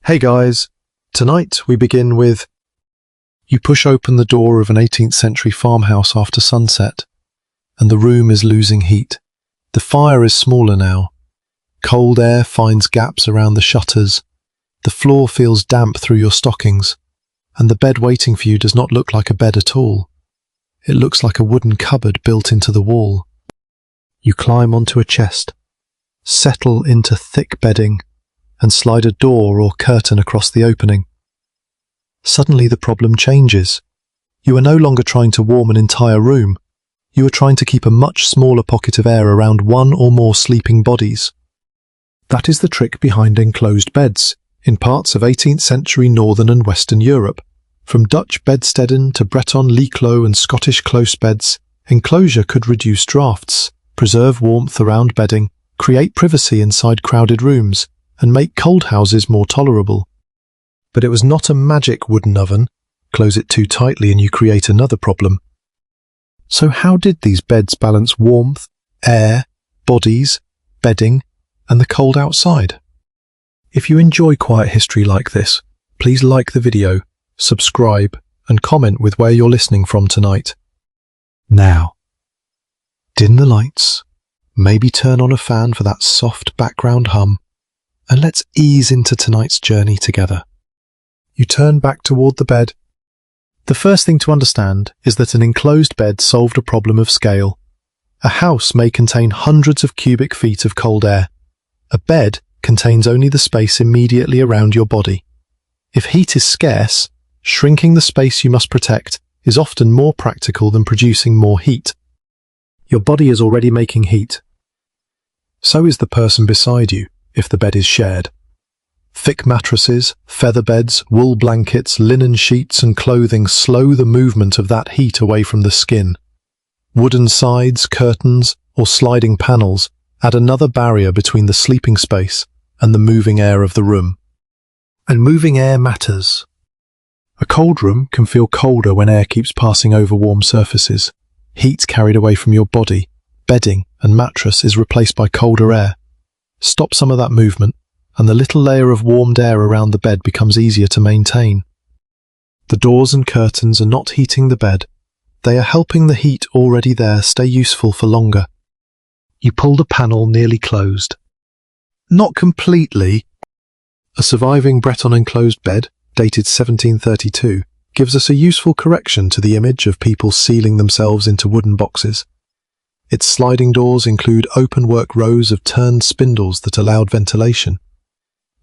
Hey guys, tonight we begin with you push open the door of an 18th century farmhouse after sunset, and the room is losing heat. The fire is smaller now. Cold air finds gaps around the shutters. The floor feels damp through your stockings, and the bed waiting for you does not look like a bed at all. It looks like a wooden cupboard built into the wall. You climb onto a chest, settle into thick bedding, and slide a door or curtain across the opening. Suddenly the problem changes. You are no longer trying to warm an entire room. You are trying to keep a much smaller pocket of air around one or more sleeping bodies. That is the trick behind enclosed beds in parts of 18th century northern and western Europe. From Dutch bedsteden to Breton lits-clos and Scottish close beds, enclosure could reduce drafts, preserve warmth around bedding, create privacy inside crowded rooms, and make cold houses more tolerable. But it was not a magic wooden oven. Close it too tightly and you create another problem. So how did these beds balance warmth, air, bodies, bedding, and the cold outside? If you enjoy quiet history like this, please like the video, subscribe, and comment with where you're listening from tonight. Now, dim the lights, maybe turn on a fan for that soft background hum, and let's ease into tonight's journey together. You turn back toward the bed. The first thing to understand is that an enclosed bed solved a problem of scale. A house may contain hundreds of cubic feet of cold air. A bed contains only the space immediately around your body. If heat is scarce, shrinking the space you must protect is often more practical than producing more heat. Your body is already making heat. So is the person beside you, if the bed is shared. Thick mattresses, feather beds, wool blankets, linen sheets and clothing slow the movement of that heat away from the skin. Wooden sides, curtains, or sliding panels add another barrier between the sleeping space and the moving air of the room. And moving air matters. A cold room can feel colder when air keeps passing over warm surfaces. Heat carried away from your body, bedding and mattress is replaced by colder air. Stop some of that movement, and the little layer of warmed air around the bed becomes easier to maintain. The doors and curtains are not heating the bed. They are helping the heat already there stay useful for longer. You pull the panel nearly closed. Not completely. A surviving Breton enclosed bed, dated 1732, gives us a useful correction to the image of people sealing themselves into wooden boxes. Its sliding doors include open-work rows of turned spindles that allowed ventilation.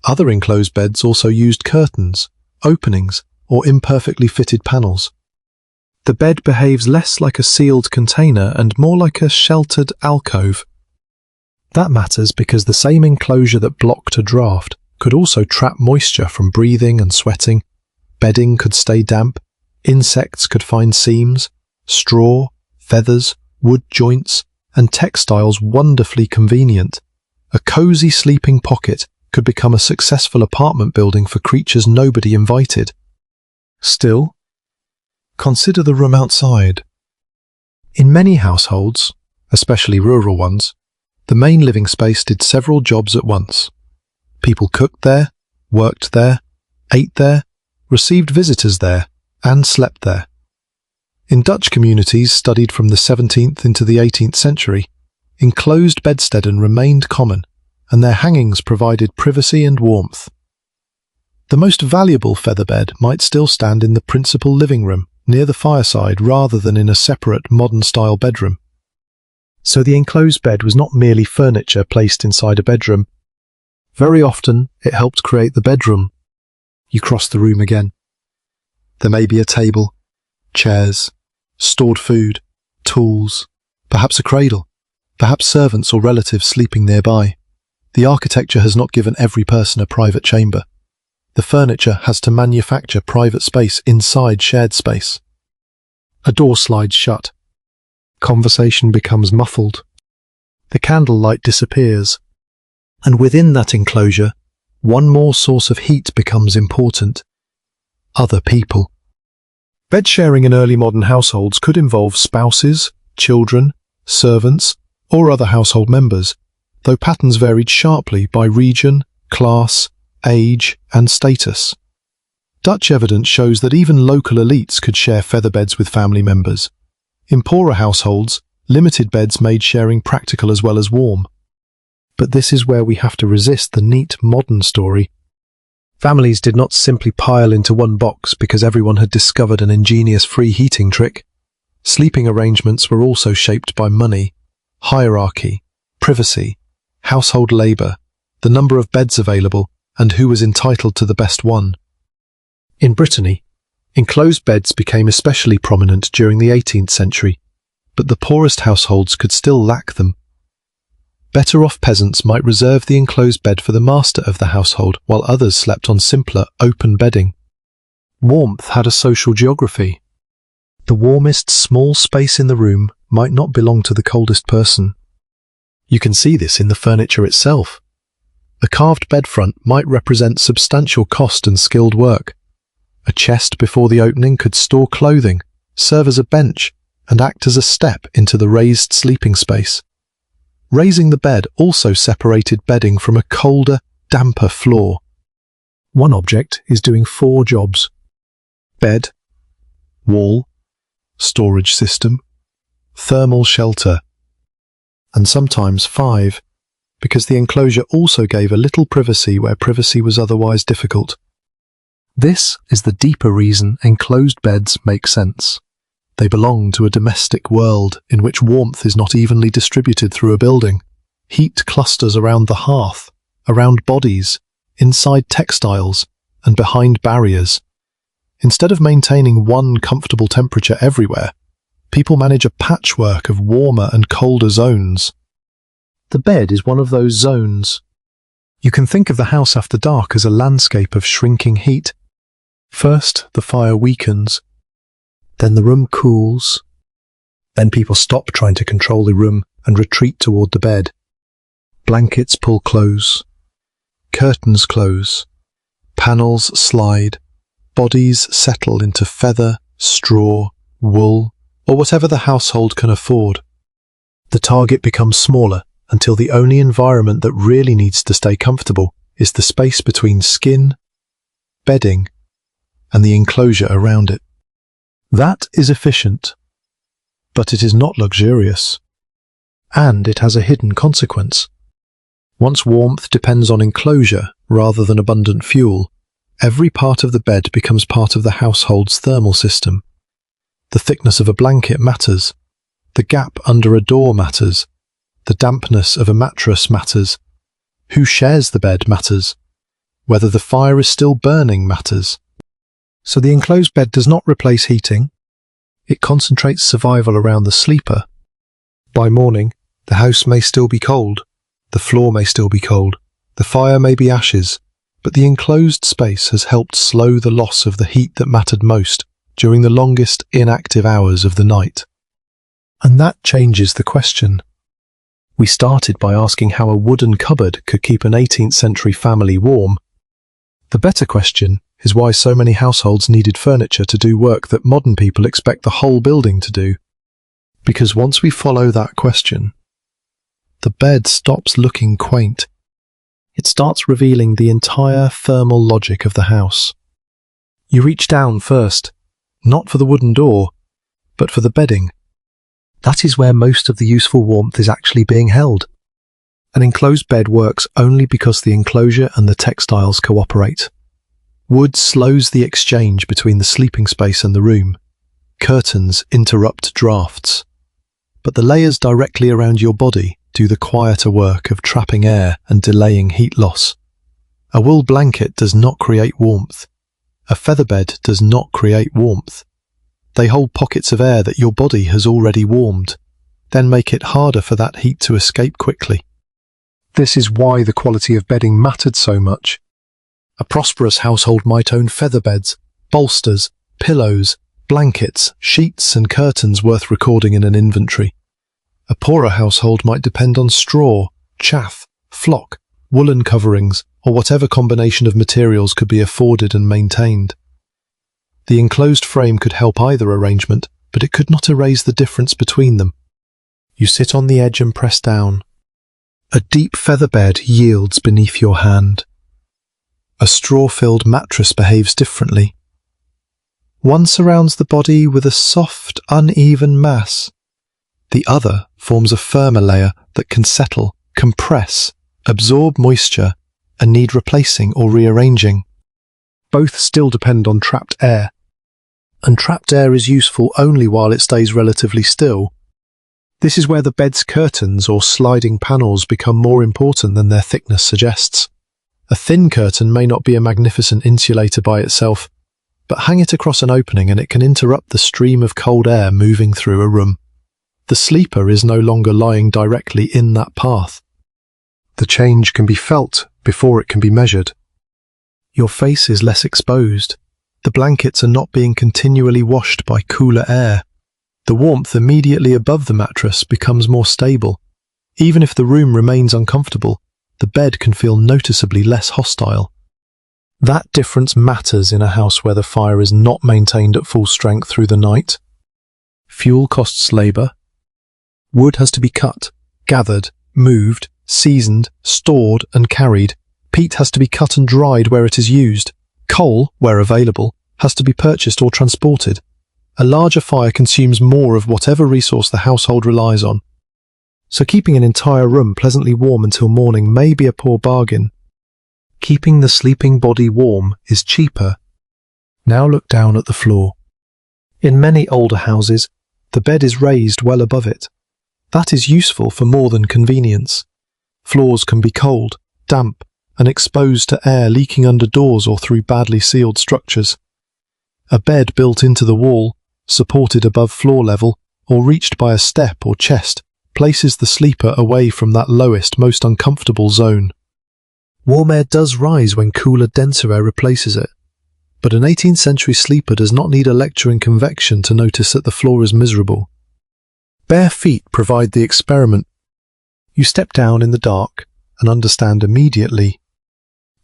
Other enclosed beds also used curtains, openings, or imperfectly fitted panels. The bed behaves less like a sealed container and more like a sheltered alcove. That matters because the same enclosure that blocked a draft could also trap moisture from breathing and sweating. Bedding could stay damp, insects could find seams, straw, feathers, wood joints, and textiles wonderfully convenient. A cozy sleeping pocket could become a successful apartment building for creatures nobody invited. Still, consider the room outside. In many households, especially rural ones, the main living space did several jobs at once. People cooked there, worked there, ate there, received visitors there, and slept there. In Dutch communities studied from the 17th into the 18th century, enclosed bedsteden remained common, and their hangings provided privacy and warmth. The most valuable feather bed might still stand in the principal living room, near the fireside, rather than in a separate modern-style bedroom. So the enclosed bed was not merely furniture placed inside a bedroom. Very often, it helped create the bedroom. You cross the room again. There may be a table, chairs, stored food, tools, perhaps a cradle, perhaps servants or relatives sleeping nearby. The architecture has not given every person a private chamber. The furniture has to manufacture private space inside shared space. A door slides shut. Conversation becomes muffled. The candlelight disappears. And within that enclosure, one more source of heat becomes important. Other people. Bed sharing in early modern households could involve spouses, children, servants, or other household members, though patterns varied sharply by region, class, age, and status. Dutch evidence shows that even local elites could share featherbeds with family members. In poorer households, limited beds made sharing practical as well as warm. But this is where we have to resist the neat modern story. Families did not simply pile into one box because everyone had discovered an ingenious free heating trick. Sleeping arrangements were also shaped by money, hierarchy, privacy, household labour, the number of beds available, and who was entitled to the best one. In Brittany, enclosed beds became especially prominent during the 18th century, but the poorest households could still lack them. Better-off peasants might reserve the enclosed bed for the master of the household, while others slept on simpler, open bedding. Warmth had a social geography. The warmest small space in the room might not belong to the coldest person. You can see this in the furniture itself. A carved bed front might represent substantial cost and skilled work. A chest before the opening could store clothing, serve as a bench, and act as a step into the raised sleeping space. Raising the bed also separated bedding from a colder, damper floor. One object is doing 4 jobs: bed, wall, storage system, thermal shelter, and sometimes 5, because the enclosure also gave a little privacy where privacy was otherwise difficult. This is the deeper reason enclosed beds make sense. They belong to a domestic world in which warmth is not evenly distributed through a building. Heat clusters around the hearth, around bodies, inside textiles, and behind barriers. Instead of maintaining one comfortable temperature everywhere, people manage a patchwork of warmer and colder zones. The bed is one of those zones. You can think of the house after dark as a landscape of shrinking heat. First, the fire weakens. Then the room cools. Then people stop trying to control the room and retreat toward the bed. Blankets pull close. Curtains close. Panels slide. Bodies settle into feather, straw, wool, or whatever the household can afford. The target becomes smaller until the only environment that really needs to stay comfortable is the space between skin, bedding, and the enclosure around it. That is efficient, but it is not luxurious, and it has a hidden consequence. Once warmth depends on enclosure rather than abundant fuel, every part of the bed becomes part of the household's thermal system. The thickness of a blanket matters. The gap under a door matters. The dampness of a mattress matters. Who shares the bed matters. Whether the fire is still burning matters. So the enclosed bed does not replace heating. It concentrates survival around the sleeper. By morning, the house may still be cold. The floor may still be cold. The fire may be ashes. But the enclosed space has helped slow the loss of the heat that mattered most during the longest inactive hours of the night. And that changes the question. We started by asking how a wooden cupboard could keep an 18th century family warm. The better question is why so many households needed furniture to do work that modern people expect the whole building to do. Because once we follow that question, the bed stops looking quaint. It starts revealing the entire thermal logic of the house. You reach down first, not for the wooden door, but for the bedding. That is where most of the useful warmth is actually being held. An enclosed bed works only because the enclosure and the textiles cooperate. Wood slows the exchange between the sleeping space and the room. Curtains interrupt drafts. But the layers directly around your body do the quieter work of trapping air and delaying heat loss. A wool blanket does not create warmth. A featherbed does not create warmth. They hold pockets of air that your body has already warmed, then make it harder for that heat to escape quickly. This is why the quality of bedding mattered so much. A prosperous household might own featherbeds, bolsters, pillows, blankets, sheets and curtains worth recording in an inventory. A poorer household might depend on straw, chaff, flock, woolen coverings, or whatever combination of materials could be afforded and maintained. The enclosed frame could help either arrangement, but it could not erase the difference between them. You sit on the edge and press down. A deep feather bed yields beneath your hand. a straw-filled mattress behaves differently. One surrounds the body with a soft, uneven mass. The other forms a firmer layer that can settle, compress, absorb moisture, and need replacing or rearranging. Both still depend on trapped air, and trapped air is useful only while it stays relatively still. This is where the bed's curtains or sliding panels become more important than their thickness suggests. A thin curtain may not be a magnificent insulator by itself, but hang it across an opening and it can interrupt the stream of cold air moving through a room. The sleeper is no longer lying directly in that path. The change can be felt before it can be measured. Your face is less exposed. The blankets are not being continually washed by cooler air. The warmth immediately above the mattress becomes more stable. Even if the room remains uncomfortable, the bed can feel noticeably less hostile. That difference matters in a house where the fire is not maintained at full strength through the night. Fuel costs labour. Wood has to be cut, gathered, moved, seasoned, stored and carried. Peat has to be cut and dried where it is used. Coal, where available, has to be purchased or transported. A larger fire consumes more of whatever resource the household relies on. So keeping an entire room pleasantly warm until morning may be a poor bargain. Keeping the sleeping body warm is cheaper. Now look down at the floor. In many older houses, the bed is raised well above it. That is useful for more than convenience. Floors can be cold, damp, and exposed to air leaking under doors or through badly sealed structures. A bed built into the wall, supported above floor level, or reached by a step or chest, places the sleeper away from that lowest, most uncomfortable zone. Warm air does rise when cooler, denser air replaces it, but an 18th century sleeper does not need a lecture in convection to notice that the floor is miserable. Bare feet provide the experiment. You step down in the dark and understand immediately.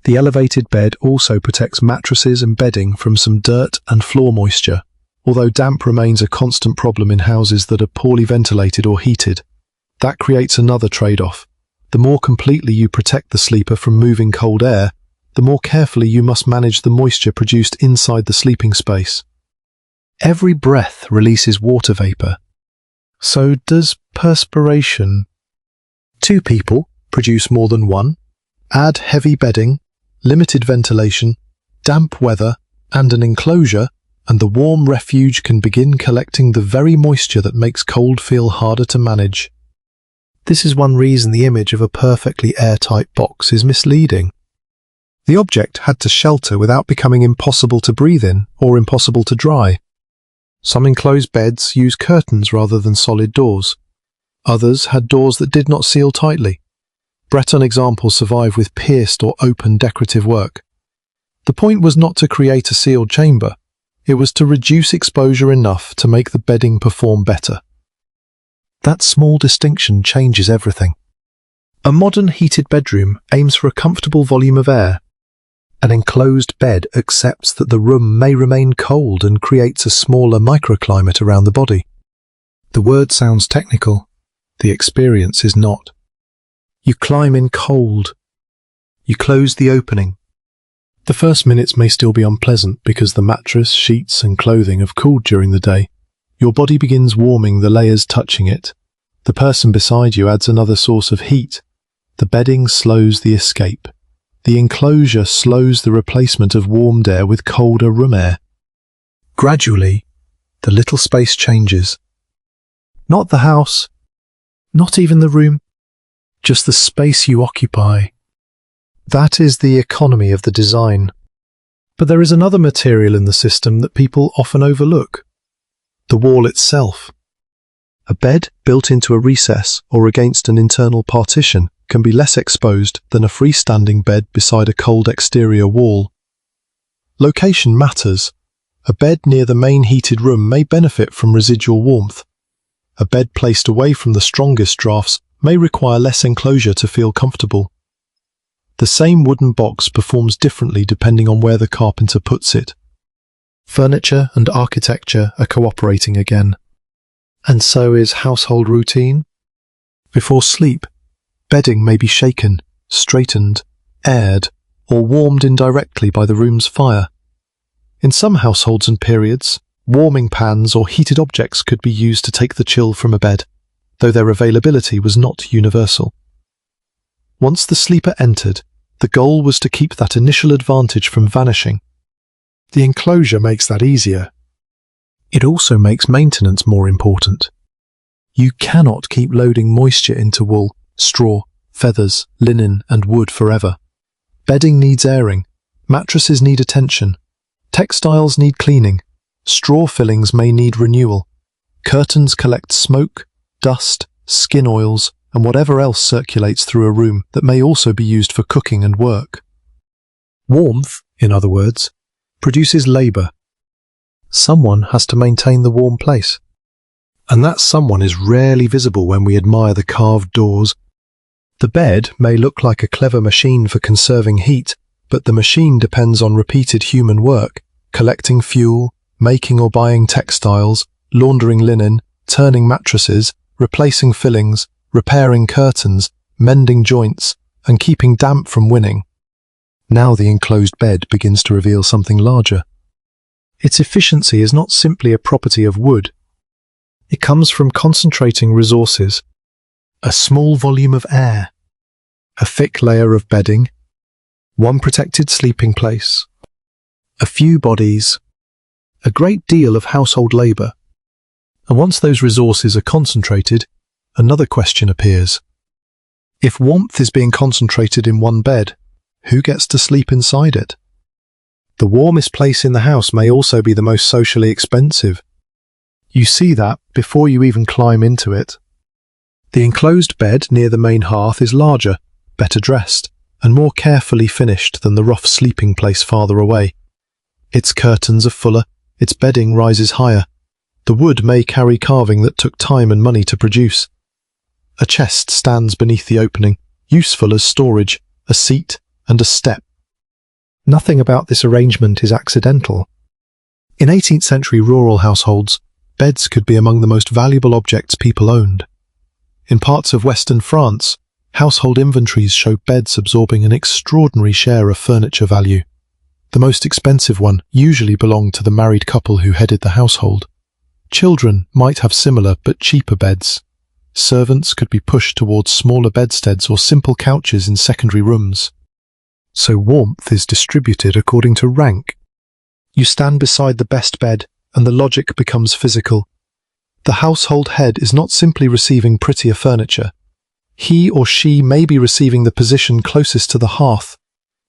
The elevated bed also protects mattresses and bedding from some dirt and floor moisture, although damp remains a constant problem in houses that are poorly ventilated or heated. That creates another trade-off. The more completely you protect the sleeper from moving cold air, the more carefully you must manage the moisture produced inside the sleeping space. Every breath releases water vapor. So does perspiration. 2 people produce more than 1. Add heavy bedding, limited ventilation, damp weather, and an enclosure, and the warm refuge can begin collecting the very moisture that makes cold feel harder to manage. This is one reason the image of a perfectly airtight box is misleading. The object had to shelter without becoming impossible to breathe in or impossible to dry. Some enclosed beds use curtains rather than solid doors. Others had doors that did not seal tightly. Breton examples survive with pierced or open decorative work. The point was not to create a sealed chamber. It was to reduce exposure enough to make the bedding perform better. That small distinction changes everything. A modern heated bedroom aims for a comfortable volume of air. An enclosed bed accepts that the room may remain cold and creates a smaller microclimate around the body. The word sounds technical. The experience is not. You climb in cold. You close the opening. The first minutes may still be unpleasant because the mattress, sheets and clothing have cooled during the day. Your body begins warming the layers touching it. The person beside you adds another source of heat. The bedding slows the escape. The enclosure slows the replacement of warmed air with colder room air. Gradually, the little space changes. Not the house, not even the room, just the space you occupy. That is the economy of the design. But there is another material in the system that people often overlook: the wall itself. A bed built into a recess or against an internal partition can be less exposed than a freestanding bed beside a cold exterior wall. Location matters. A bed near the main heated room may benefit from residual warmth. A bed placed away from the strongest drafts may require less enclosure to feel comfortable. The same wooden box performs differently depending on where the carpenter puts it. Furniture and architecture are cooperating again. And so is household routine. Before sleep, bedding may be shaken, straightened, aired, or warmed indirectly by the room's fire. In some households and periods, warming pans or heated objects could be used to take the chill from a bed, though their availability was not universal. Once the sleeper entered, the goal was to keep that initial advantage from vanishing. The enclosure makes that easier. It also makes maintenance more important. You cannot keep loading moisture into wool, straw, feathers, linen, and wood forever. Bedding needs airing, mattresses need attention, textiles need cleaning, straw fillings may need renewal, curtains collect smoke, dust, skin oils, and whatever else circulates through a room that may also be used for cooking and work. Warmth, in other words, produces labour. Someone has to maintain the warm place. And that someone is rarely visible when we admire the carved doors. The bed may look like a clever machine for conserving heat, but the machine depends on repeated human work, collecting fuel, making or buying textiles, laundering linen, turning mattresses, replacing fillings, repairing curtains, mending joints, and keeping damp from winning. Now the enclosed bed begins to reveal something larger. Its efficiency is not simply a property of wood. It comes from concentrating resources, a small volume of air, a thick layer of bedding, one protected sleeping place, a few bodies, a great deal of household labour. And once those resources are concentrated, another question appears. If warmth is being concentrated in one bed, who gets to sleep inside it? The warmest place in the house may also be the most socially expensive. You see that before you even climb into it. The enclosed bed near the main hearth is larger, better dressed, and more carefully finished than the rough sleeping place farther away. Its curtains are fuller, its bedding rises higher. The wood may carry carving that took time and money to produce. A chest stands beneath the opening, useful as storage, a seat, and a step. Nothing about this arrangement is accidental. In 18th century rural households, beds could be among the most valuable objects people owned. In parts of western France, household inventories show beds absorbing an extraordinary share of furniture value. The most expensive one usually belonged to the married couple who headed the household. Children might have similar but cheaper beds. Servants could be pushed towards smaller bedsteads or simple couches in secondary rooms. So warmth is distributed according to rank. You stand beside the best bed, and the logic becomes physical. The household head is not simply receiving prettier furniture. He or she may be receiving the position closest to the hearth,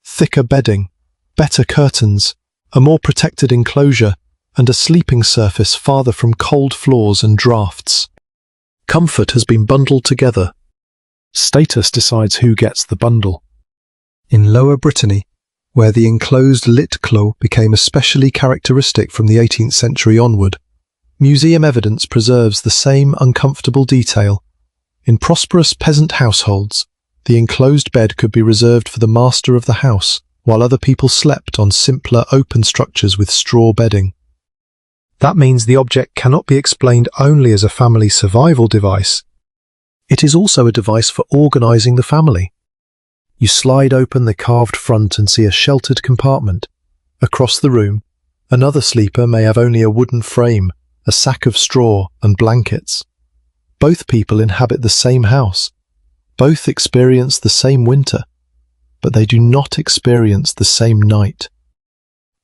thicker bedding, better curtains, a more protected enclosure, and a sleeping surface farther from cold floors and drafts. Comfort has been bundled together. Status decides who gets the bundle. In Lower Brittany, where the enclosed lits-clos became especially characteristic from the 18th century onward, museum evidence preserves the same uncomfortable detail. In prosperous peasant households, the enclosed bed could be reserved for the master of the house, while other people slept on simpler open structures with straw bedding. That means the object cannot be explained only as a family survival device. It is also a device for organizing the family. You slide open the carved front and see a sheltered compartment. Across the room, another sleeper may have only a wooden frame, a sack of straw, and blankets. Both people inhabit the same house. Both experience the same winter, but they do not experience the same night.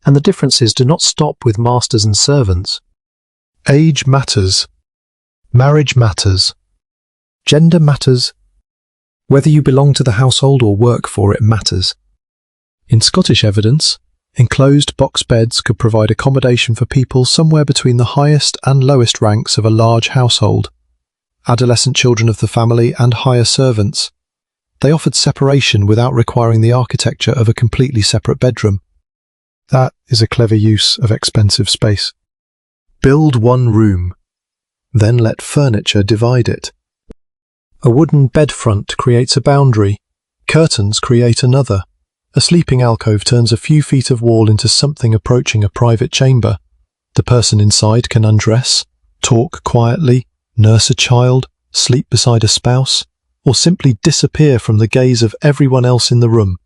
And the differences do not stop with masters and servants. Age matters. Marriage matters. Gender matters. Whether you belong to the household or work for it matters. In Scottish evidence, enclosed box beds could provide accommodation for people somewhere between the highest and lowest ranks of a large household, adolescent children of the family and higher servants. They offered separation without requiring the architecture of a completely separate bedroom. That is a clever use of expensive space. Build one room, then let furniture divide it. A wooden bed front creates a boundary. Curtains create another. A sleeping alcove turns a few feet of wall into something approaching a private chamber. The person inside can undress, talk quietly, nurse a child, sleep beside a spouse, or simply disappear from the gaze of everyone else in the room.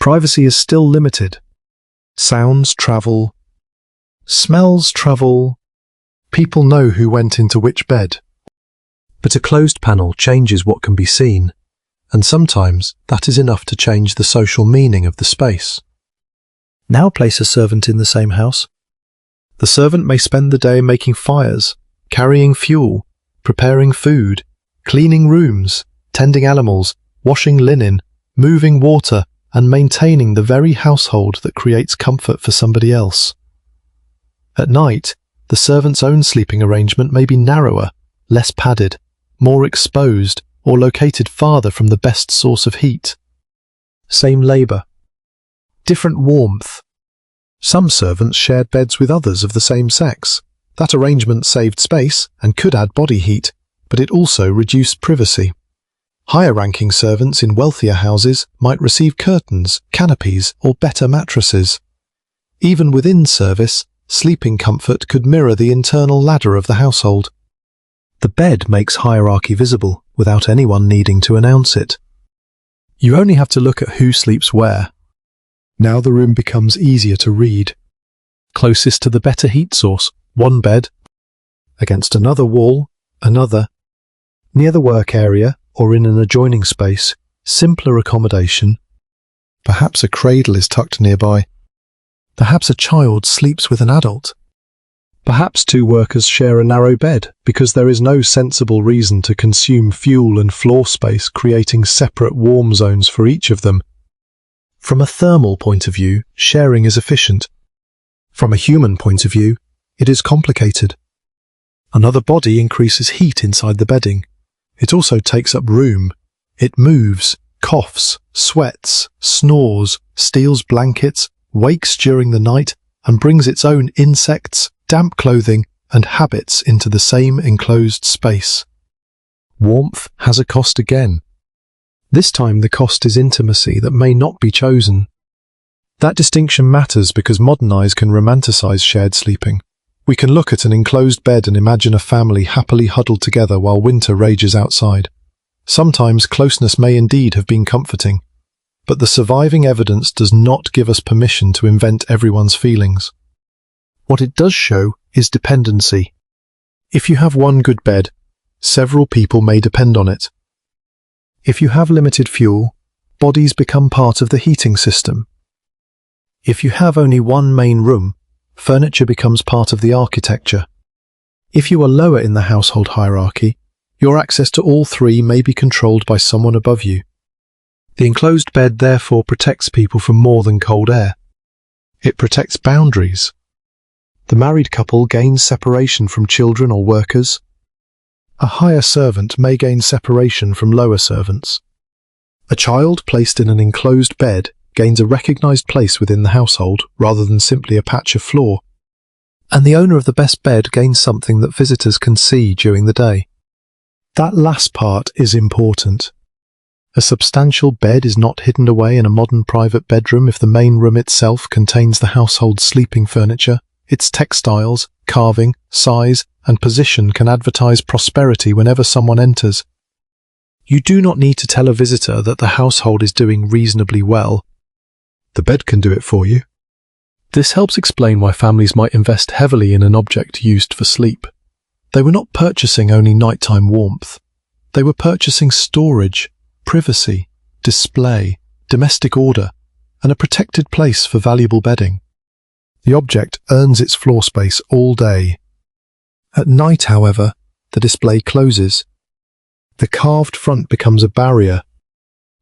privacy is still limited. Sounds travel, smells travel, people know who went into which bed. But a closed panel changes what can be seen, and sometimes that is enough to change the social meaning of the space. Now place a servant in the same house. The servant may spend the day making fires, carrying fuel, preparing food, cleaning rooms, tending animals, washing linen, moving water, and maintaining the very household that creates comfort for somebody else. At night, the servant's own sleeping arrangement may be narrower, less padded, more exposed, or located farther from the best source of heat. Same labour. Different warmth. Some servants shared beds with others of the same sex. That arrangement saved space and could add body heat, but it also reduced privacy. Higher-ranking servants in wealthier houses might receive curtains, canopies, or better mattresses. Even within service, sleeping comfort could mirror the internal ladder of the household. The bed makes hierarchy visible without anyone needing to announce it. You only have to look at who sleeps where. Now the room becomes easier to read. Closest to the better heat source, one bed. Against another wall, another. Near the work area or in an adjoining space, simpler accommodation. Perhaps a cradle is tucked nearby. Perhaps a child sleeps with an adult. Perhaps two workers share a narrow bed because there is no sensible reason to consume fuel and floor space, creating separate warm zones for each of them. From a thermal point of view, sharing is efficient. From a human point of view, it is complicated. Another body increases heat inside the bedding. It also takes up room. It moves, coughs, sweats, snores, steals blankets, wakes during the night, and brings its own insects, damp clothing, and habits into the same enclosed space. Warmth has a cost again. This time the cost is intimacy that may not be chosen. That distinction matters because modern eyes can romanticize shared sleeping. We can look at an enclosed bed and imagine a family happily huddled together while winter rages outside. Sometimes closeness may indeed have been comforting, but the surviving evidence does not give us permission to invent everyone's feelings. What it does show is dependency. If you have one good bed, several people may depend on it. If you have limited fuel, bodies become part of the heating system. If you have only one main room, furniture becomes part of the architecture. If you are lower in the household hierarchy, your access to all three may be controlled by someone above you. The enclosed bed therefore protects people from more than cold air. It protects boundaries. The married couple gains separation from children or workers. A higher servant may gain separation from lower servants. A child placed in an enclosed bed gains a recognized place within the household rather than simply a patch of floor. And the owner of the best bed gains something that visitors can see during the day. That last part is important. A substantial bed is not hidden away in a modern private bedroom if the main room itself contains the household's sleeping furniture. Its textiles, carving, size, and position can advertise prosperity whenever someone enters. You do not need to tell a visitor that the household is doing reasonably well. The bed can do it for you. This helps explain why families might invest heavily in an object used for sleep. They were not purchasing only nighttime warmth. They were purchasing storage, privacy, display, domestic order, and a protected place for valuable bedding. The object earns its floor space all day. At night, however, the display closes. The carved front becomes a barrier.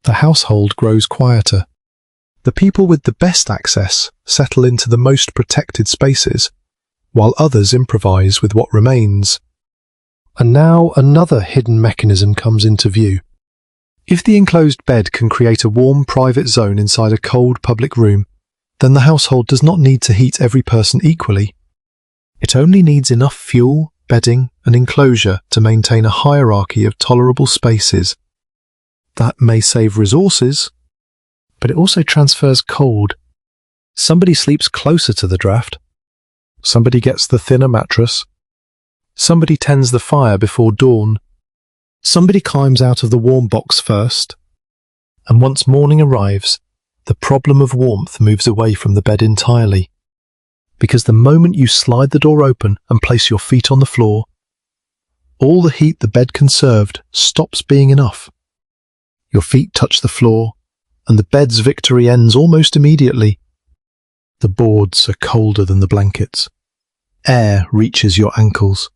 The household grows quieter. The people with the best access settle into the most protected spaces, while others improvise with what remains. And now another hidden mechanism comes into view. If the enclosed bed can create a warm private zone inside a cold public room, then the household does not need to heat every person equally. It only needs enough fuel, bedding, and enclosure to maintain a hierarchy of tolerable spaces. That may save resources, but it also transfers cold. Somebody sleeps closer to the draft. Somebody gets the thinner mattress. Somebody tends the fire before dawn. Somebody climbs out of the warm box first. And once morning arrives, the problem of warmth moves away from the bed entirely. Because the moment you slide the door open and place your feet on the floor, all the heat the bed conserved stops being enough. Your feet touch the floor, and the bed's victory ends almost immediately. The boards are colder than the blankets. Air reaches your ankles.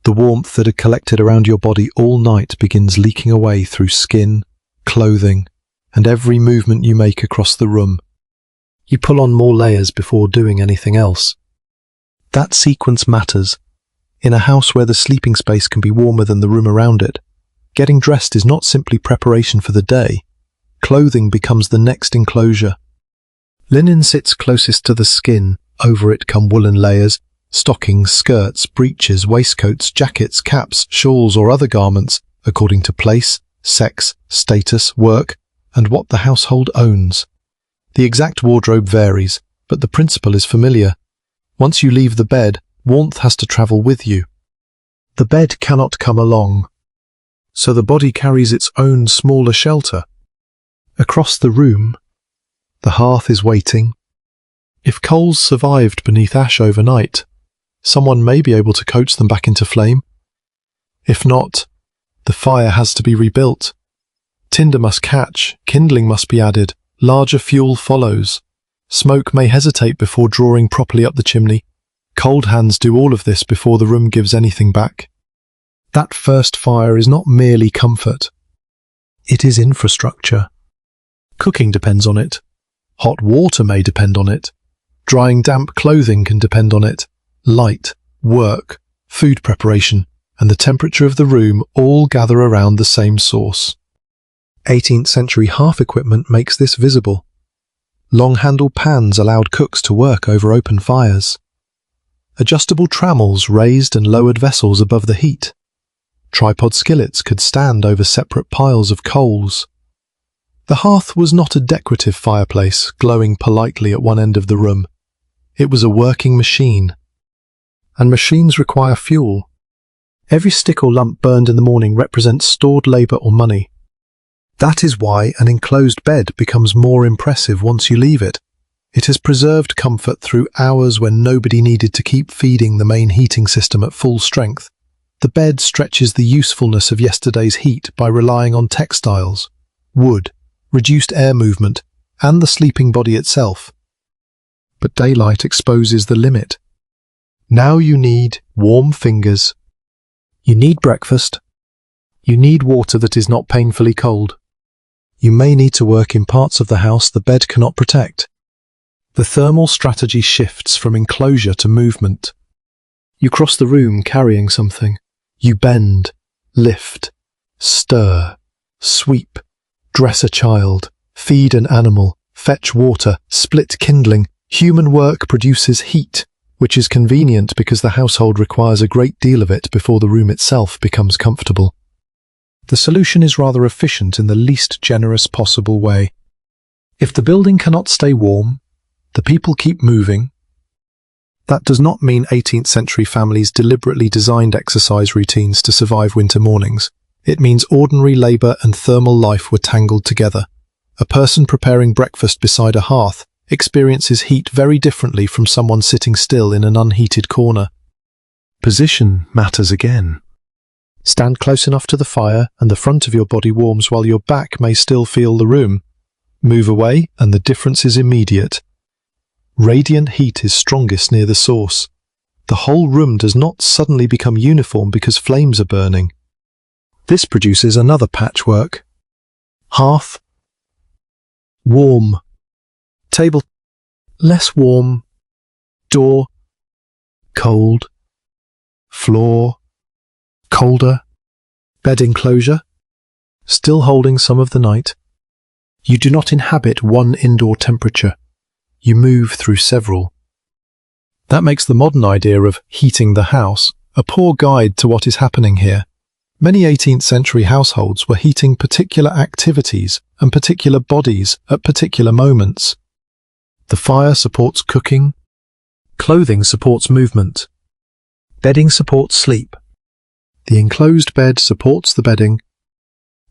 The warmth that had collected around your body all night begins leaking away through skin, clothing, and every movement you make across the room. You pull on more layers before doing anything else. That sequence matters. In a house where the sleeping space can be warmer than the room around it, getting dressed is not simply preparation for the day. Clothing becomes the next enclosure. Linen sits closest to the skin. Over it come woolen layers, stockings, skirts, breeches, waistcoats, jackets, caps, shawls, or other garments, according to place, sex, status, work, and what the household owns. The exact wardrobe varies, but the principle is familiar. Once you leave the bed, warmth has to travel with you. The bed cannot come along, so the body carries its own smaller shelter. Across the room, the hearth is waiting. If coals survived beneath ash overnight, someone may be able to coax them back into flame. If not, the fire has to be rebuilt. Tinder must catch, kindling must be added, larger fuel follows. Smoke may hesitate before drawing properly up the chimney. Cold hands do all of this before the room gives anything back. That first fire is not merely comfort. It is infrastructure. Cooking depends on it. Hot water may depend on it. Drying damp clothing can depend on it. Light, work, food preparation, and the temperature of the room all gather around the same source. 18th century hearth equipment makes this visible. Long-handled pans allowed cooks to work over open fires. Adjustable trammels raised and lowered vessels above the heat. Tripod skillets could stand over separate piles of coals. The hearth was not a decorative fireplace glowing politely at one end of the room. It was a working machine. And machines require fuel. Every stick or lump burned in the morning represents stored labour or money. That is why an enclosed bed becomes more impressive once you leave it. It has preserved comfort through hours when nobody needed to keep feeding the main heating system at full strength. The bed stretches the usefulness of yesterday's heat by relying on textiles, wood, reduced air movement, and the sleeping body itself. But daylight exposes the limit. Now you need warm fingers. You need breakfast. You need water that is not painfully cold. You may need to work in parts of the house the bed cannot protect. The thermal strategy shifts from enclosure to movement. You cross the room carrying something. You bend, lift, stir, sweep, dress a child, feed an animal, fetch water, split kindling. Human work produces heat, which is convenient because the household requires a great deal of it before the room itself becomes comfortable. The solution is rather efficient in the least generous possible way. If the building cannot stay warm, the people keep moving. That does not mean 18th century families deliberately designed exercise routines to survive winter mornings. It means ordinary labour and thermal life were tangled together. A person preparing breakfast beside a hearth experiences heat very differently from someone sitting still in an unheated corner. Position matters again. Stand close enough to the fire and the front of your body warms while your back may still feel the room. Move away and the difference is immediate. Radiant heat is strongest near the source. The whole room does not suddenly become uniform because flames are burning. This produces another patchwork. Hearth, warm. Table, less warm. Door, cold. Floor, colder. Bed enclosure, still holding some of the night. You do not inhabit one indoor temperature. You move through several. That makes the modern idea of heating the house a poor guide to what is happening here. Many 18th century households were heating particular activities and particular bodies at particular moments. The fire supports cooking. Clothing supports movement. Bedding supports sleep. The enclosed bed supports the bedding,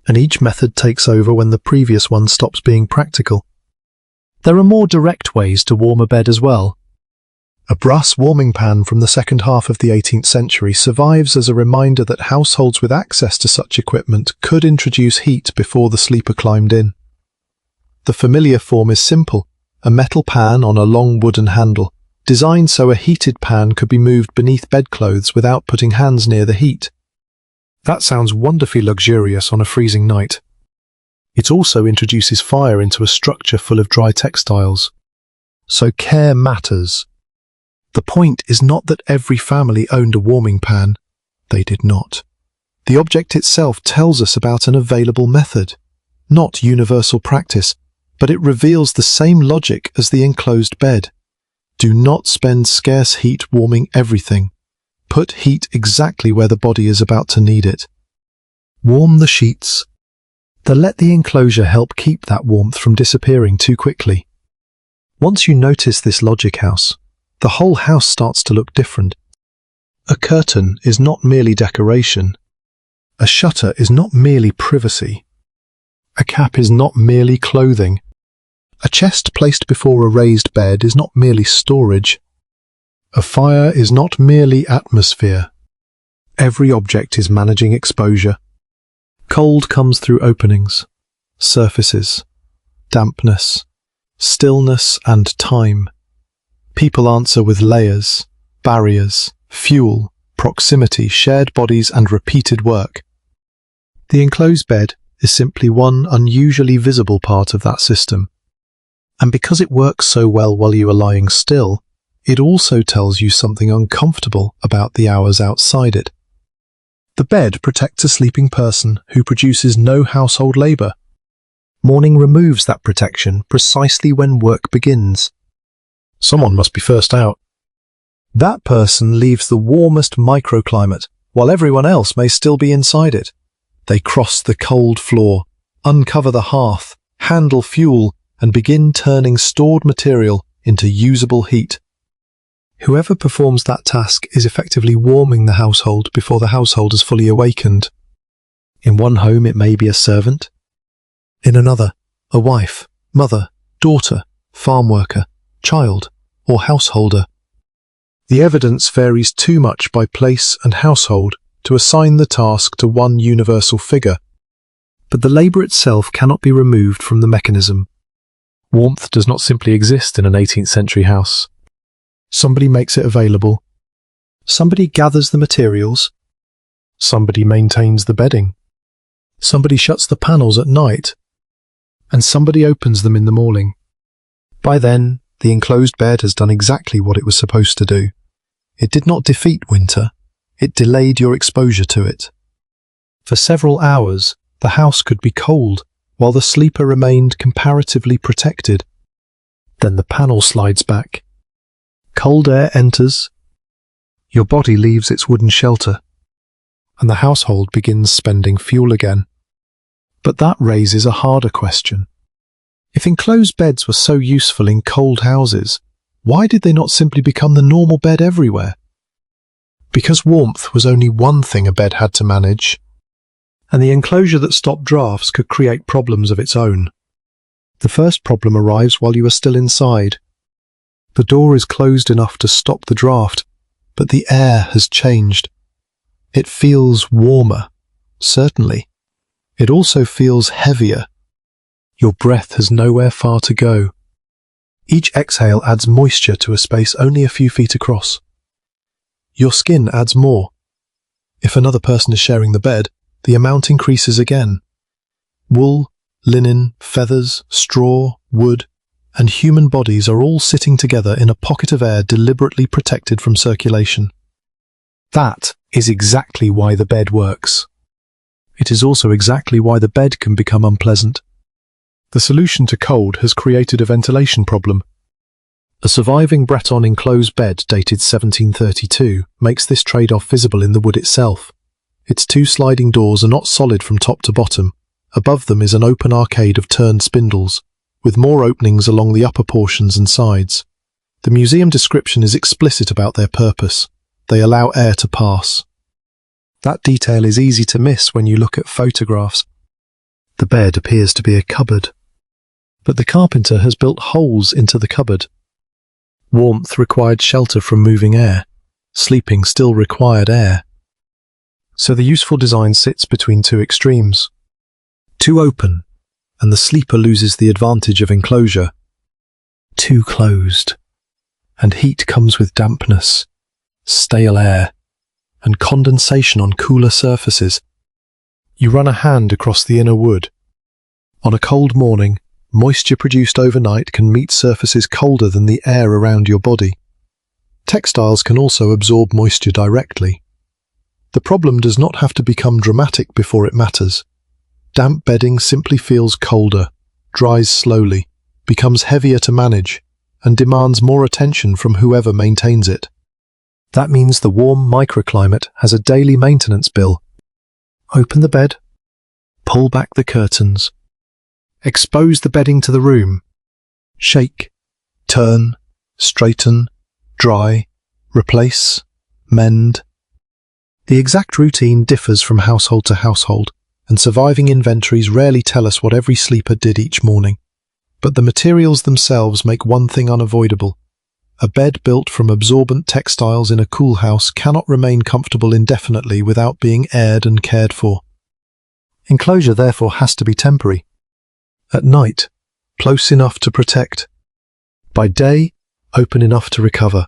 and each method takes over when the previous one stops being practical. There are more direct ways to warm a bed as well. A brass warming pan from the second half of the 18th century survives as a reminder that households with access to such equipment could introduce heat before the sleeper climbed in. The familiar form is simple, a metal pan on a long wooden handle, designed so a heated pan could be moved beneath bedclothes without putting hands near the heat. That sounds wonderfully luxurious on a freezing night. It also introduces fire into a structure full of dry textiles. So care matters. The point is not that every family owned a warming pan. They did not. The object itself tells us about an available method, not universal practice, but it reveals the same logic as the enclosed bed. Do not spend scarce heat warming everything. Put heat exactly where the body is about to need it. Warm the sheets. Let the enclosure help keep that warmth from disappearing too quickly. Once you notice this logic house, the whole house starts to look different. A curtain is not merely decoration. A shutter is not merely privacy. A cap is not merely clothing. A chest placed before a raised bed is not merely storage. A fire is not merely atmosphere. Every object is managing exposure. Cold comes through openings, surfaces, dampness, stillness and time. People answer with layers, barriers, fuel, proximity, shared bodies and repeated work. The enclosed bed is simply one unusually visible part of that system. And because it works so well while you are lying still, it also tells you something uncomfortable about the hours outside it. The bed protects a sleeping person who produces no household labour. Morning removes that protection precisely when work begins. Someone must be first out. That person leaves the warmest microclimate, while everyone else may still be inside it. They cross the cold floor, uncover the hearth, handle fuel, and begin turning stored material into usable heat. Whoever performs that task is effectively warming the household before the household is fully awakened. In one home it may be a servant. In another, a wife, mother, daughter, farm worker, child, or householder. The evidence varies too much by place and household to assign the task to one universal figure, but the labour itself cannot be removed from the mechanism. Warmth does not simply exist in an 18th century house. Somebody makes it available. Somebody gathers the materials. Somebody maintains the bedding. Somebody shuts the panels at night. And somebody opens them in the morning. By then, the enclosed bed has done exactly what it was supposed to do. It did not defeat winter. It delayed your exposure to it. For several hours, the house could be cold, while the sleeper remained comparatively protected. Then the panel slides back. Cold air enters. Your body leaves its wooden shelter, and the household begins spending fuel again. But that raises a harder question. If enclosed beds were so useful in cold houses, why did they not simply become the normal bed everywhere? Because warmth was only one thing a bed had to manage, and the enclosure that stopped drafts could create problems of its own. The first problem arrives while you are still inside. The door is closed enough to stop the draft, but the air has changed. It feels warmer, certainly. It also feels heavier. Your breath has nowhere far to go. Each exhale adds moisture to a space only a few feet across. Your skin adds more. If another person is sharing the bed, the amount increases again. Wool, linen, feathers, straw, wood, and human bodies are all sitting together in a pocket of air deliberately protected from circulation. That is exactly why the bed works. It is also exactly why the bed can become unpleasant. The solution to cold has created a ventilation problem. A surviving Breton enclosed bed dated 1732 makes this trade-off visible in the wood itself. Its two sliding doors are not solid from top to bottom. Above them is an open arcade of turned spindles, with more openings along the upper portions and sides. The museum description is explicit about their purpose. They allow air to pass. That detail is easy to miss when you look at photographs. The bed appears to be a cupboard. but the carpenter has built holes into the cupboard. Warmth required shelter from moving air. Sleeping still required air. So the useful design sits between two extremes. Too open, and the sleeper loses the advantage of enclosure. Too closed, and heat comes with dampness, stale air, and condensation on cooler surfaces. You run a hand across the inner wood. On a cold morning, moisture produced overnight can meet surfaces colder than the air around your body. Textiles can also absorb moisture directly. The problem does not have to become dramatic before it matters. Damp bedding simply feels colder, dries slowly, becomes heavier to manage, and demands more attention from whoever maintains it. That means the warm microclimate has a daily maintenance bill. Open the bed, pull back the curtains, expose the bedding to the room, shake, turn, straighten, dry, replace, mend. The exact routine differs from household to household, and surviving inventories rarely tell us what every sleeper did each morning. But the materials themselves make one thing unavoidable. A bed built from absorbent textiles in a cool house cannot remain comfortable indefinitely without being aired and cared for. Enclosure therefore has to be temporary. At night, close enough to protect. By day, open enough to recover.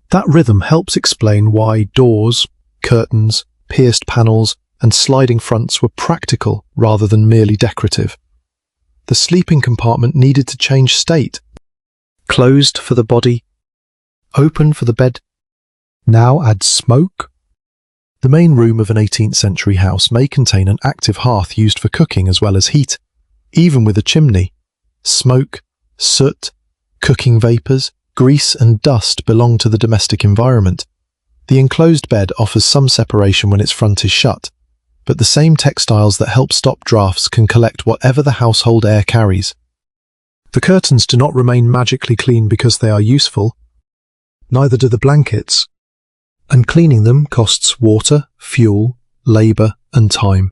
That rhythm helps explain why doors, curtains, pierced panels, and sliding fronts were practical rather than merely decorative. The sleeping compartment needed to change state. Closed for the body, open for the bed. Now add smoke. The main room of an 18th century house may contain an active hearth used for cooking as well as heat. Even with a chimney, smoke, soot, cooking vapours, grease and dust belong to the domestic environment. The enclosed bed offers some separation when its front is shut, but the same textiles that help stop drafts can collect whatever the household air carries. The curtains do not remain magically clean because they are useful. Neither do the blankets. And cleaning them costs water, fuel, labour and time.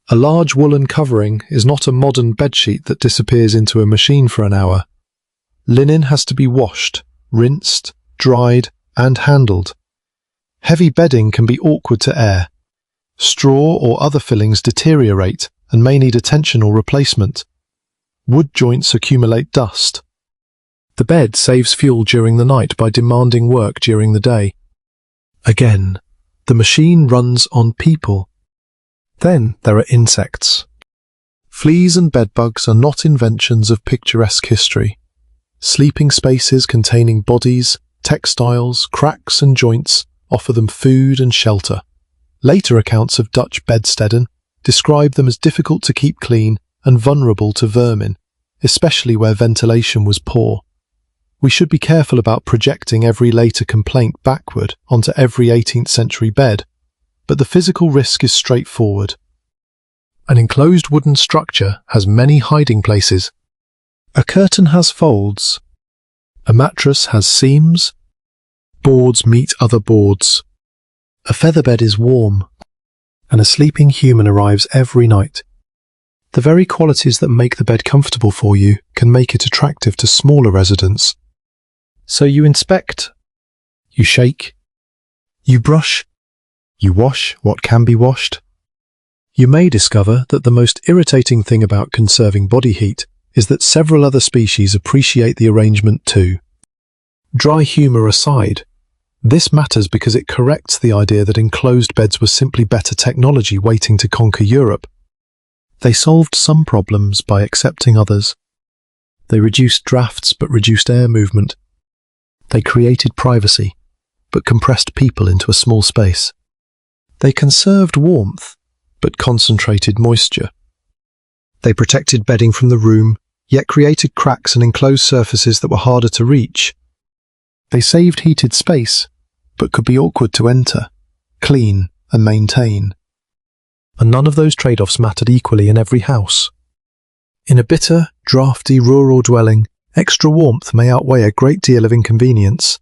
A large woolen covering is not a modern bedsheet that disappears into a machine for an hour. Linen has to be washed, rinsed, dried and handled. Heavy bedding can be awkward to air. Straw or other fillings deteriorate and may need attention or replacement. Wood joints accumulate dust. The bed saves fuel during the night by demanding work during the day. Again, the machine runs on people. Then there are insects. Fleas and bedbugs are not inventions of picturesque history. Sleeping spaces containing bodies, textiles, cracks and joints offer them food and shelter. Later accounts of Dutch bedsteden describe them as difficult to keep clean and vulnerable to vermin, especially where ventilation was poor. We should be careful about projecting every later complaint backward onto every 18th century bed, but the physical risk is straightforward. An enclosed wooden structure has many hiding places. A curtain has folds. A mattress has seams. Boards meet other boards. A featherbed is warm, and a sleeping human arrives every night. The very qualities that make the bed comfortable for you can make it attractive to smaller residents. So you inspect, you shake, you brush, you wash what can be washed. You may discover that the most irritating thing about conserving body heat is that several other species appreciate the arrangement too. Dry humour aside, this matters because it corrects the idea that enclosed beds were simply better technology waiting to conquer Europe. They solved some problems by accepting others. They reduced drafts but reduced air movement. They created privacy but compressed people into a small space. They conserved warmth but concentrated moisture. They protected bedding from the room, yet created cracks and enclosed surfaces that were harder to reach. They saved heated space, but could be awkward to enter, clean and maintain. And none of those trade-offs mattered equally in every house. In a bitter, drafty rural dwelling, extra warmth may outweigh a great deal of inconvenience.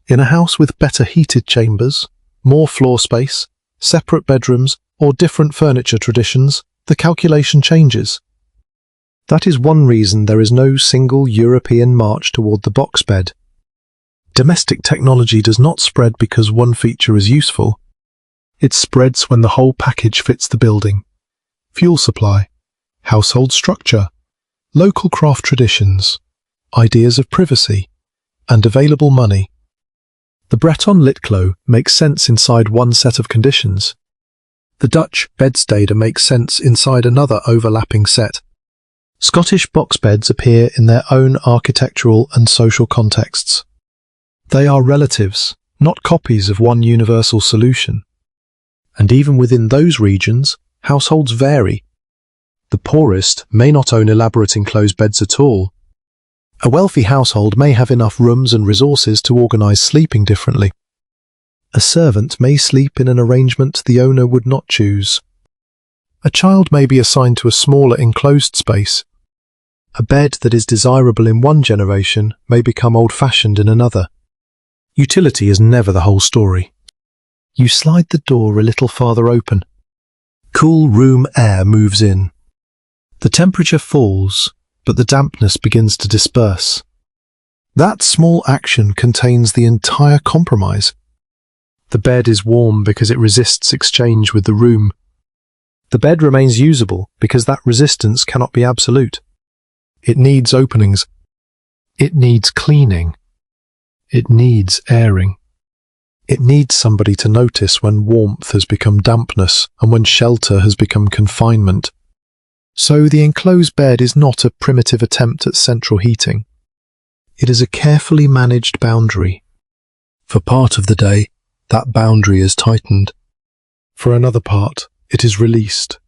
In a house with better heated chambers, more floor space, separate bedrooms, or different furniture traditions, the calculation changes. That is one reason there is no single European march toward the box bed. Domestic technology does not spread because one feature is useful. It spreads when the whole package fits the building. Fuel supply, household structure, local craft traditions, ideas of privacy, and available money. The Breton lits-clos makes sense inside one set of conditions. The Dutch bedsteden makes sense inside another overlapping set. Scottish box beds appear in their own architectural and social contexts. They are relatives, not copies of one universal solution. And even within those regions, households vary. The poorest may not own elaborate enclosed beds at all. A wealthy household may have enough rooms and resources to organize sleeping differently. A servant may sleep in an arrangement the owner would not choose. A child may be assigned to a smaller enclosed space. A bed that is desirable in one generation may become old-fashioned in another. Utility is never the whole story. You slide the door a little farther open. Cool room air moves in. The temperature falls, but the dampness begins to disperse. That small action contains the entire compromise. The bed is warm because it resists exchange with the room. The bed remains usable because that resistance cannot be absolute. It needs openings. It needs cleaning. It needs airing. It needs somebody to notice when warmth has become dampness and when shelter has become confinement. So the enclosed bed is not a primitive attempt at central heating. It is a carefully managed boundary. For part of the day, that boundary is tightened. For another part, it is released.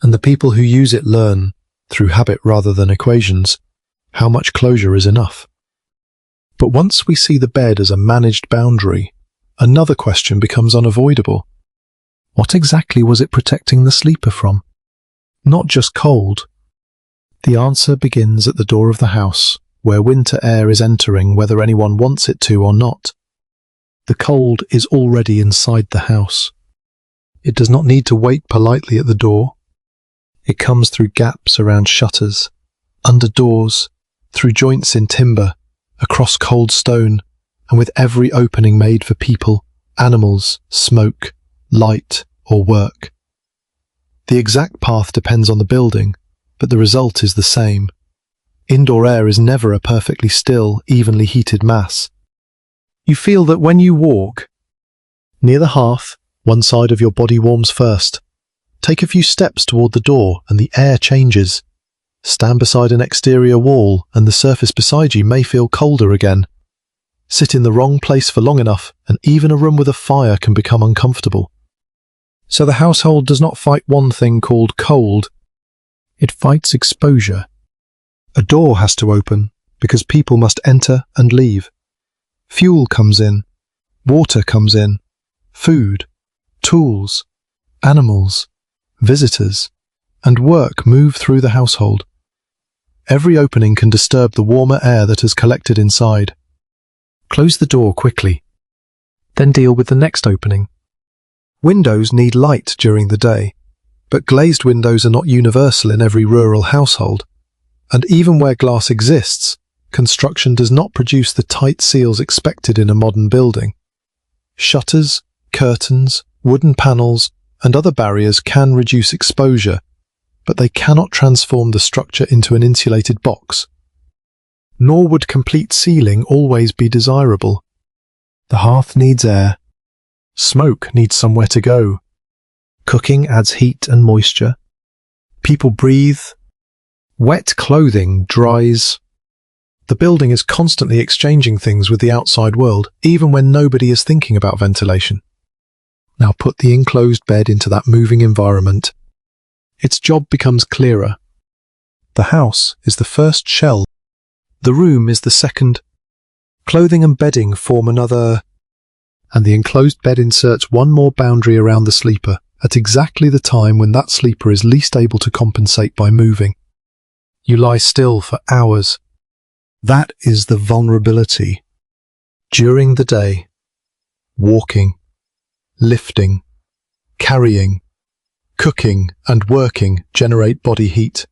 And the people who use it learn, through habit rather than equations, how much closure is enough. But once we see the bed as a managed boundary, another question becomes unavoidable. What exactly was it protecting the sleeper from? Not just cold. The answer begins at the door of the house, where winter air is entering whether anyone wants it to or not. The cold is already inside the house. It does not need to wait politely at the door. It comes through gaps around shutters, under doors, through joints in timber, across cold stone, and with every opening made for people, animals, smoke, light, or work. The exact path depends on the building, but the result is the same. Indoor air is never a perfectly still, evenly heated mass. You feel that when you walk, near the hearth, one side of your body warms first. Take a few steps toward the door and the air changes. Stand beside an exterior wall and the surface beside you may feel colder again. Sit in the wrong place for long enough and even a room with a fire can become uncomfortable. So the household does not fight one thing called cold. It fights exposure. A door has to open because people must enter and leave. Fuel comes in, water comes in, food, tools, animals, visitors, and work move through the household. Every opening can disturb the warmer air that has collected inside. Close the door quickly. Then deal with the next opening. Windows need light during the day, but glazed windows are not universal in every rural household, and even where glass exists, construction does not produce the tight seals expected in a modern building. Shutters, curtains, wooden panels, and other barriers can reduce exposure, but they cannot transform the structure into an insulated box. Nor would complete sealing always be desirable. The hearth needs air. Smoke needs somewhere to go. Cooking adds heat and moisture. People breathe. Wet clothing dries. The building is constantly exchanging things with the outside world, even when nobody is thinking about ventilation. Now put the enclosed bed into that moving environment. Its job becomes clearer. The house is the first shell. The room is the second. Clothing and bedding form another, and the enclosed bed inserts one more boundary around the sleeper at exactly the time when that sleeper is least able to compensate by moving. You lie still for hours. That is the vulnerability. During the day, walking, lifting, carrying, cooking and working generate body heat,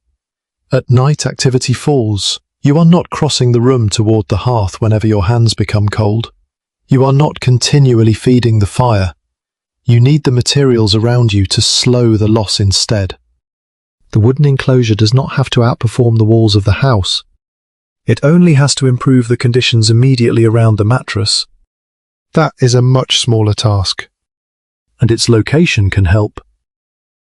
At night, activity falls. You are not crossing the room toward the hearth whenever your hands become cold. You are not continually feeding the fire. You need the materials around you to slow the loss instead. The wooden enclosure does not have to outperform the walls of the house. It only has to improve the conditions immediately around the mattress. That is a much smaller task, and its location can help.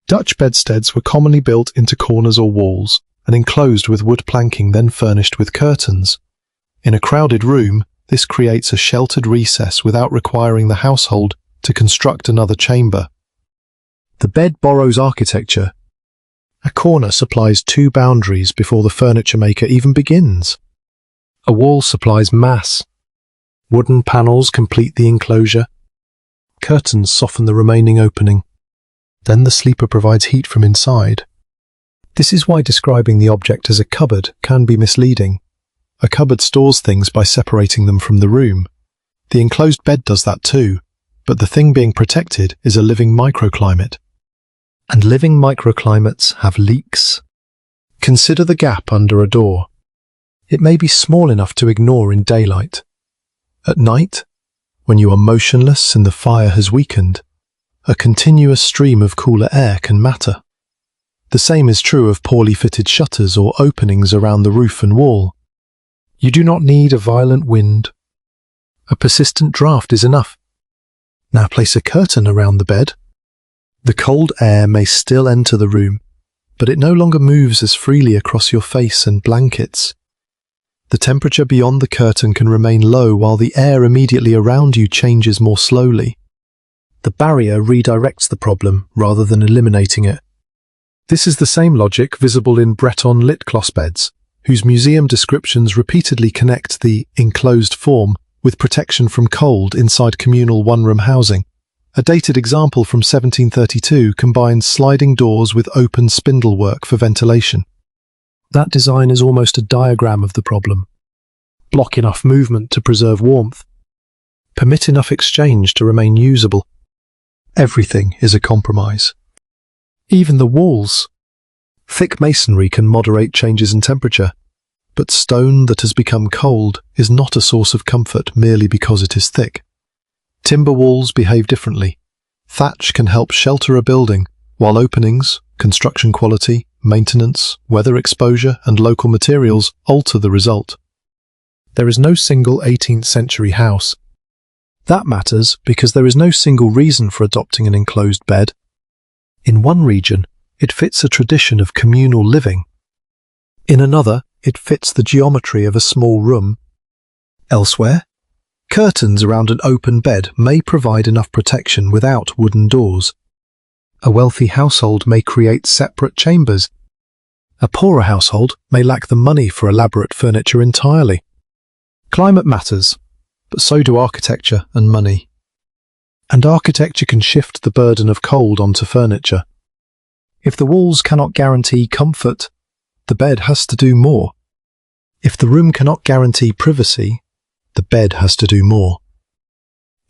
Dutch bedsteads were commonly built into corners or walls and enclosed with wood planking, then furnished with curtains. In a crowded room, this creates a sheltered recess without requiring the household to construct another chamber. The bed borrows architecture. A corner supplies two boundaries before the furniture maker even begins. A wall supplies mass. Wooden panels complete the enclosure. Curtains soften the remaining opening. Then the sleeper provides heat from inside. This is why describing the object as a cupboard can be misleading. A cupboard stores things by separating them from the room. The enclosed bed does that too, but the thing being protected is a living microclimate. And living microclimates have leaks. Consider the gap under a door. It may be small enough to ignore in daylight. At night, when you are motionless and the fire has weakened, a continuous stream of cooler air can matter. The same is true of poorly fitted shutters or openings around the roof and wall. You do not need a violent wind. A persistent draft is enough. Now place a curtain around the bed. The cold air may still enter the room, but it no longer moves as freely across your face and blankets. The temperature beyond the curtain can remain low while the air immediately around you changes more slowly. The barrier redirects the problem rather than eliminating it. This is the same logic visible in Breton lits-clos beds, whose museum descriptions repeatedly connect the enclosed form with protection from cold inside communal one-room housing. A dated example from 1732 combines sliding doors with open spindlework for ventilation. That design is almost a diagram of the problem. Block enough movement to preserve warmth. Permit enough exchange to remain usable. Everything is a compromise. Even the walls. Thick masonry can moderate changes in temperature, but stone that has become cold is not a source of comfort merely because it is thick. Timber walls behave differently. Thatch can help shelter a building, while openings, construction quality, maintenance, weather exposure, and local materials alter the result. There is no single 18th century house. That matters because there is no single reason for adopting an enclosed bed. In one region, it fits a tradition of communal living. In another, it fits the geometry of a small room. Elsewhere, curtains around an open bed may provide enough protection without wooden doors. A wealthy household may create separate chambers. A poorer household may lack the money for elaborate furniture entirely. Climate matters, but so do architecture and money. And architecture can shift the burden of cold onto furniture. If the walls cannot guarantee comfort, the bed has to do more. If the room cannot guarantee privacy, the bed has to do more.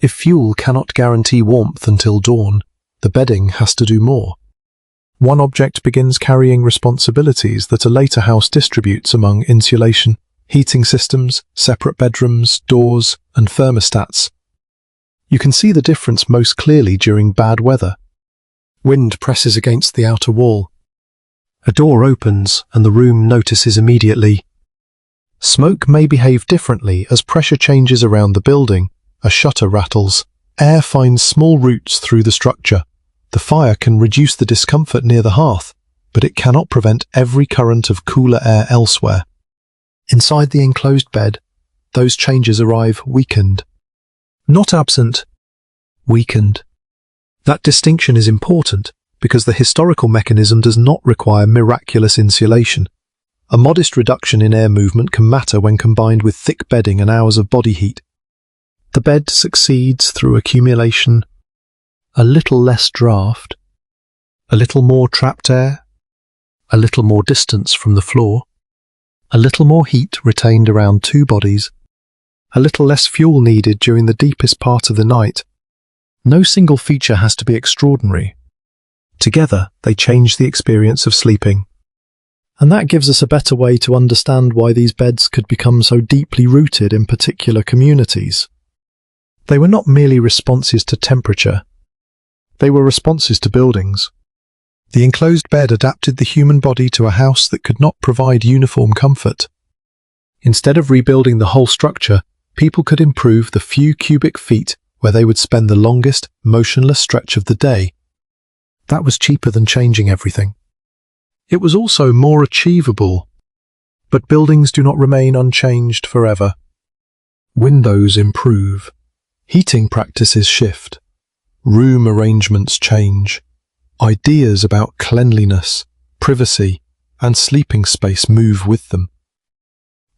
If fuel cannot guarantee warmth until dawn, the bedding has to do more. One object begins carrying responsibilities that a later house distributes among insulation, heating systems, separate bedrooms, doors, and thermostats. You can see the difference most clearly during bad weather. Wind presses against the outer wall. A door opens and the room notices immediately. Smoke may behave differently as pressure changes around the building. A shutter rattles. Air finds small routes through the structure. The fire can reduce the discomfort near the hearth, but it cannot prevent every current of cooler air elsewhere. Inside the enclosed bed, those changes arrive weakened. Not absent, weakened. That distinction is important because the historical mechanism does not require miraculous insulation. A modest reduction in air movement can matter when combined with thick bedding and hours of body heat. The bed succeeds through accumulation, a little less draft, a little more trapped air, a little more distance from the floor, a little more heat retained around two bodies, a little less fuel needed during the deepest part of the night. No single feature has to be extraordinary. Together, they change the experience of sleeping. And that gives us a better way to understand why these beds could become so deeply rooted in particular communities. They were not merely responses to temperature. They were responses to buildings. The enclosed bed adapted the human body to a house that could not provide uniform comfort. Instead of rebuilding the whole structure, people could improve the few cubic feet where they would spend the longest, motionless stretch of the day. That was cheaper than changing everything. It was also more achievable. But buildings do not remain unchanged forever. Windows improve. Heating practices shift. Room arrangements change. Ideas about cleanliness, privacy, and sleeping space move with them.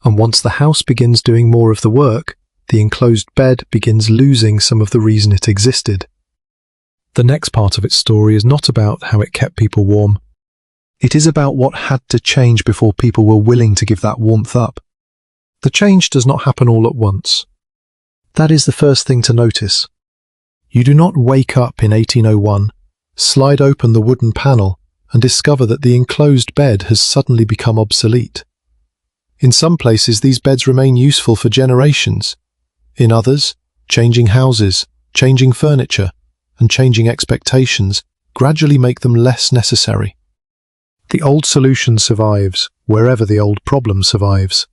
And once the house begins doing more of the work, the enclosed bed begins losing some of the reason it existed. The next part of its story is not about how it kept people warm. It is about what had to change before people were willing to give that warmth up. The change does not happen all at once. That is the first thing to notice. You do not wake up in 1801, slide open the wooden panel, and discover that the enclosed bed has suddenly become obsolete. In some places, these beds remain useful for generations. In others, changing houses, changing furniture, and changing expectations gradually make them less necessary. The old solution survives wherever the old problem survives.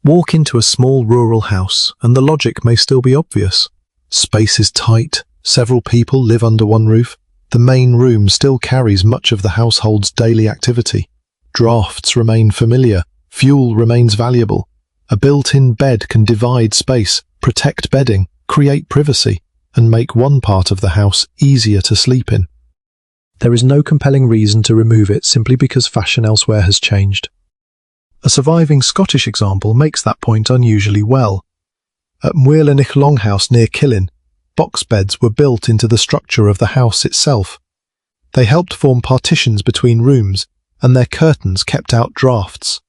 Walk into a small rural house and the logic may still be obvious. Space is tight, several people live under one roof. The main room still carries much of the household's daily activity. Drafts remain familiar, fuel remains valuable. A built-in bed can divide space, protect bedding, create privacy, and make one part of the house easier to sleep in. There is no compelling reason to remove it simply because fashion elsewhere has changed. A surviving Scottish example makes that point unusually well. At Muirlinich Longhouse near Killin, box beds were built into the structure of the house itself. They helped form partitions between rooms, and their curtains kept out drafts.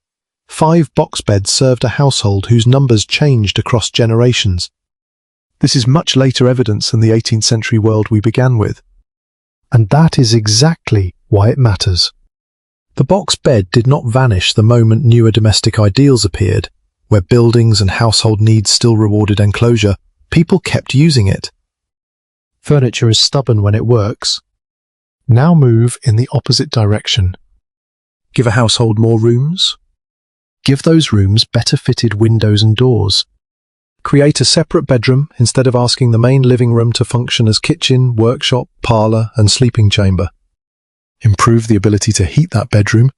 5 box beds served a household whose numbers changed across generations. This is much later evidence than the 18th century world we began with. And that is exactly why it matters. The box bed did not vanish the moment newer domestic ideals appeared, where buildings and household needs still rewarded enclosure. People kept using it. Furniture is stubborn when it works. Now move in the opposite direction. Give a household more rooms. Give those rooms better fitted windows and doors. Create a separate bedroom instead of asking the main living room to function as kitchen, workshop, parlour and sleeping chamber. Improve the ability to heat that bedroom.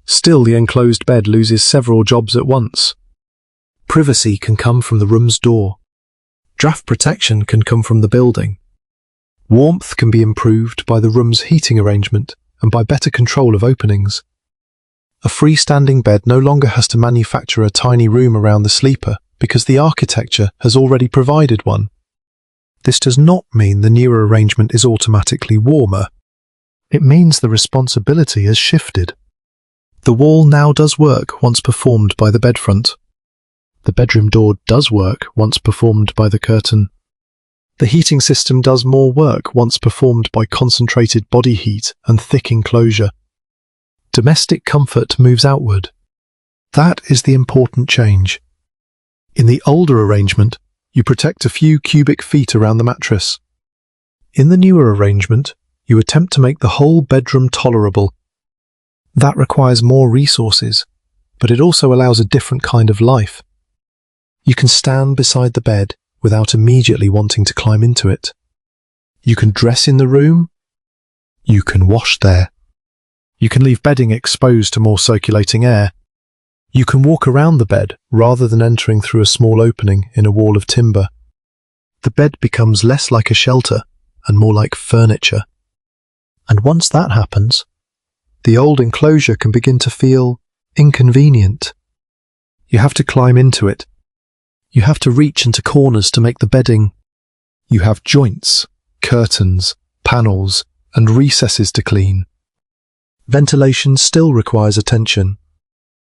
Still, the enclosed bed loses several jobs at once. Privacy can come from the room's door. Draft protection can come from the building. Warmth can be improved by the room's heating arrangement and by better control of openings. A freestanding bed no longer has to manufacture a tiny room around the sleeper because the architecture has already provided one. This does not mean the newer arrangement is automatically warmer. It means the responsibility has shifted. The wall now does work once performed by the bedfront. The bedroom door does work once performed by the curtain. The heating system does more work once performed by concentrated body heat and thick enclosure. Domestic comfort moves outward. That is the important change. In the older arrangement, you protect a few cubic feet around the mattress. In the newer arrangement, you attempt to make the whole bedroom tolerable. That requires more resources, but it also allows a different kind of life. You can stand beside the bed without immediately wanting to climb into it. You can dress in the room. You can wash there. You can leave bedding exposed to more circulating air. You can walk around the bed rather than entering through a small opening in a wall of timber. The bed becomes less like a shelter and more like furniture. And once that happens, the old enclosure can begin to feel inconvenient. You have to climb into it. You have to reach into corners to make the bedding. You have joints, curtains, panels, and recesses to clean. Ventilation still requires attention.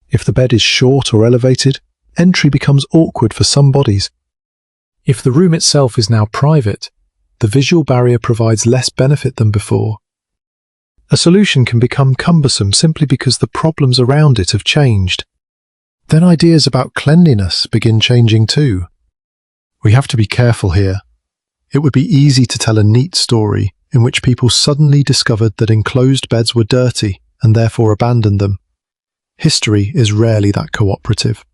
If the bed is short or elevated, entry becomes awkward for some bodies. If the room itself is now private, the visual barrier provides less benefit than before. A solution can become cumbersome simply because the problems around it have changed. Then ideas about cleanliness begin changing too. We have to be careful here. It would be easy to tell a neat story in which people suddenly discovered that enclosed beds were dirty and therefore abandoned them. History is rarely that cooperative.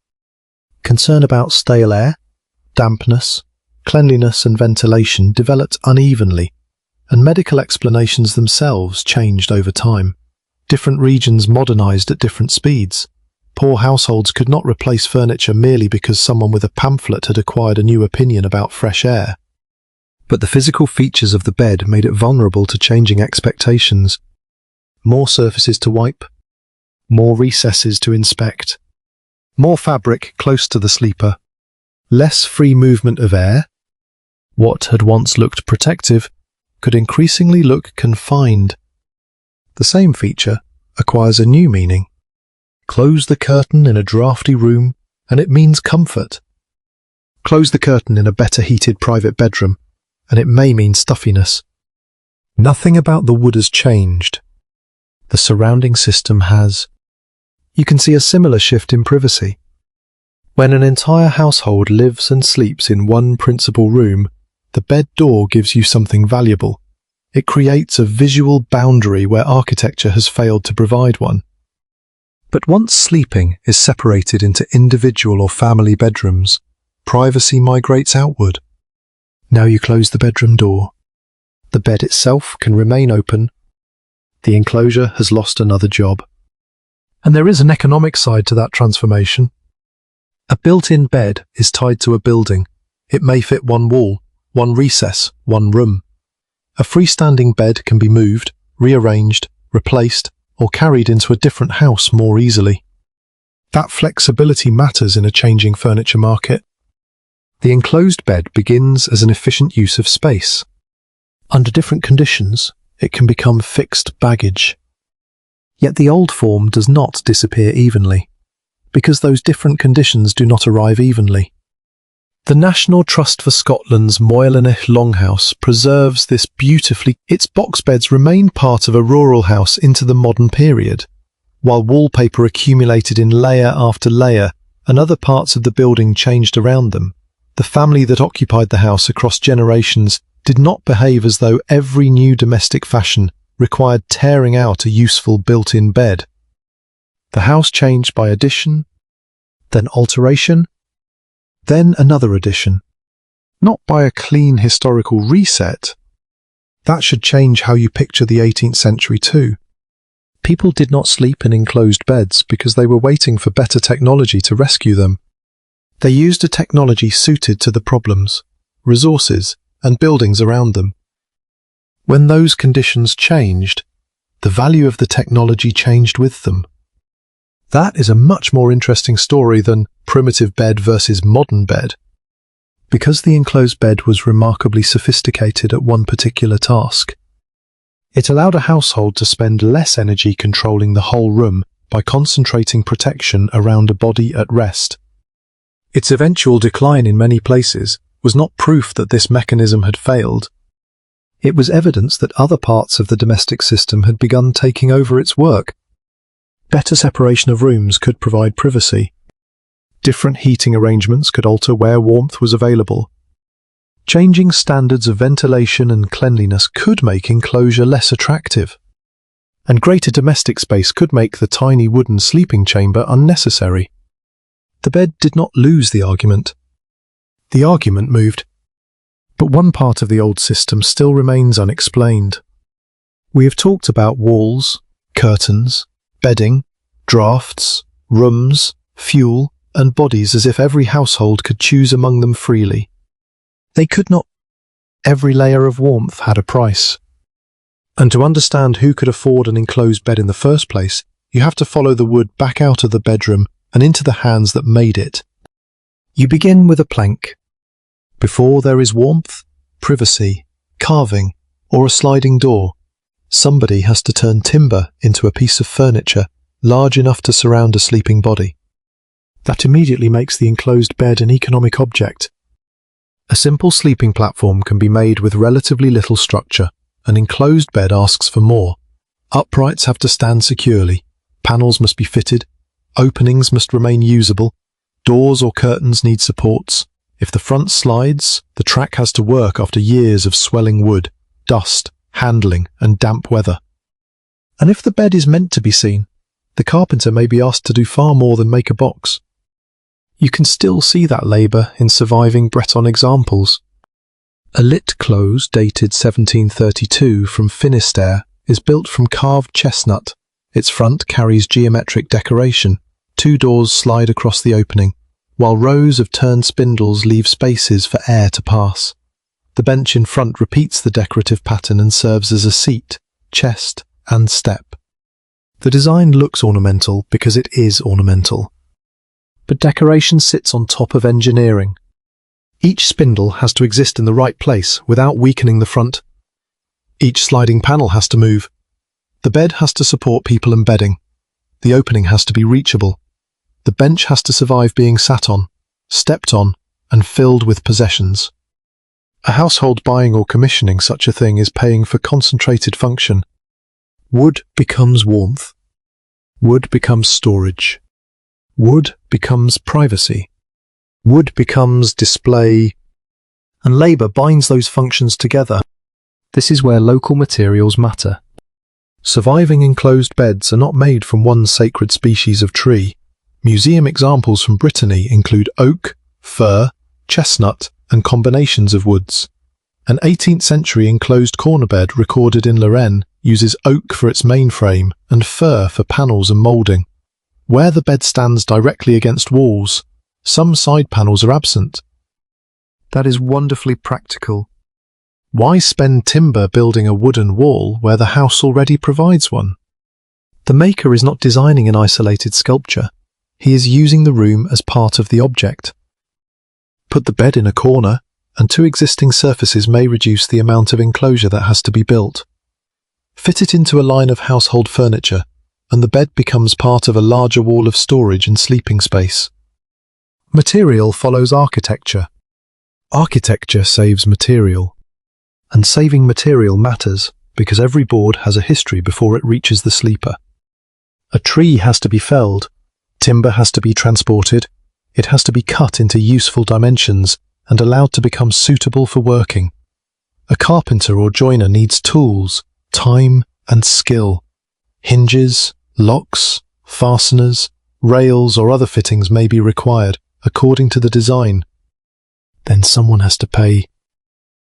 Concern about stale air, dampness, cleanliness and ventilation developed unevenly, and medical explanations themselves changed over time. Different regions modernized at different speeds. Poor households could not replace furniture merely because someone with a pamphlet had acquired a new opinion about fresh air. But the physical features of the bed made it vulnerable to changing expectations. More surfaces to wipe, more recesses to inspect, more fabric close to the sleeper, less free movement of air. What had once looked protective could increasingly look confined. The same feature acquires a new meaning. Close the curtain in a drafty room, and it means comfort. Close the curtain in a better heated private bedroom, and it may mean stuffiness. Nothing about the wood has changed. The surrounding system has. You can see a similar shift in privacy. When an entire household lives and sleeps in one principal room, the bed door gives you something valuable. It creates a visual boundary where architecture has failed to provide one. But once sleeping is separated into individual or family bedrooms, privacy migrates outward. Now you close the bedroom door. The bed itself can remain open. The enclosure has lost another job. And there is an economic side to that transformation. A built-in bed is tied to a building. It may fit one wall, one recess, one room. A freestanding bed can be moved, rearranged, replaced, or carried into a different house more easily. That flexibility matters in a changing furniture market. The enclosed bed begins as an efficient use of space. Under different conditions, it can become fixed baggage. Yet the old form does not disappear evenly, because those different conditions do not arrive evenly. The National Trust for Scotland's Moylanich Longhouse preserves this beautifully. Its box beds remain part of a rural house into the modern period, while wallpaper accumulated in layer after layer and other parts of the building changed around them. The family that occupied the house across generations did not behave as though every new domestic fashion required tearing out a useful built-in bed. The house changed by addition, then alteration, then another addition. Not by a clean historical reset. That should change how you picture the 18th century too. People did not sleep in enclosed beds because they were waiting for better technology to rescue them. They used a technology suited to the problems, resources, and buildings around them. When those conditions changed, the value of the technology changed with them. That is a much more interesting story than primitive bed versus modern bed. Because the enclosed bed was remarkably sophisticated at one particular task, it allowed a household to spend less energy controlling the whole room by concentrating protection around a body at rest. Its eventual decline in many places was not proof that this mechanism had failed. It was evidence that other parts of the domestic system had begun taking over its work. Better separation of rooms could provide privacy. Different heating arrangements could alter where warmth was available. Changing standards of ventilation and cleanliness could make enclosure less attractive. And greater domestic space could make the tiny wooden sleeping chamber unnecessary. The bed did not lose the argument. The argument moved. But one part of the old system still remains unexplained. We have talked about walls, curtains, bedding, drafts, rooms, fuel, and bodies as if every household could choose among them freely. They could not. Every layer of warmth had a price. And to understand who could afford an enclosed bed in the first place, you have to follow the wood back out of the bedroom and into the hands that made it. You begin with a plank. Before there is warmth, privacy, carving, or a sliding door, somebody has to turn timber into a piece of furniture large enough to surround a sleeping body. That immediately makes the enclosed bed an economic object. A simple sleeping platform can be made with relatively little structure. An enclosed bed asks for more. Uprights have to stand securely, panels must be fitted, openings must remain usable, doors or curtains need supports. If the front slides, the track has to work after years of swelling wood, dust, handling, and damp weather. And if the bed is meant to be seen, the carpenter may be asked to do far more than make a box. You can still see that labour in surviving Breton examples. A lits-clos dated 1732 from Finistère is built from carved chestnut. Its front carries geometric decoration. 2 doors slide across the opening, while rows of turned spindles leave spaces for air to pass. The bench in front repeats the decorative pattern and serves as a seat, chest, and step. The design looks ornamental because it is ornamental. But decoration sits on top of engineering. Each spindle has to exist in the right place without weakening the front. Each sliding panel has to move. The bed has to support people and bedding. The opening has to be reachable. The bench has to survive being sat on, stepped on, and filled with possessions. A household buying or commissioning such a thing is paying for concentrated function. Wood becomes warmth. Wood becomes storage. Wood becomes privacy. Wood becomes display. And labour binds those functions together. This is where local materials matter. Surviving enclosed beds are not made from one sacred species of tree. Museum examples from Brittany include oak, fir, chestnut, and combinations of woods. An 18th century enclosed corner bed recorded in Lorraine uses oak for its main frame and fir for panels and moulding. Where the bed stands directly against walls, some side panels are absent. That is wonderfully practical. Why spend timber building a wooden wall where the house already provides one? The maker is not designing an isolated sculpture. He is using the room as part of the object. Put the bed in a corner, and 2 existing surfaces may reduce the amount of enclosure that has to be built. Fit it into a line of household furniture, and the bed becomes part of a larger wall of storage and sleeping space. Material follows architecture. Architecture saves material. And saving material matters because every board has a history before it reaches the sleeper. A tree has to be felled, timber has to be transported, it has to be cut into useful dimensions and allowed to become suitable for working. A carpenter or joiner needs tools, time, and skill. Hinges, locks, fasteners, rails, or other fittings may be required according to the design. Then someone has to pay.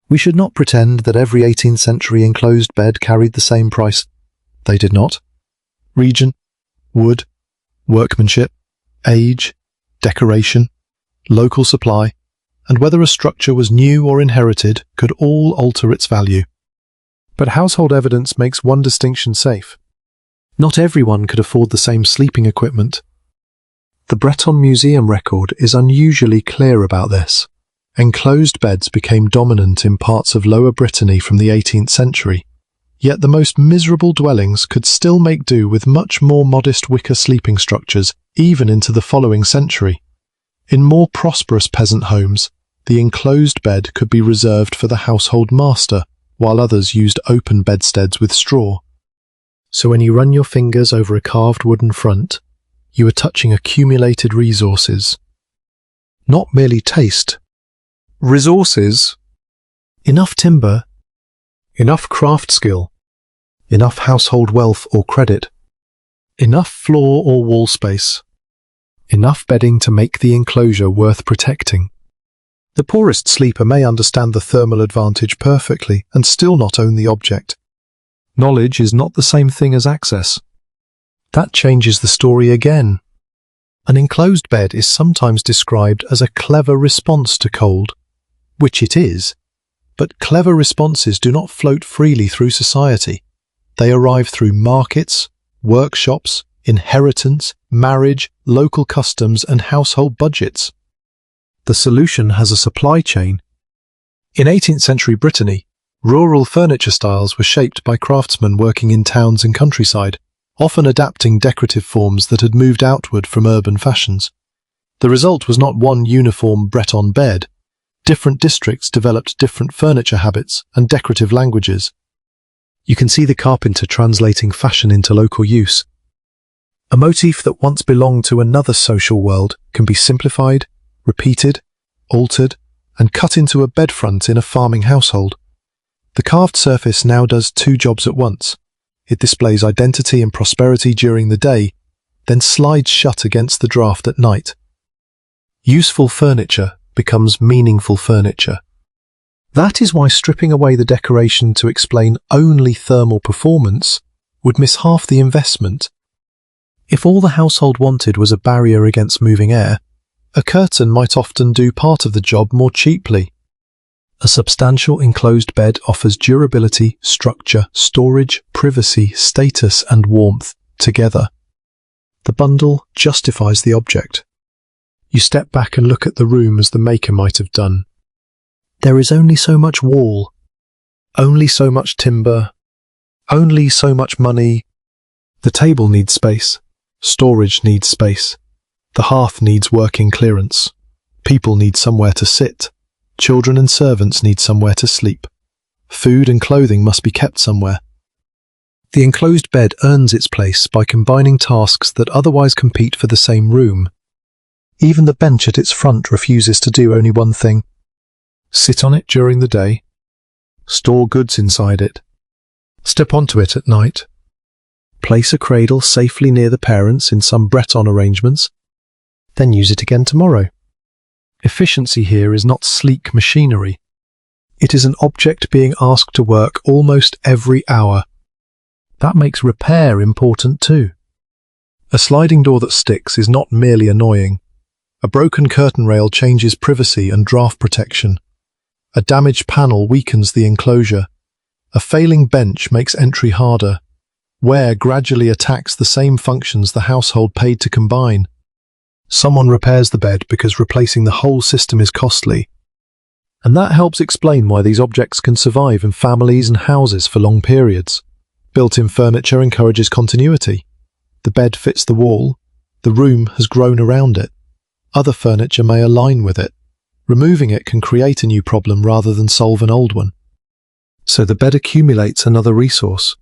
We should not pretend that every 18th century enclosed bed carried the same price. They did not. Region, wood, workmanship, age, decoration, local supply, and whether a structure was new or inherited could all alter its value. But household evidence makes one distinction safe. Not everyone could afford the same sleeping equipment. The Breton Museum record is unusually clear about this. Enclosed beds became dominant in parts of Lower Brittany from the 18th century, yet the most miserable dwellings could still make do with much more modest wicker sleeping structures even into the following century. In more prosperous peasant homes, the enclosed bed could be reserved for the household master, while others used open bedsteads with straw. So when you run your fingers over a carved wooden front, you are touching accumulated resources. Not merely taste. Resources. Enough timber. Enough craft skill. Enough household wealth or credit. Enough floor or wall space. Enough bedding to make the enclosure worth protecting. The poorest sleeper may understand the thermal advantage perfectly and still not own the object. Knowledge is not the same thing as access. That changes the story again. An enclosed bed is sometimes described as a clever response to cold, which it is, but clever responses do not float freely through society. They arrive through markets, workshops, inheritance, marriage, local customs, and household budgets. The solution has a supply chain. In 18th century Brittany, rural furniture styles were shaped by craftsmen working in towns and countryside, often adapting decorative forms that had moved outward from urban fashions. The result was not one uniform Breton bed. Different districts developed different furniture habits and decorative languages. You can see the carpenter translating fashion into local use. A motif that once belonged to another social world can be simplified, repeated, altered, and cut into a bed front in a farming household. The carved surface now does two jobs at once. It displays identity and prosperity during the day, then slides shut against the draft at night. Useful furniture becomes meaningful furniture. That is why stripping away the decoration to explain only thermal performance would miss half the investment. If all the household wanted was a barrier against moving air, a curtain might often do part of the job more cheaply. A substantial enclosed bed offers durability, structure, storage, privacy, status, and warmth together. The bundle justifies the object. You step back and look at the room as the maker might have done. There is only so much wall, only so much timber, only so much money. The table needs space. Storage needs space. The hearth needs working clearance. People need somewhere to sit. Children and servants need somewhere to sleep. Food and clothing must be kept somewhere. The enclosed bed earns its place by combining tasks that otherwise compete for the same room. Even the bench at its front refuses to do only one thing: sit on it during the day, store goods inside it, step onto it at night, place a cradle safely near the parents in some Breton arrangements, then use it again tomorrow. Efficiency here is not sleek machinery. It is an object being asked to work almost every hour. That makes repair important too. A sliding door that sticks is not merely annoying. A broken curtain rail changes privacy and draft protection. A damaged panel weakens the enclosure. A failing bench makes entry harder. Wear gradually attacks the same functions the household paid to combine. Someone repairs the bed because replacing the whole system is costly. And that helps explain why these objects can survive in families and houses for long periods. Built-in furniture encourages continuity. The bed fits the wall. The room has grown around it. Other furniture may align with it. Removing it can create a new problem rather than solve an old one. So the bed accumulates another resource: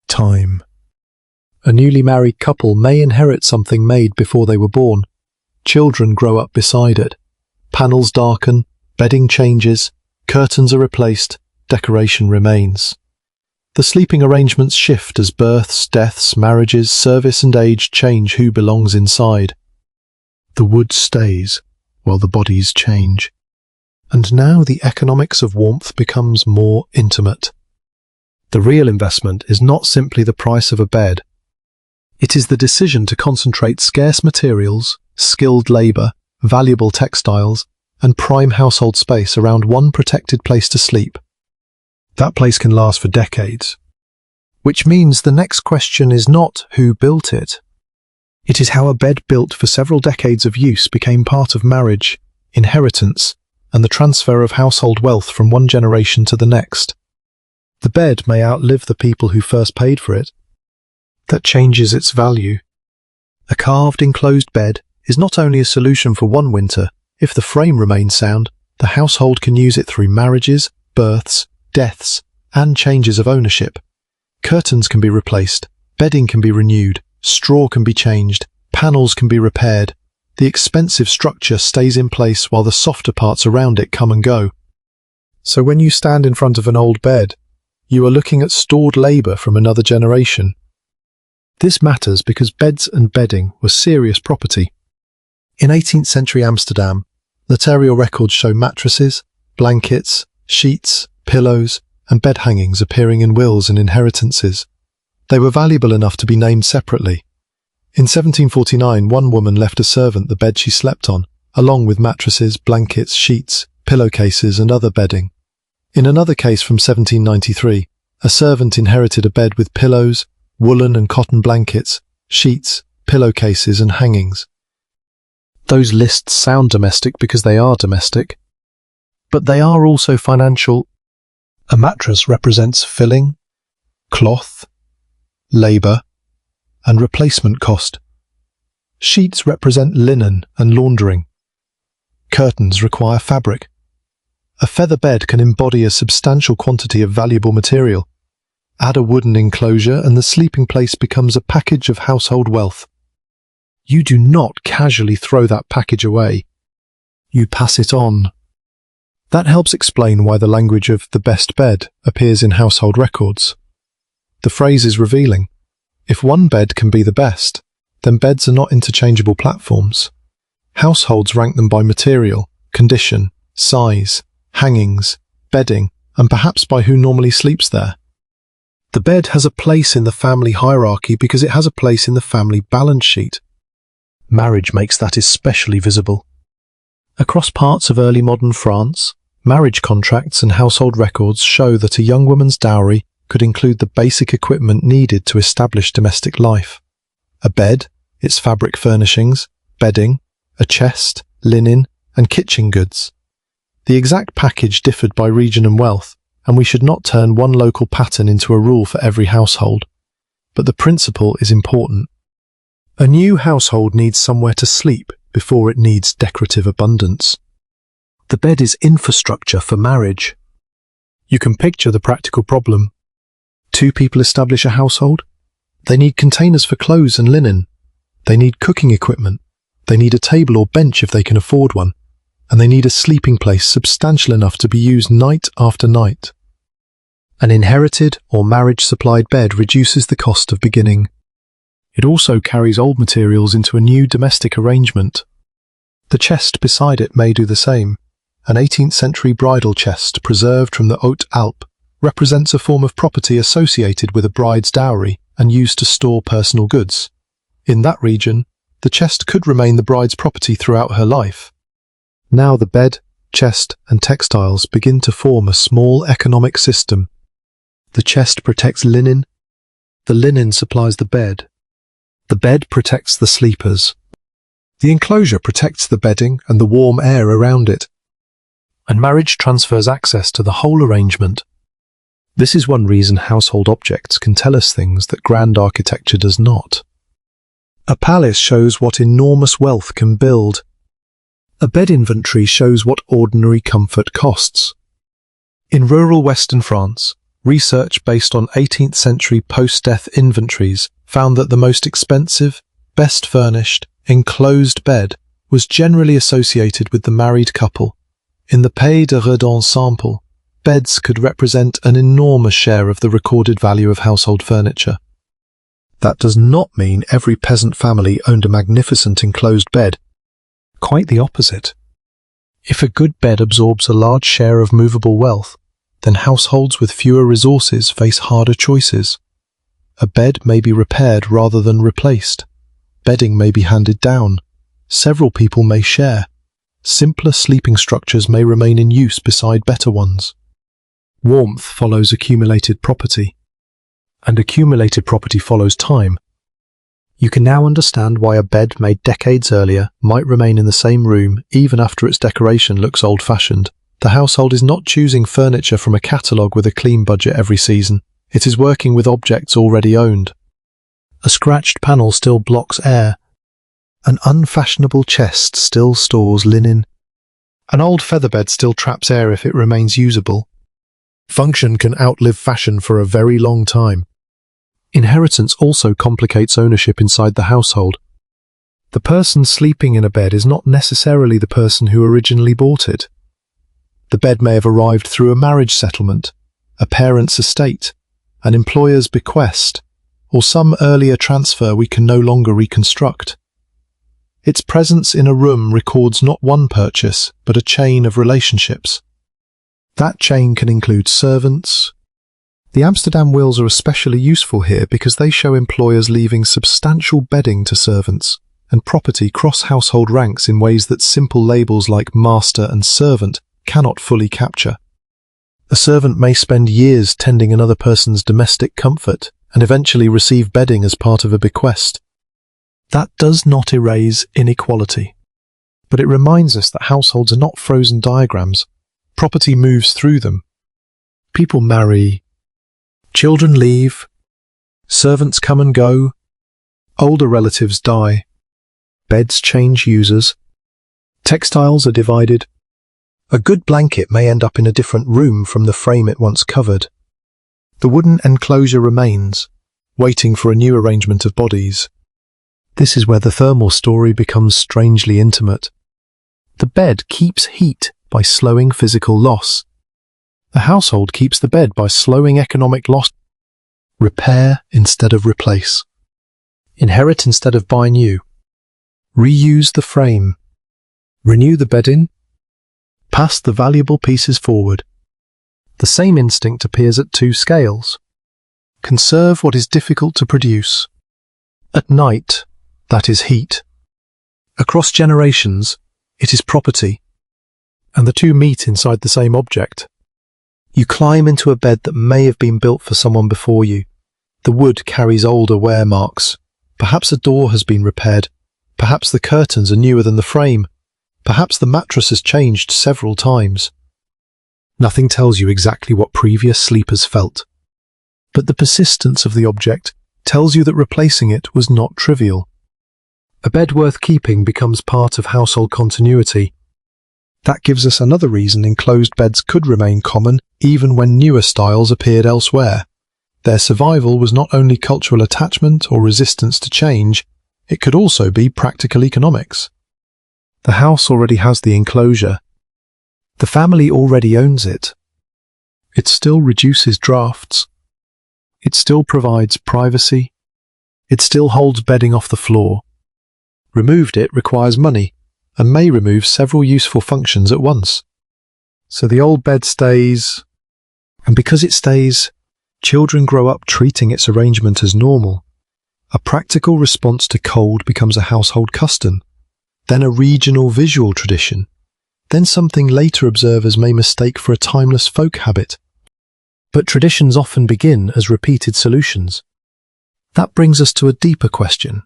time. A newly married couple may inherit something made before they were born. Children grow up beside it. Panels darken, bedding changes, curtains are replaced, decoration remains. The sleeping arrangements shift as births, deaths, marriages, service and age change who belongs inside. The wood stays, while the bodies change. And now the economics of warmth becomes more intimate. The real investment is not simply the price of a bed. It is the decision to concentrate scarce materials, skilled labour, valuable textiles, and prime household space around one protected place to sleep. That place can last for decades. Which means the next question is not who built it. It is how a bed built for several decades of use became part of marriage, inheritance, and the transfer of household wealth from one generation to the next. The bed may outlive the people who first paid for it. That changes its value. A carved enclosed bed is not only a solution for one winter. If the frame remains sound, the household can use it through marriages, births, deaths, and changes of ownership. Curtains can be replaced, bedding can be renewed, straw can be changed, panels can be repaired. The expensive structure stays in place while the softer parts around it come and go. So when you stand in front of an old bed, you are looking at stored labour from another generation. This matters because beds and bedding were serious property. In 18th century Amsterdam, notarial records show mattresses, blankets, sheets, pillows, and bed hangings appearing in wills and inheritances. They were valuable enough to be named separately. In 1749, one woman left a servant the bed she slept on, along with mattresses, blankets, sheets, pillowcases, and other bedding. In another case from 1793, a servant inherited a bed with pillows, woolen and cotton blankets, sheets, pillowcases, and hangings. Those lists sound domestic because they are domestic, but they are also financial. A mattress represents filling, cloth, labour, and replacement cost. Sheets represent linen and laundering. Curtains require fabric. A feather bed can embody a substantial quantity of valuable material, Add a wooden enclosure and the sleeping place becomes a package of household wealth. You do not casually throw that package away. You pass it on. That helps explain why the language of the best bed appears in household records. The phrase is revealing. If one bed can be the best, then beds are not interchangeable platforms. Households rank them by material, condition, size, hangings, bedding, and perhaps by who normally sleeps there. The bed has a place in the family hierarchy because it has a place in the family balance sheet. Marriage makes that especially visible. Across parts of early modern France, marriage contracts and household records show that a young woman's dowry could include the basic equipment needed to establish domestic life. A bed, its fabric furnishings, bedding, a chest, linen, and kitchen goods. The exact package differed by region and wealth, and we should not turn one local pattern into a rule for every household. But the principle is important. A new household needs somewhere to sleep before it needs decorative abundance. The bed is infrastructure for marriage. You can picture the practical problem. Two people establish a household. They need containers for clothes and linen. They need cooking equipment. They need a table or bench if they can afford one. And they need a sleeping place substantial enough to be used night after night. An inherited or marriage-supplied bed reduces the cost of beginning. It also carries old materials into a new domestic arrangement. The chest beside it may do the same. An 18th century bridal chest preserved from the Haute-Alpes represents a form of property associated with a bride's dowry and used to store personal goods. In that region, the chest could remain the bride's property throughout her life. Now the bed, chest, and textiles begin to form a small economic system. The chest protects linen. The linen supplies the bed. The bed protects the sleepers. The enclosure protects the bedding and the warm air around it. And marriage transfers access to the whole arrangement. This is one reason household objects can tell us things that grand architecture does not. A palace shows what enormous wealth can build. A bed inventory shows what ordinary comfort costs. In rural Western France, research based on 18th century post-death inventories found that the most expensive, best furnished, enclosed bed was generally associated with the married couple. In the Pays de Redon sample, beds could represent an enormous share of the recorded value of household furniture. That does not mean every peasant family owned a magnificent enclosed bed. Quite the opposite. If a good bed absorbs a large share of movable wealth, then households with fewer resources face harder choices. A bed may be repaired rather than replaced. Bedding may be handed down. Several people may share. Simpler sleeping structures may remain in use beside better ones. Warmth follows accumulated property, and accumulated property follows time. You can now understand why a bed made decades earlier might remain in the same room even after its decoration looks old-fashioned. The household is not choosing furniture from a catalogue with a clean budget every season. It is working with objects already owned. A scratched panel still blocks air. An unfashionable chest still stores linen. An old featherbed still traps air if it remains usable. Function can outlive fashion for a very long time. Inheritance also complicates ownership inside the household. The person sleeping in a bed is not necessarily the person who originally bought it. The bed may have arrived through a marriage settlement, a parent's estate, an employer's bequest, or some earlier transfer we can no longer reconstruct. Its presence in a room records not one purchase, but a chain of relationships. That chain can include servants. The Amsterdam wills are especially useful here because they show employers leaving substantial bedding to servants, and property cross household ranks in ways that simple labels like master and servant cannot fully capture. A servant may spend years tending another person's domestic comfort and eventually receive bedding as part of a bequest. That does not erase inequality, but it reminds us that households are not frozen diagrams. Property moves through them. People marry, children leave, servants come and go, older relatives die, beds change users, textiles are divided. A good blanket may end up in a different room from the frame it once covered. The wooden enclosure remains, waiting for a new arrangement of bodies. This is where the thermal story becomes strangely intimate. The bed keeps heat by slowing physical loss. The household keeps the bed by slowing economic loss. Repair instead of replace. Inherit instead of buy new. Reuse the frame. Renew the bedding. Pass the valuable pieces forward. The same instinct appears at two scales. Conserve what is difficult to produce. At night, that is heat. Across generations, it is property. And the two meet inside the same object. You climb into a bed that may have been built for someone before you. The wood carries older wear marks. Perhaps a door has been repaired. Perhaps the curtains are newer than the frame. Perhaps the mattress has changed several times. Nothing tells you exactly what previous sleepers felt. But the persistence of the object tells you that replacing it was not trivial. A bed worth keeping becomes part of household continuity. That gives us another reason enclosed beds could remain common even when newer styles appeared elsewhere. Their survival was not only cultural attachment or resistance to change, it could also be practical economics. The house already has the enclosure. The family already owns it. It still reduces drafts. It still provides privacy. It still holds bedding off the floor. Removed it requires money and may remove several useful functions at once. So the old bed stays, and because it stays, children grow up treating its arrangement as normal. A practical response to cold becomes a household custom, then a regional visual tradition, then something later observers may mistake for a timeless folk habit. But traditions often begin as repeated solutions. That brings us to a deeper question.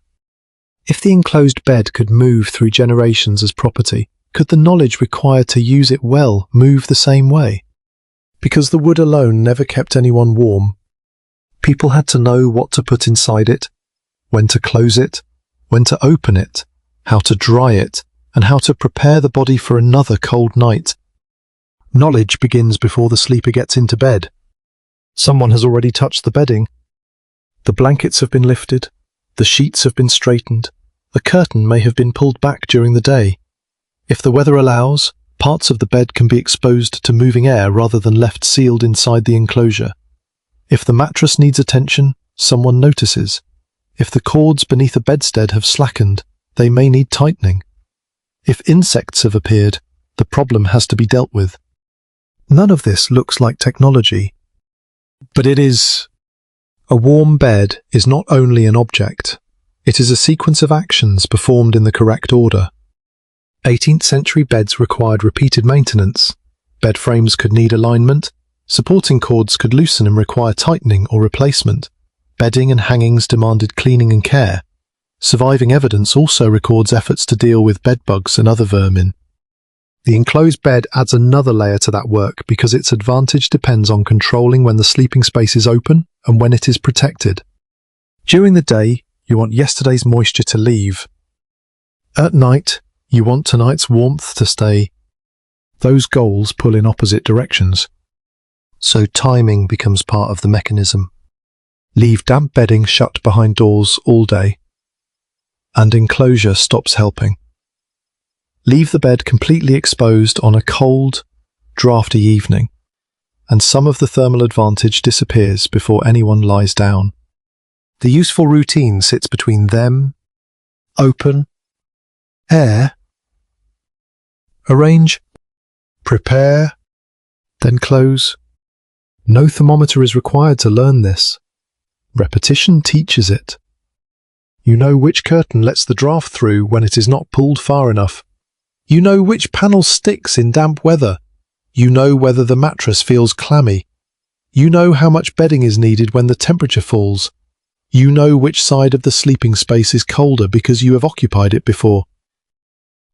If the enclosed bed could move through generations as property, could the knowledge required to use it well move the same way? Because the wood alone never kept anyone warm. People had to know what to put inside it, when to close it, when to open it, how to dry it, and how to prepare the body for another cold night. Knowledge begins before the sleeper gets into bed. Someone has already touched the bedding. The blankets have been lifted, the sheets have been straightened, a curtain may have been pulled back during the day. If the weather allows, parts of the bed can be exposed to moving air rather than left sealed inside the enclosure. If the mattress needs attention, someone notices. If the cords beneath a bedstead have slackened, they may need tightening. If insects have appeared, the problem has to be dealt with. None of this looks like technology, but it is. A warm bed is not only an object, it is a sequence of actions performed in the correct order. 18th century beds required repeated maintenance. Bed frames could need alignment, supporting cords could loosen and require tightening or replacement. Bedding and hangings demanded cleaning and care. Surviving evidence also records efforts to deal with bedbugs and other vermin. The enclosed bed adds another layer to that work because its advantage depends on controlling when the sleeping space is open and when it is protected. During the day, you want yesterday's moisture to leave. At night, you want tonight's warmth to stay. Those goals pull in opposite directions. So timing becomes part of the mechanism. Leave damp bedding shut behind doors all day, and enclosure stops helping. Leave the bed completely exposed on a cold, drafty evening, and some of the thermal advantage disappears before anyone lies down. The useful routine sits between them, open, air, arrange, prepare, then close. No thermometer is required to learn this. Repetition teaches it. You know which curtain lets the draft through when it is not pulled far enough. You know which panel sticks in damp weather. You know whether the mattress feels clammy. You know how much bedding is needed when the temperature falls. You know which side of the sleeping space is colder because you have occupied it before.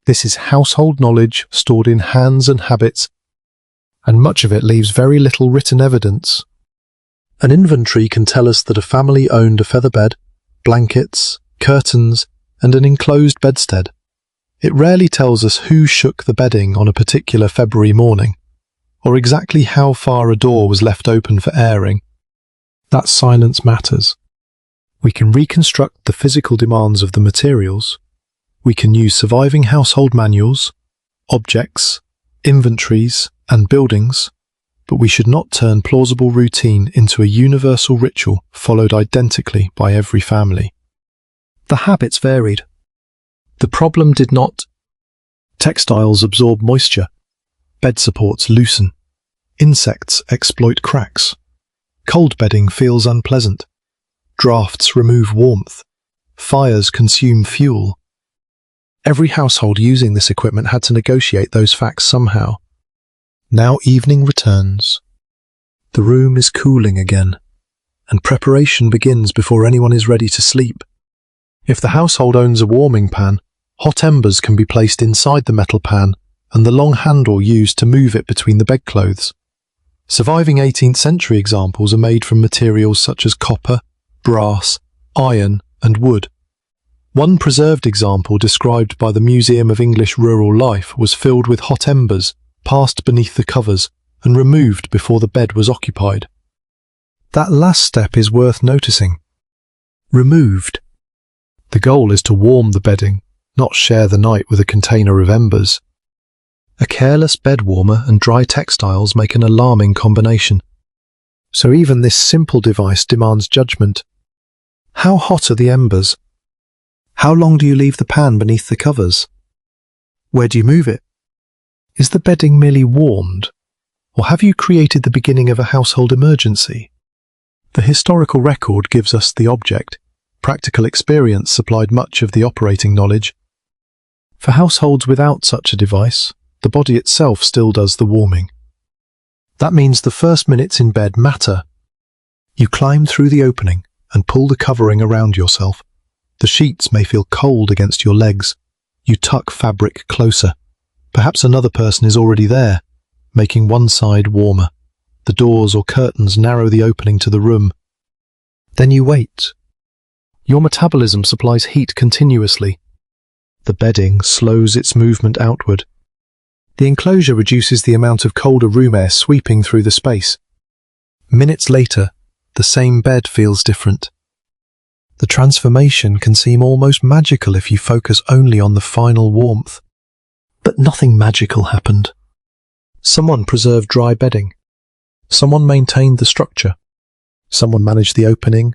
This is household knowledge stored in hands and habits, and much of it leaves very little written evidence. An inventory can tell us that a family owned a feather bed, blankets, curtains, and an enclosed bedstead. It rarely tells us who shook the bedding on a particular February morning, or exactly how far a door was left open for airing. That silence matters. We can reconstruct the physical demands of the materials. We can use surviving household manuals, objects, inventories, and buildings, but we should not turn plausible routine into a universal ritual followed identically by every family. The habits varied. The problem did not. Textiles absorb moisture. Bed supports loosen. Insects exploit cracks. Cold bedding feels unpleasant. Drafts remove warmth. Fires consume fuel. Every household using this equipment had to negotiate those facts somehow. Now evening returns. The room is cooling again, and preparation begins before anyone is ready to sleep. If the household owns a warming pan, hot embers can be placed inside the metal pan and the long handle used to move it between the bedclothes. Surviving 18th century examples are made from materials such as copper, brass, iron, and wood. One preserved example described by the Museum of English Rural Life was filled with hot embers, passed beneath the covers, and removed before the bed was occupied. That last step is worth noticing. Removed. The goal is to warm the bedding, not share the night with a container of embers. A careless bed warmer and dry textiles make an alarming combination. So even this simple device demands judgment. How hot are the embers? How long do you leave the pan beneath the covers? Where do you move it? Is the bedding merely warmed, or have you created the beginning of a household emergency? The historical record gives us the object. Practical experience supplied much of the operating knowledge. For households without such a device, the body itself still does the warming. That means the first minutes in bed matter. You climb through the opening and pull the covering around yourself. The sheets may feel cold against your legs. You tuck fabric closer. Perhaps another person is already there, making one side warmer. The doors or curtains narrow the opening to the room. Then you wait. Your metabolism supplies heat continuously. The bedding slows its movement outward. The enclosure reduces the amount of colder room air sweeping through the space. Minutes later, the same bed feels different. The transformation can seem almost magical if you focus only on the final warmth. But nothing magical happened. Someone preserved dry bedding. Someone maintained the structure. Someone managed the opening.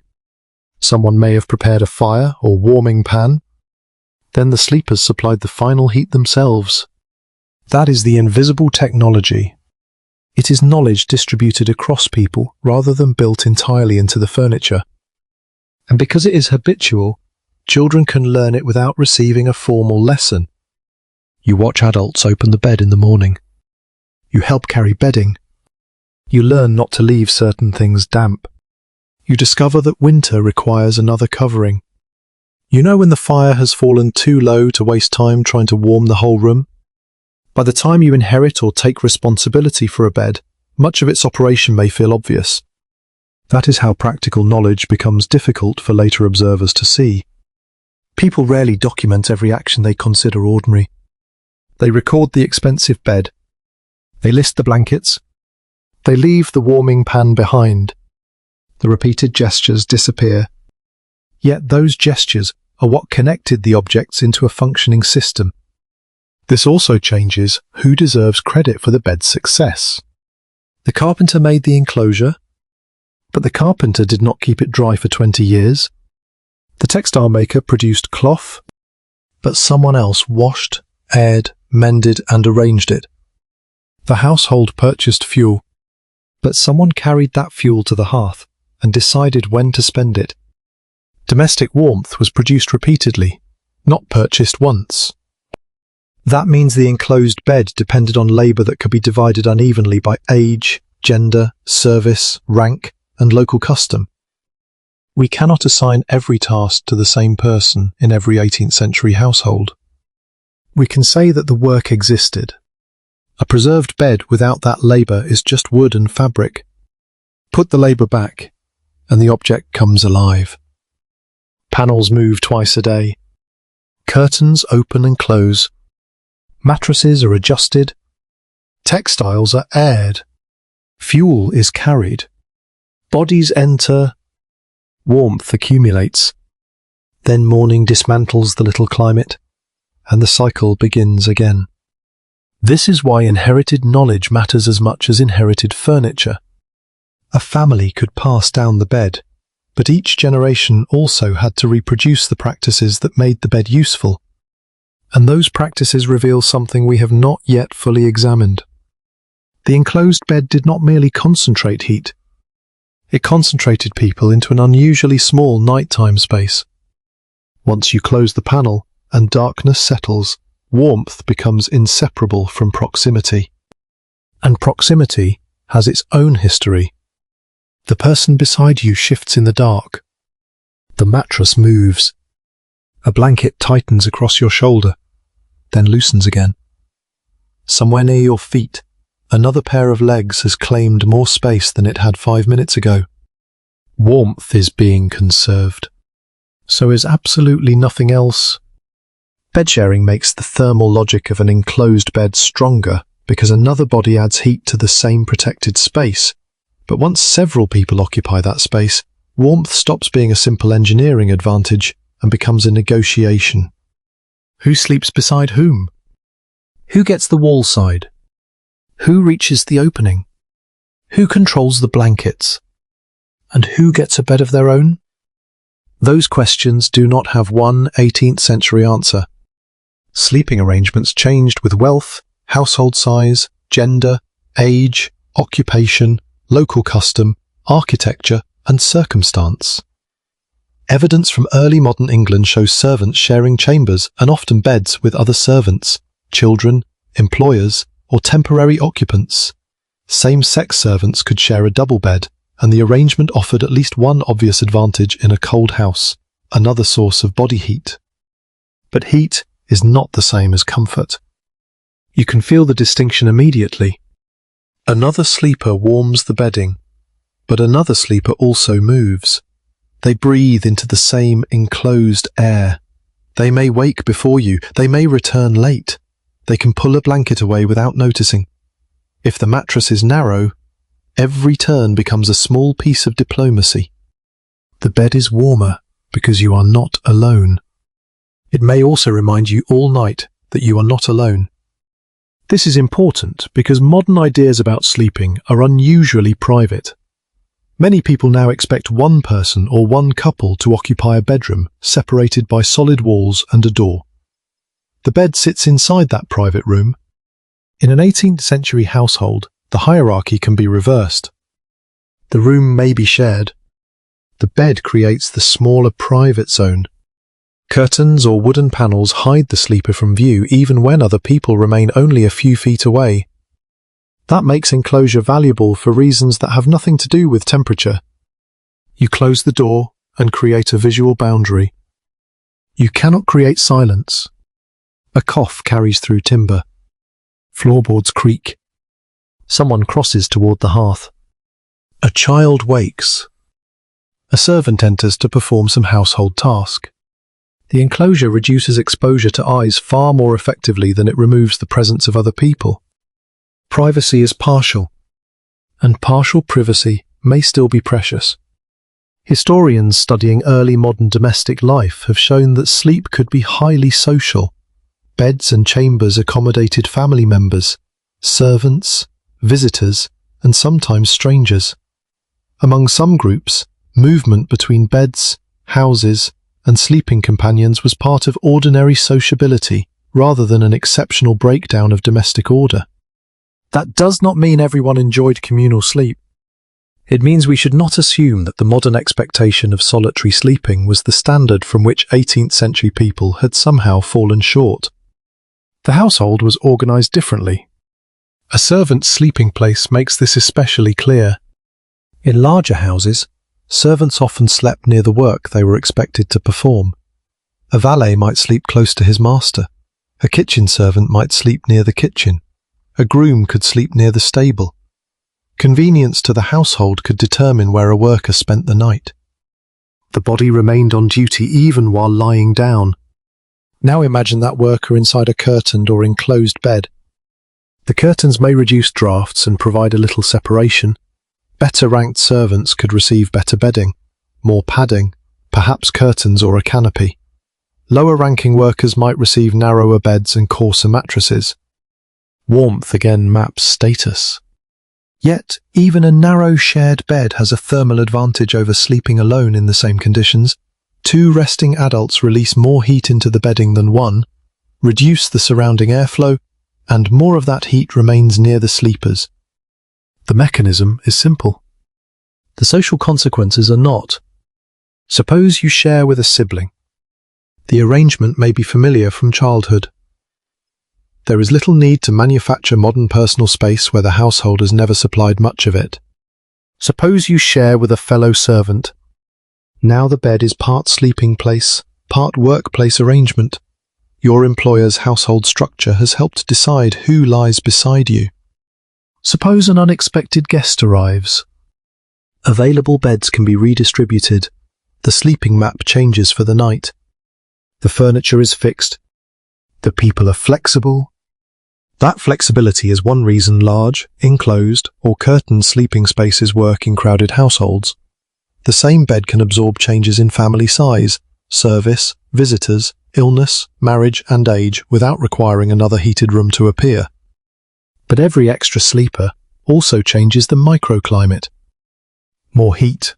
Someone may have prepared a fire or warming pan. Then the sleepers supplied the final heat themselves. That is the invisible technology. It is knowledge distributed across people rather than built entirely into the furniture. And because it is habitual, children can learn it without receiving a formal lesson. You watch adults open the bed in the morning. You help carry bedding. You learn not to leave certain things damp. You discover that winter requires another covering. You know when the fire has fallen too low to waste time trying to warm the whole room. By the time you inherit or take responsibility for a bed, much of its operation may feel obvious. That is how practical knowledge becomes difficult for later observers to see. People rarely document every action they consider ordinary. They record the expensive bed. They list the blankets. They leave the warming pan behind. The repeated gestures disappear. Yet those gestures are what connected the objects into a functioning system. This also changes who deserves credit for the bed's success. The carpenter made the enclosure, but the carpenter did not keep it dry for 20 years. The textile maker produced cloth, but someone else washed, aired, mended, and arranged it. The household purchased fuel, but someone carried that fuel to the hearth and decided when to spend it. Domestic warmth was produced repeatedly, not purchased once. That means the enclosed bed depended on labour that could be divided unevenly by age, gender, service, rank, and local custom. We cannot assign every task to the same person in every 18th century household. We can say that the work existed. A preserved bed without that labour is just wood and fabric. Put the labour back, and the object comes alive. Panels move twice a day. Curtains open and close. Mattresses are adjusted. Textiles are aired. Fuel is carried. Bodies enter, warmth accumulates. Then morning dismantles the little climate, and the cycle begins again. This is why inherited knowledge matters as much as inherited furniture. A family could pass down the bed, but each generation also had to reproduce the practices that made the bed useful. And those practices reveal something we have not yet fully examined. The enclosed bed did not merely concentrate heat. It concentrated people into an unusually small nighttime space. Once you close the panel and darkness settles, warmth becomes inseparable from proximity. And proximity has its own history. The person beside you shifts in the dark. The mattress moves. A blanket tightens across your shoulder, then loosens again. Somewhere near your feet, another pair of legs has claimed more space than it had 5 minutes ago. Warmth is being conserved. So is absolutely nothing else. Bed sharing makes the thermal logic of an enclosed bed stronger because another body adds heat to the same protected space. But once several people occupy that space, warmth stops being a simple engineering advantage and becomes a negotiation. Who sleeps beside whom? Who gets the wall side? Who reaches the opening? Who controls the blankets? And who gets a bed of their own? Those questions do not have one 18th century answer. Sleeping arrangements changed with wealth, household size, gender, age, occupation, local custom, architecture, and circumstance. Evidence from early modern England shows servants sharing chambers and often beds with other servants, children, employers, or temporary occupants. Same-sex servants could share a double bed, and the arrangement offered at least one obvious advantage in a cold house, another source of body heat. But heat is not the same as comfort. You can feel the distinction immediately. Another sleeper warms the bedding, but another sleeper also moves. They breathe into the same enclosed air. They may wake before you, they may return late. They can pull a blanket away without noticing. If the mattress is narrow, every turn becomes a small piece of diplomacy. The bed is warmer because you are not alone. It may also remind you all night that you are not alone. This is important because modern ideas about sleeping are unusually private. Many people now expect one person or one couple to occupy a bedroom separated by solid walls and a door. The bed sits inside that private room. In an 18th century household, the hierarchy can be reversed. The room may be shared. The bed creates the smaller private zone. Curtains or wooden panels hide the sleeper from view even when other people remain only a few feet away. That makes enclosure valuable for reasons that have nothing to do with temperature. You close the door and create a visual boundary. You cannot create silence. A cough carries through timber. Floorboards creak. Someone crosses toward the hearth. A child wakes. A servant enters to perform some household task. The enclosure reduces exposure to eyes far more effectively than it removes the presence of other people. Privacy is partial, and partial privacy may still be precious. Historians studying early modern domestic life have shown that sleep could be highly social. Beds and chambers accommodated family members, servants, visitors, and sometimes strangers. Among some groups, movement between beds, houses, and sleeping companions was part of ordinary sociability rather than an exceptional breakdown of domestic order. That does not mean everyone enjoyed communal sleep. It means we should not assume that the modern expectation of solitary sleeping was the standard from which 18th century people had somehow fallen short. The household was organized differently. A servant's sleeping place makes this especially clear. In larger houses, servants often slept near the work they were expected to perform. A valet might sleep close to his master. A kitchen servant might sleep near the kitchen. A groom could sleep near the stable. Convenience to the household could determine where a worker spent the night. The body remained on duty even while lying down. Now imagine that worker inside a curtained or enclosed bed. The curtains may reduce drafts and provide a little separation, Better ranked servants could receive better bedding, more padding, perhaps curtains or a canopy. Lower ranking workers might receive narrower beds and coarser mattresses. Warmth again maps status. Yet, even a narrow shared bed has a thermal advantage over sleeping alone in the same conditions. Two resting adults release more heat into the bedding than one, reduce the surrounding airflow, and more of that heat remains near the sleepers. The mechanism is simple. The social consequences are not. Suppose you share with a sibling. The arrangement may be familiar from childhood. There is little need to manufacture modern personal space where the household has never supplied much of it. Suppose you share with a fellow servant. Now the bed is part sleeping place, part workplace arrangement. Your employer's household structure has helped decide who lies beside you. Suppose an unexpected guest arrives. Available beds can be redistributed. The sleeping map changes for the night. The furniture is fixed. The people are flexible. That flexibility is one reason large, enclosed, or curtained sleeping spaces work in crowded households. The same bed can absorb changes in family size, service, visitors, illness, marriage, and age without requiring another heated room to appear. But every extra sleeper also changes the microclimate. More heat,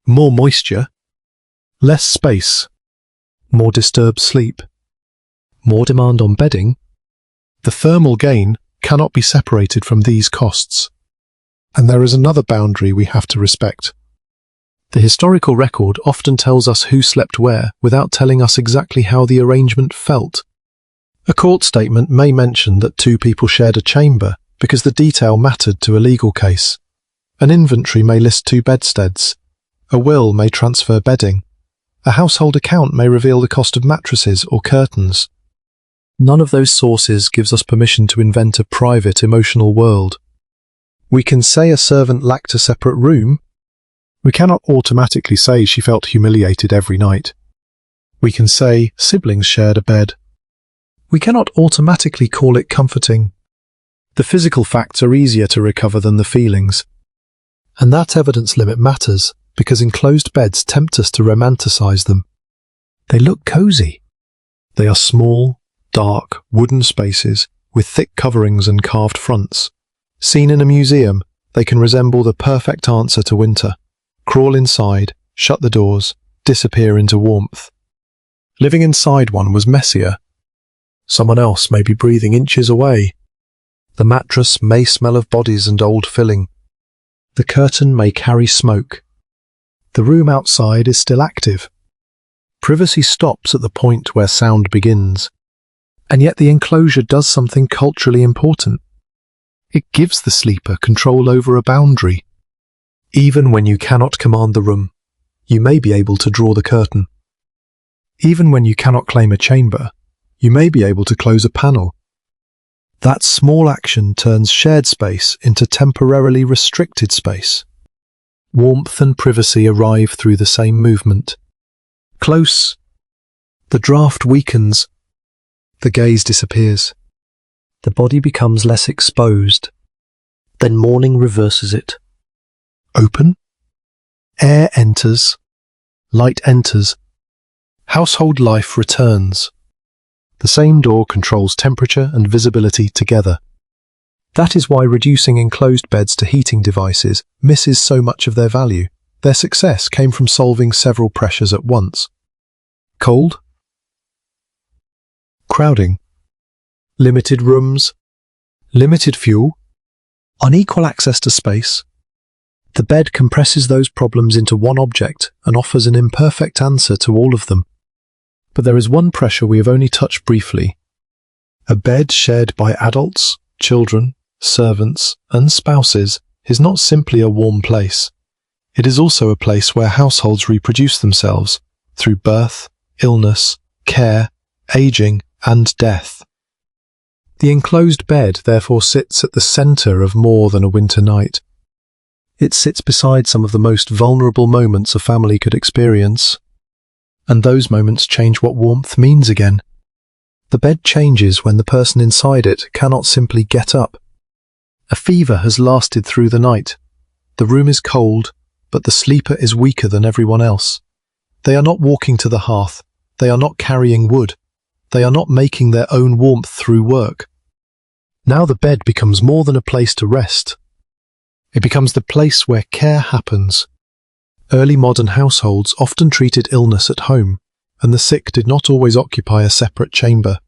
more moisture, less space, more disturbed sleep, more demand on bedding. The thermal gain cannot be separated from these costs. And there is another boundary we have to respect. The historical record often tells us who slept where without telling us exactly how the arrangement felt. A court statement may mention that two people shared a chamber because the detail mattered to a legal case. An inventory may list two bedsteads. A will may transfer bedding. A household account may reveal the cost of mattresses or curtains. None of those sources gives us permission to invent a private emotional world. We can say a servant lacked a separate room. We cannot automatically say she felt humiliated every night. We can say siblings shared a bed. We cannot automatically call it comforting. The physical facts are easier to recover than the feelings. And that evidence limit matters because enclosed beds tempt us to romanticize them. They look cozy. They are small, dark, wooden spaces with thick coverings and carved fronts. Seen in a museum, they can resemble the perfect answer to winter. Crawl inside, shut the doors, disappear into warmth. Living inside one was messier. Someone else may be breathing inches away. The mattress may smell of bodies and old filling. The curtain may carry smoke. The room outside is still active. Privacy stops at the point where sound begins. And yet the enclosure does something culturally important. It gives the sleeper control over a boundary. Even when you cannot command the room, you may be able to draw the curtain. Even when you cannot claim a chamber, you may be able to close a panel. That small action turns shared space into temporarily restricted space. Warmth and privacy arrive through the same movement. Close. The draft weakens. The gaze disappears. The body becomes less exposed. Then morning reverses it. Open. Air enters. Light enters. Household life returns. The same door controls temperature and visibility together. That is why reducing enclosed beds to heating devices misses so much of their value. Their success came from solving several pressures at once. Cold. Crowding. Limited rooms. Limited fuel. Unequal access to space. The bed compresses those problems into one object and offers an imperfect answer to all of them. But there is one pressure we have only touched briefly. A bed shared by adults, children, servants, and spouses is not simply a warm place. It is also a place where households reproduce themselves through birth, illness, care, aging, and death. The enclosed bed therefore sits at the center of more than a winter night. It sits beside some of the most vulnerable moments a family could experience. And those moments change what warmth means again. The bed changes when the person inside it cannot simply get up. A fever has lasted through the night. The room is cold, but the sleeper is weaker than everyone else. They are not walking to the hearth. They are not carrying wood. They are not making their own warmth through work. Now the bed becomes more than a place to rest. It becomes the place where care happens. Early modern households often treated illness at home, and the sick did not always occupy a separate chamber.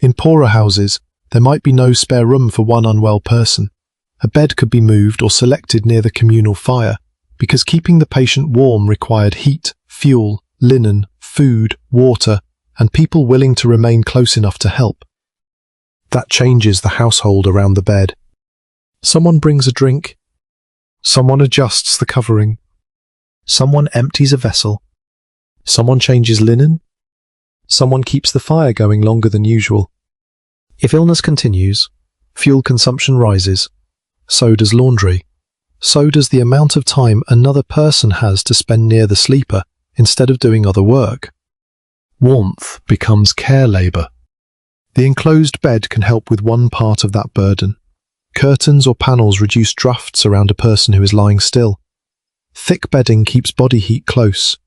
In poorer houses, there might be no spare room for one unwell person. A bed could be moved or selected near the communal fire, because keeping the patient warm required heat, fuel, linen, food, water, and people willing to remain close enough to help. That changes the household around the bed. Someone brings a drink. Someone adjusts the covering. Someone empties a vessel. Someone changes linen. Someone keeps the fire going longer than usual. If illness continues, fuel consumption rises. So does laundry. So does the amount of time another person has to spend near the sleeper instead of doing other work. Warmth becomes care labour. The enclosed bed can help with one part of that burden. Curtains or panels reduce drafts around a person who is lying still. Thick bedding keeps body heat close.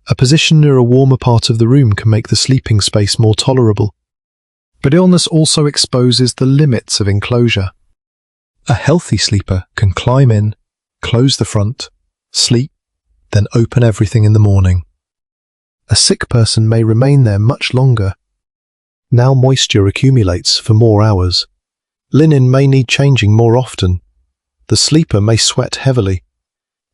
A position near a warmer part of the room can make the sleeping space more tolerable. But illness also exposes the limits of enclosure. A healthy sleeper can climb in, close the front, sleep, then open everything in the morning. A sick person may remain there much longer. Now moisture accumulates for more hours. Linen may need changing more often. The sleeper may sweat heavily.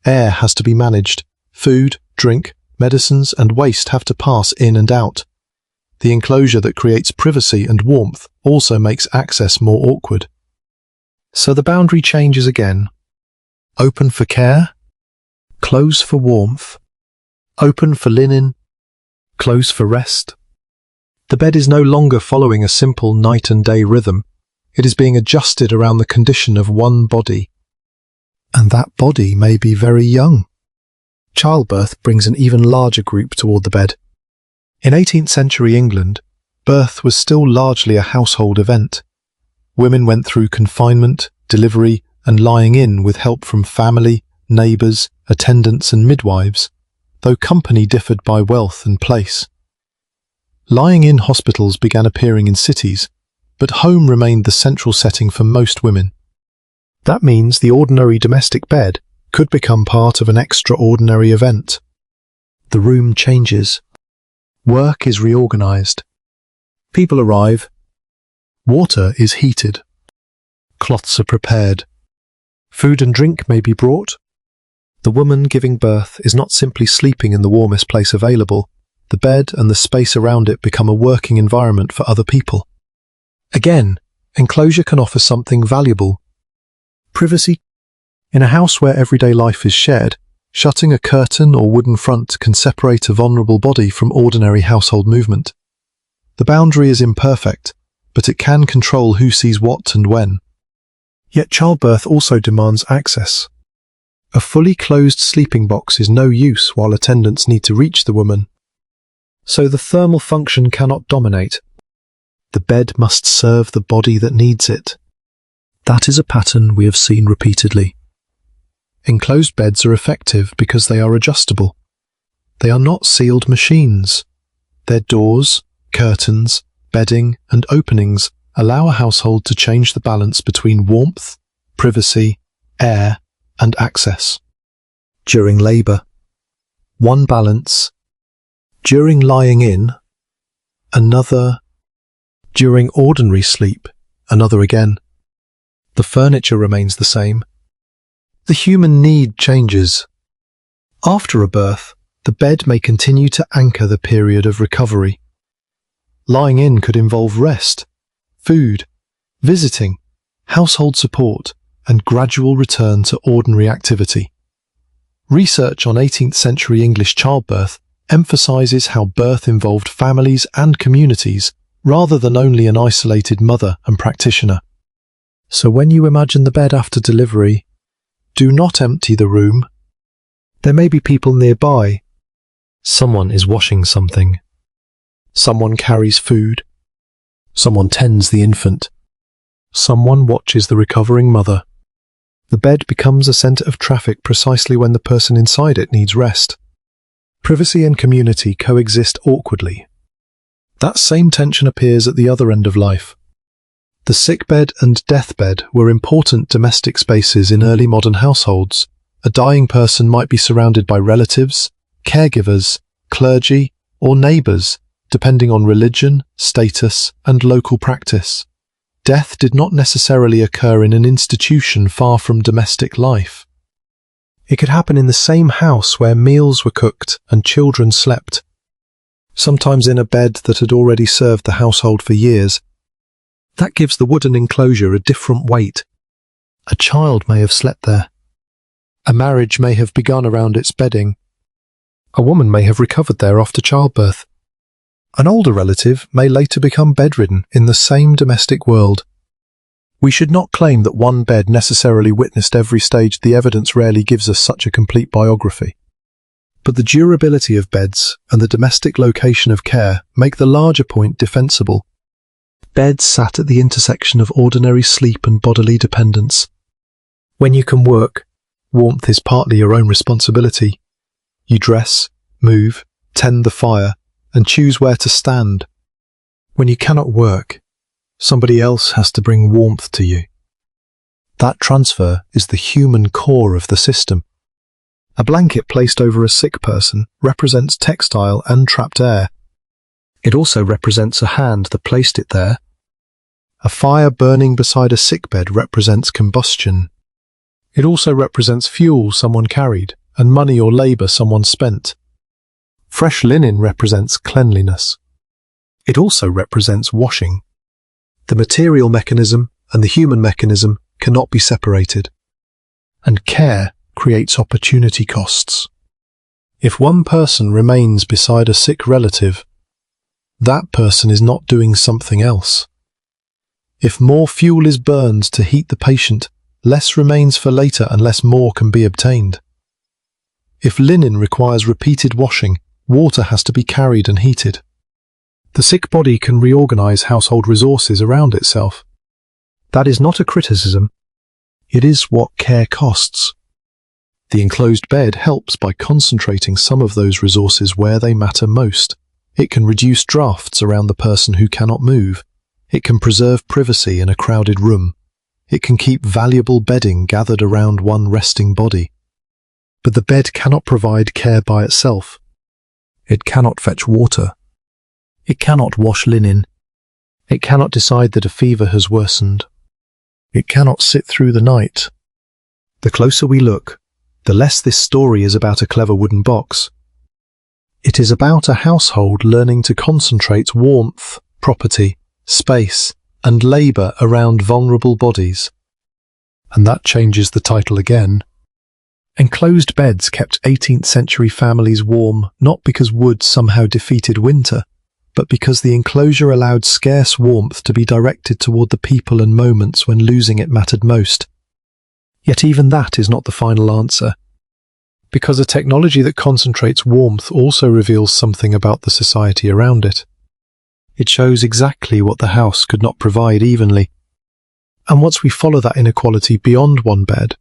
Air has to be managed. Food, drink, medicines and waste have to pass in and out. The enclosure that creates privacy and warmth also makes access more awkward. So the boundary changes again. Open for care, close for warmth, open for linen, close for rest. The bed is no longer following a simple night and day rhythm. It is being adjusted around the condition of one body. And that body may be very young. Childbirth brings an even larger group toward the bed. In 18th century England, birth was still largely a household event. Women went through confinement, delivery, and lying in with help from family, neighbours, attendants and midwives, though company differed by wealth and place. Lying in hospitals began appearing in cities, but home remained the central setting for most women. That means the ordinary domestic bed could become part of an extraordinary event. The room changes. Work is reorganised. People arrive. Water is heated. Cloths are prepared. Food and drink may be brought. The woman giving birth is not simply sleeping in the warmest place available. The bed and the space around it become a working environment for other people. Again, enclosure can offer something valuable. Privacy. In a house where everyday life is shared, shutting a curtain or wooden front can separate a vulnerable body from ordinary household movement. The boundary is imperfect, but it can control who sees what and when. Yet childbirth also demands access. A fully closed sleeping box is no use while attendants need to reach the woman. So the thermal function cannot dominate. The bed must serve the body that needs it. That is a pattern we have seen repeatedly. Enclosed beds are effective because they are adjustable. They are not sealed machines. Their doors, curtains, bedding, and openings allow a household to change the balance between warmth, privacy, air, and access. During labour, one balance. During lying in, another. During ordinary sleep, another again. The furniture remains the same. The human need changes. After a birth, the bed may continue to anchor the period of recovery. Lying in could involve rest, food, visiting, household support, and gradual return to ordinary activity. Research on 18th century English childbirth emphasises how birth involved families and communities rather than only an isolated mother and practitioner. So when you imagine the bed after delivery, do not empty the room. There may be people nearby. Someone is washing something. Someone carries food. Someone tends the infant. Someone watches the recovering mother. The bed becomes a centre of traffic precisely when the person inside it needs rest. Privacy and community coexist awkwardly. That same tension appears at the other end of life. The sickbed and deathbed were important domestic spaces in early modern households. A dying person might be surrounded by relatives, caregivers, clergy, or neighbours, depending on religion, status, and local practice. Death did not necessarily occur in an institution far from domestic life. It could happen in the same house where meals were cooked and children slept, sometimes in a bed that had already served the household for years. That gives the wooden enclosure a different weight. A child may have slept there. A marriage may have begun around its bedding. A woman may have recovered there after childbirth. An older relative may later become bedridden in the same domestic world. We should not claim that one bed necessarily witnessed every stage. The evidence rarely gives us such a complete biography. But the durability of beds and the domestic location of care make the larger point defensible. Beds sat at the intersection of ordinary sleep and bodily dependence. When you can work, warmth is partly your own responsibility. You dress, move, tend the fire, and choose where to stand. When you cannot work, somebody else has to bring warmth to you. That transfer is the human core of the system. A blanket placed over a sick person represents textile and trapped air. It also represents a hand that placed it there. A fire burning beside a sickbed represents combustion. It also represents fuel someone carried and money or labour someone spent. Fresh linen represents cleanliness. It also represents washing. The material mechanism and the human mechanism cannot be separated. And care creates opportunity costs. If one person remains beside a sick relative, that person is not doing something else. If more fuel is burned to heat the patient, less remains for later unless more can be obtained. If linen requires repeated washing, water has to be carried and heated. The sick body can reorganize household resources around itself. That is not a criticism. It is what care costs. The enclosed bed helps by concentrating some of those resources where they matter most. It can reduce drafts around the person who cannot move. It can preserve privacy in a crowded room. It can keep valuable bedding gathered around one resting body. But the bed cannot provide care by itself. It cannot fetch water. It cannot wash linen. It cannot decide that a fever has worsened. It cannot sit through the night. The closer we look, the less this story is about a clever wooden box. It is about a household learning to concentrate warmth, property, space, and labour around vulnerable bodies. And that changes the title again. Enclosed beds kept 18th century families warm, not because wood somehow defeated winter, but because the enclosure allowed scarce warmth to be directed toward the people and moments when losing it mattered most. Yet even that is not the final answer, because a technology that concentrates warmth also reveals something about the society around it. It shows exactly what the house could not provide evenly. And once we follow that inequality beyond one bed,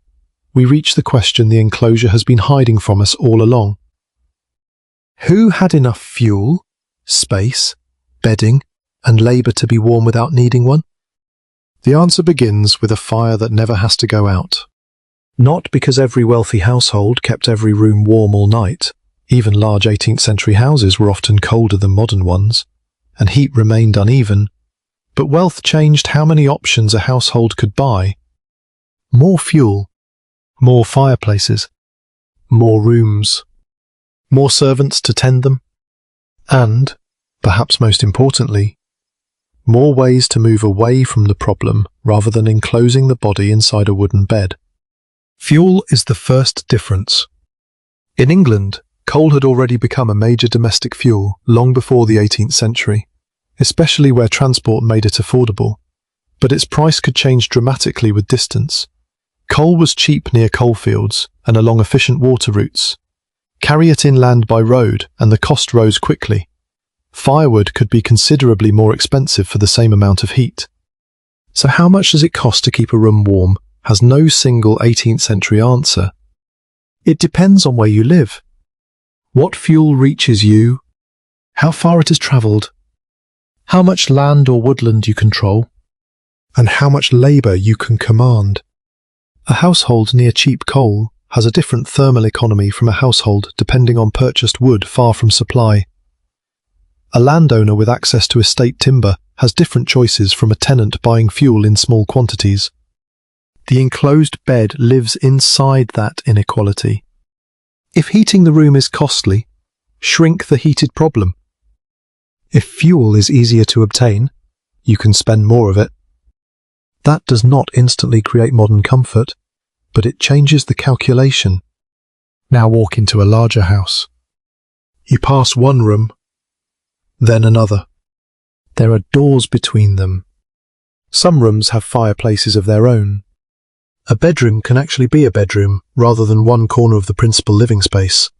we reach the question the enclosure has been hiding from us all along. Who had enough fuel, space, bedding, and labour to be warm without needing one? The answer begins with a fire that never has to go out. Not because every wealthy household kept every room warm all night. Even large 18th century houses were often colder than modern ones, and heat remained uneven. But wealth changed how many options a household could buy. More fuel, more fireplaces, more rooms, more servants to tend them, and, perhaps most importantly, more ways to move away from the problem rather than enclosing the body inside a wooden bed. Fuel is the first difference. In England, coal had already become a major domestic fuel long before the 18th century, especially where transport made it affordable, but its price could change dramatically with distance. Coal was cheap near coalfields and along efficient water routes. Carry it inland by road and the cost rose quickly. Firewood could be considerably more expensive for the same amount of heat. So how much does it cost to keep a room warm? has no single 18th century answer. It depends on where you live, what fuel reaches you, how far it has travelled, how much land or woodland you control, and how much labour you can command. A household near cheap coal has a different thermal economy from a household depending on purchased wood far from supply. A landowner with access to estate timber has different choices from a tenant buying fuel in small quantities. The enclosed bed lives inside that inequality. If heating the room is costly, shrink the heated problem. If fuel is easier to obtain, you can spend more of it. That does not instantly create modern comfort, but it changes the calculation. Now walk into a larger house. You pass one room, then another. There are doors between them. Some rooms have fireplaces of their own. A bedroom can actually be a bedroom rather than one corner of the principal living space.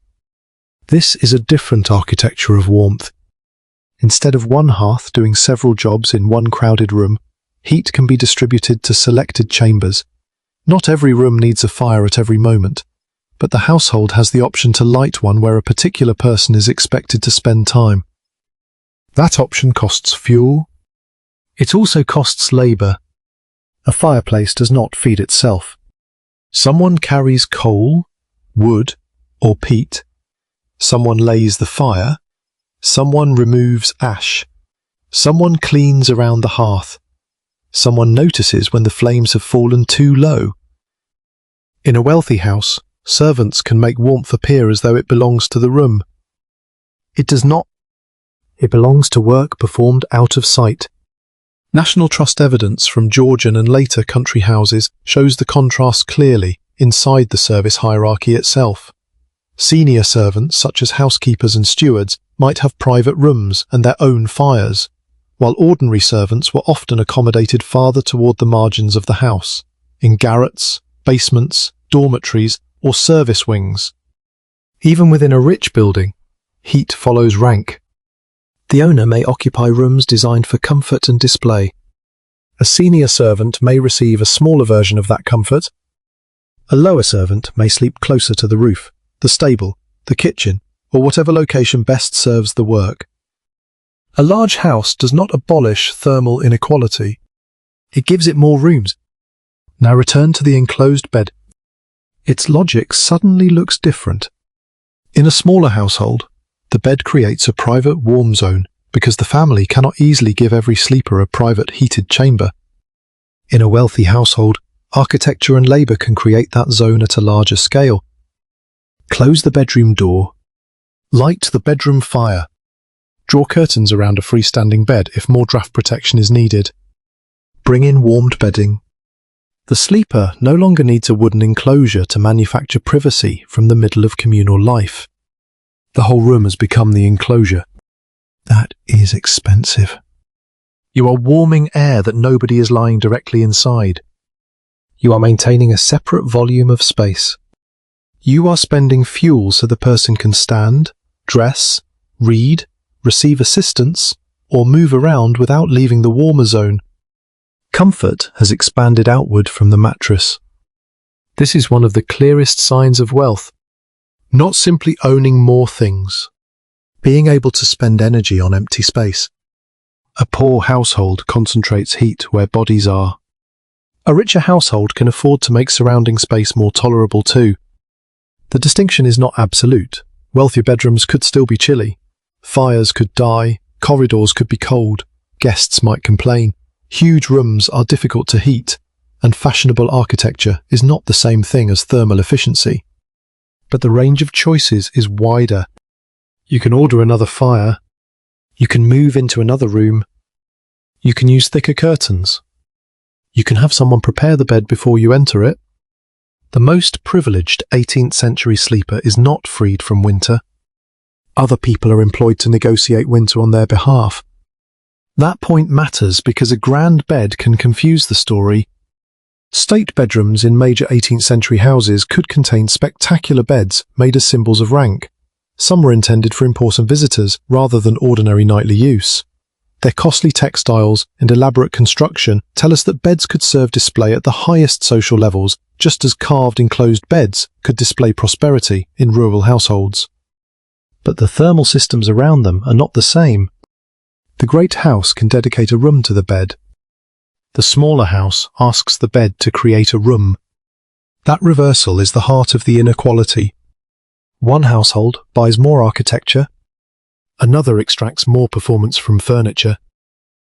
This is a different architecture of warmth. Instead of one hearth doing several jobs in one crowded room, heat can be distributed to selected chambers. Not every room needs a fire at every moment, but the household has the option to light one where a particular person is expected to spend time. That option costs fuel. It also costs labour. A fireplace does not feed itself. Someone carries coal, wood, or peat. Someone lays the fire. Someone removes ash. Someone cleans around the hearth. Someone notices when the flames have fallen too low. In a wealthy house, servants can make warmth appear as though it belongs to the room. It does not. It belongs to work performed out of sight. National Trust evidence from Georgian and later country houses shows the contrast clearly inside the service hierarchy itself. Senior servants, such as housekeepers and stewards, might have private rooms and their own fires, while ordinary servants were often accommodated farther toward the margins of the house, in garrets, basements, dormitories, or service wings. Even within a rich building, heat follows rank. The owner may occupy rooms designed for comfort and display. A senior servant may receive a smaller version of that comfort. A lower servant may sleep closer to the roof, the stable, the kitchen, or whatever location best serves the work. A large house does not abolish thermal inequality. It gives it more rooms. Now return to the enclosed bed. Its logic suddenly looks different. In a smaller household, the bed creates a private warm zone because the family cannot easily give every sleeper a private heated chamber. In a wealthy household, architecture and labour can create that zone at a larger scale. Close the bedroom door. Light the bedroom fire. Draw curtains around a freestanding bed if more draft protection is needed. Bring in warmed bedding. The sleeper no longer needs a wooden enclosure to manufacture privacy from the middle of communal life. The whole room has become the enclosure. That is expensive. You are warming air that nobody is lying directly inside. You are maintaining a separate volume of space. You are spending fuel so the person can stand, dress, read, receive assistance, or move around without leaving the warmer zone. Comfort has expanded outward from the mattress. This is one of the clearest signs of wealth. Not simply owning more things, being able to spend energy on empty space. A poor household concentrates heat where bodies are. A richer household can afford to make surrounding space more tolerable too. The distinction is not absolute. Wealthier bedrooms could still be chilly. Fires could die, corridors could be cold, guests might complain. Huge rooms are difficult to heat, and fashionable architecture is not the same thing as thermal efficiency. But the range of choices is wider. You can order another fire. You can move into another room. You can use thicker curtains. You can have someone prepare the bed before you enter it. The most privileged 18th century sleeper is not freed from winter. Other people are employed to negotiate winter on their behalf. That point matters because a grand bed can confuse the story. State bedrooms in major 18th century houses could contain spectacular beds made as symbols of rank. Some were intended for important visitors rather than ordinary nightly use. Their costly textiles and elaborate construction tell us that beds could serve display at the highest social levels, just as carved enclosed beds could display prosperity in rural households. But the thermal systems around them are not the same. The great house can dedicate a room to the bed. The smaller house asks the bed to create a room. That reversal is the heart of the inequality. One household buys more architecture, another extracts more performance from furniture.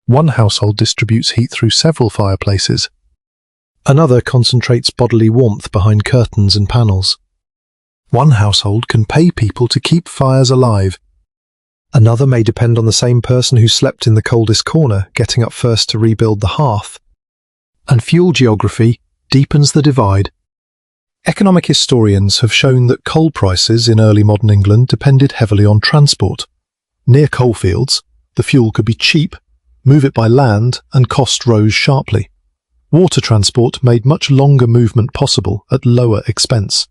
One household distributes heat through several fireplaces. Another concentrates bodily warmth behind curtains and panels. One household can pay people to keep fires alive. Another may depend on the same person who slept in the coldest corner, getting up first to rebuild the hearth. And fuel geography deepens the divide. Economic historians have shown that coal prices in early modern England depended heavily on transport. Near coalfields, the fuel could be cheap, move it by land, and cost rose sharply. Water transport made much longer movement possible at lower expense.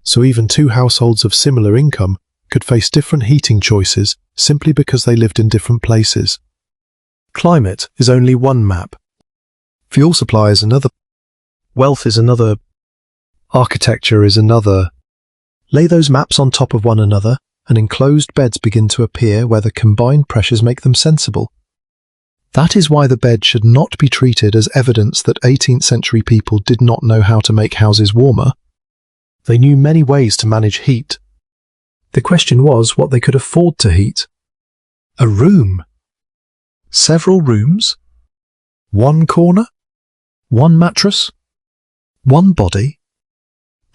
So even two households of similar income could face different heating choices simply because they lived in different places. Climate is only one map. Fuel supply is another. Wealth is another. Architecture is another. Lay those maps on top of one another, and enclosed beds begin to appear where the combined pressures make them sensible. That is why the bed should not be treated as evidence that 18th century people did not know how to make houses warmer. They knew many ways to manage heat. The question was what they could afford to heat. A room. Several rooms. One corner. One mattress. One body.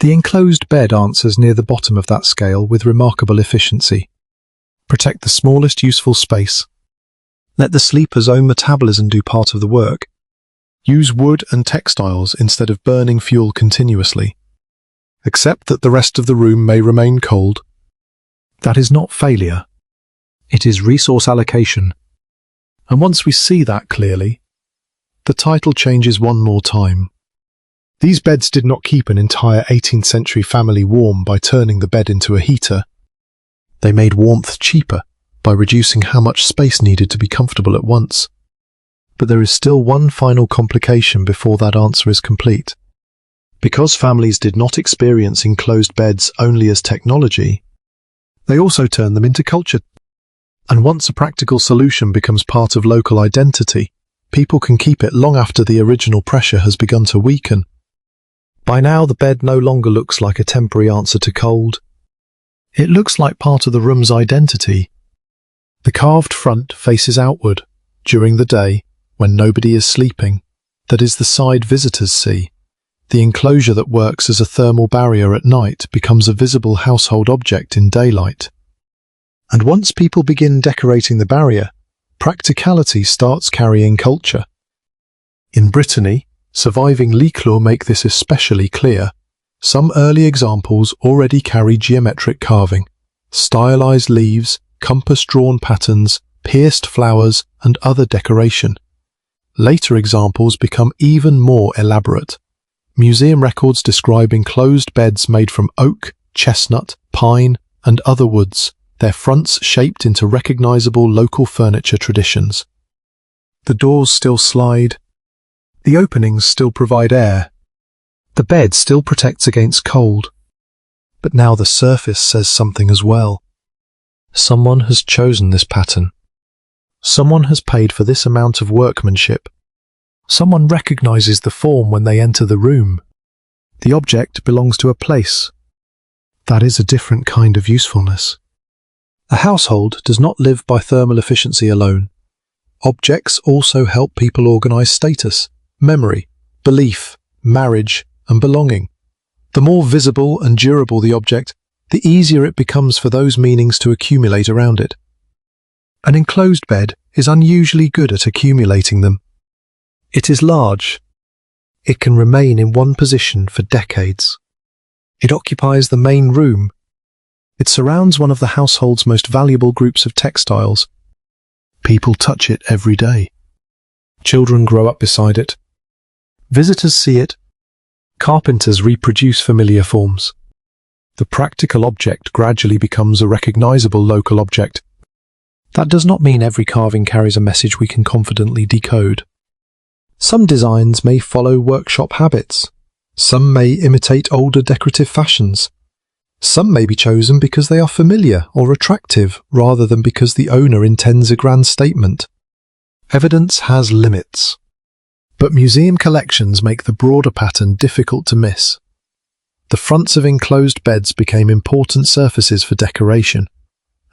The enclosed bed answers near the bottom of that scale with remarkable efficiency. Protect the smallest useful space. Let the sleeper's own metabolism do part of the work. Use wood and textiles instead of burning fuel continuously. Accept that the rest of the room may remain cold. That is not failure. It is resource allocation. And once we see that clearly, the title changes one more time. These beds did not keep an entire 18th century family warm by turning the bed into a heater. They made warmth cheaper by reducing how much space needed to be comfortable at once. But there is still one final complication before that answer is complete. Because families did not experience enclosed beds only as technology, they also turned them into culture. And once a practical solution becomes part of local identity, people can keep it long after the original pressure has begun to weaken. By now, the bed no longer looks like a temporary answer to cold. It looks like part of the room's identity. The carved front faces outward during the day when nobody is sleeping. That is the side visitors see. The enclosure that works as a thermal barrier at night becomes a visible household object in daylight. And once people begin decorating the barrier, practicality starts carrying culture. In Brittany, surviving lits-clos make this especially clear. Some early examples already carry geometric carving, stylized leaves, compass-drawn patterns, pierced flowers, and other decoration. Later examples become even more elaborate. Museum records describe enclosed beds made from oak, chestnut, pine, and other woods, their fronts shaped into recognizable local furniture traditions. The doors still slide. The openings still provide air. The bed still protects against cold. But now the surface says something as well. Someone has chosen this pattern. Someone has paid for this amount of workmanship. Someone recognizes the form when they enter the room. The object belongs to a place. That is a different kind of usefulness. A household does not live by thermal efficiency alone. Objects also help people organize status, memory, belief, marriage, and belonging. The more visible and durable the object, the easier it becomes for those meanings to accumulate around it. An enclosed bed is unusually good at accumulating them. It is large. It can remain in one position for decades. It occupies the main room. It surrounds one of the household's most valuable groups of textiles. People touch it every day. Children grow up beside it. Visitors see it. Carpenters reproduce familiar forms. The practical object gradually becomes a recognizable local object. That does not mean every carving carries a message we can confidently decode. Some designs may follow workshop habits. Some may imitate older decorative fashions. Some may be chosen because they are familiar or attractive rather than because the owner intends a grand statement. Evidence has limits. But museum collections make the broader pattern difficult to miss. The fronts of enclosed beds became important surfaces for decoration,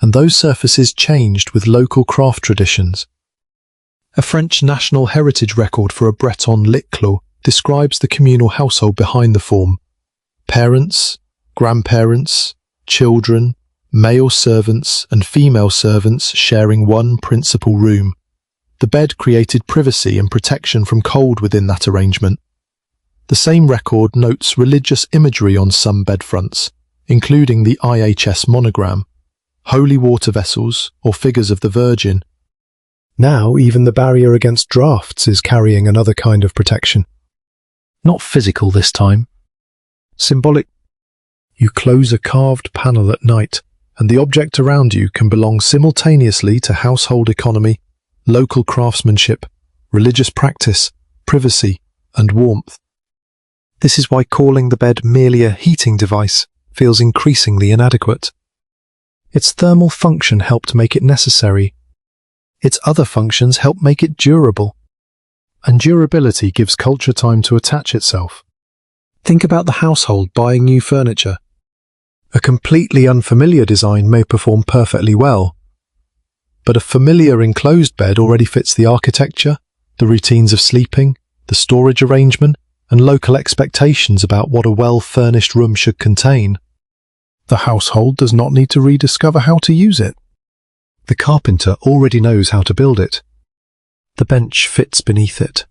and those surfaces changed with local craft traditions. A French national heritage record for a Breton lits-clos describes the communal household behind the form. Parents, grandparents, children, male servants and female servants sharing one principal room. The bed created privacy and protection from cold within that arrangement. The same record notes religious imagery on some bed fronts, including the IHS monogram, holy water vessels or figures of the Virgin. Now even the barrier against drafts is carrying another kind of protection. Not physical this time. Symbolic. You close a carved panel at night, and the object around you can belong simultaneously to household economy, local craftsmanship, religious practice, privacy, and warmth. This is why calling the bed merely a heating device feels increasingly inadequate. Its thermal function helped make it necessary. Its other functions help make it durable. And durability gives culture time to attach itself. Think about the household buying new furniture. A completely unfamiliar design may perform perfectly well, but a familiar enclosed bed already fits the architecture, the routines of sleeping, the storage arrangement, and local expectations about what a well-furnished room should contain. The household does not need to rediscover how to use it. The carpenter already knows how to build it. The bench fits beneath it.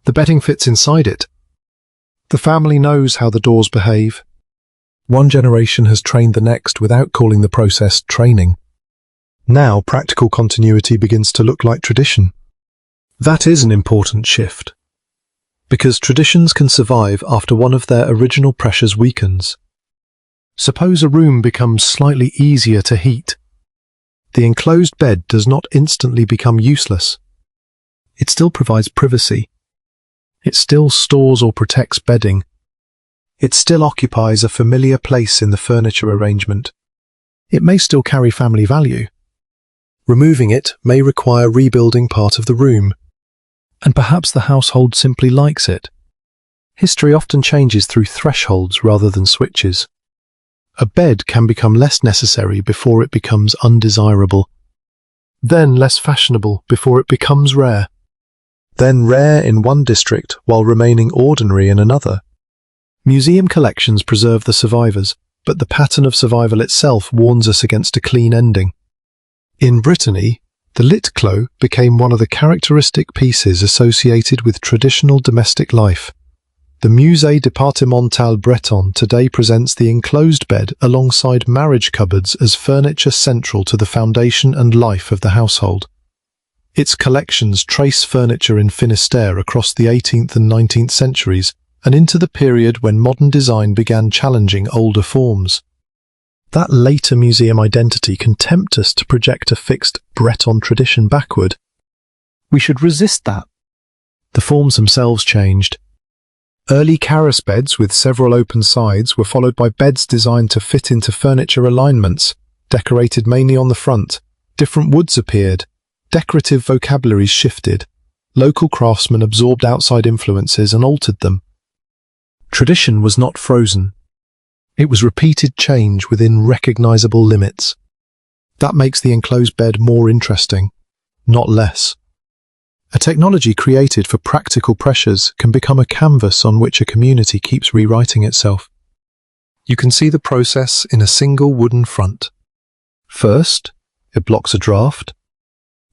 The bedding fits inside it. The family knows how the doors behave. One generation has trained the next without calling the process training. Now practical continuity begins to look like tradition. That is an important shift, because traditions can survive after one of their original pressures weakens. Suppose a room becomes slightly easier to heat. The enclosed bed does not instantly become useless. It still provides privacy. It still stores or protects bedding. It still occupies a familiar place in the furniture arrangement. It may still carry family value. Removing it may require rebuilding part of the room. And perhaps the household simply likes it. History often changes through thresholds rather than switches. A bed can become less necessary before it becomes undesirable, then less fashionable before it becomes rare, then rare in one district while remaining ordinary in another. Museum collections preserve the survivors, but the pattern of survival itself warns us against a clean ending. In Brittany, the lits-clos became one of the characteristic pieces associated with traditional domestic life. The Musée départemental Breton today presents the enclosed bed alongside marriage cupboards as furniture central to the foundation and life of the household. Its collections trace furniture in Finistère across the 18th and 19th centuries and into the period when modern design began challenging older forms. That later museum identity can tempt us to project a fixed Breton tradition backward. We should resist that. The forms themselves changed. Early Carus beds with several open sides were followed by beds designed to fit into furniture alignments, decorated mainly on the front. Different woods appeared. Decorative vocabularies shifted. Local craftsmen absorbed outside influences and altered them. Tradition was not frozen. It was repeated change within recognizable limits. That makes the enclosed bed more interesting, not less. A technology created for practical pressures can become a canvas on which a community keeps rewriting itself. You can see the process in a single wooden front. First, it blocks a draft.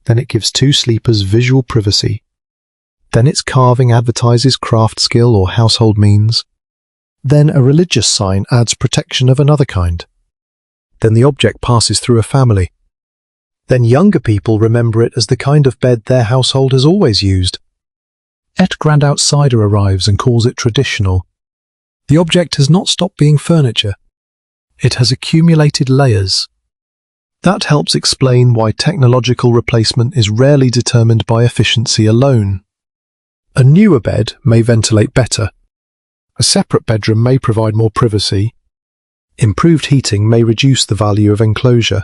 Then it gives two sleepers visual privacy. Then its carving advertises craft skill or household means. Then a religious sign adds protection of another kind. Then the object passes through a family. Then younger people remember it as the kind of bed their household has always used. Et grand outsider arrives and calls it traditional. The object has not stopped being furniture. It has accumulated layers. That helps explain why technological replacement is rarely determined by efficiency alone. A newer bed may ventilate better. A separate bedroom may provide more privacy. Improved heating may reduce the value of enclosure.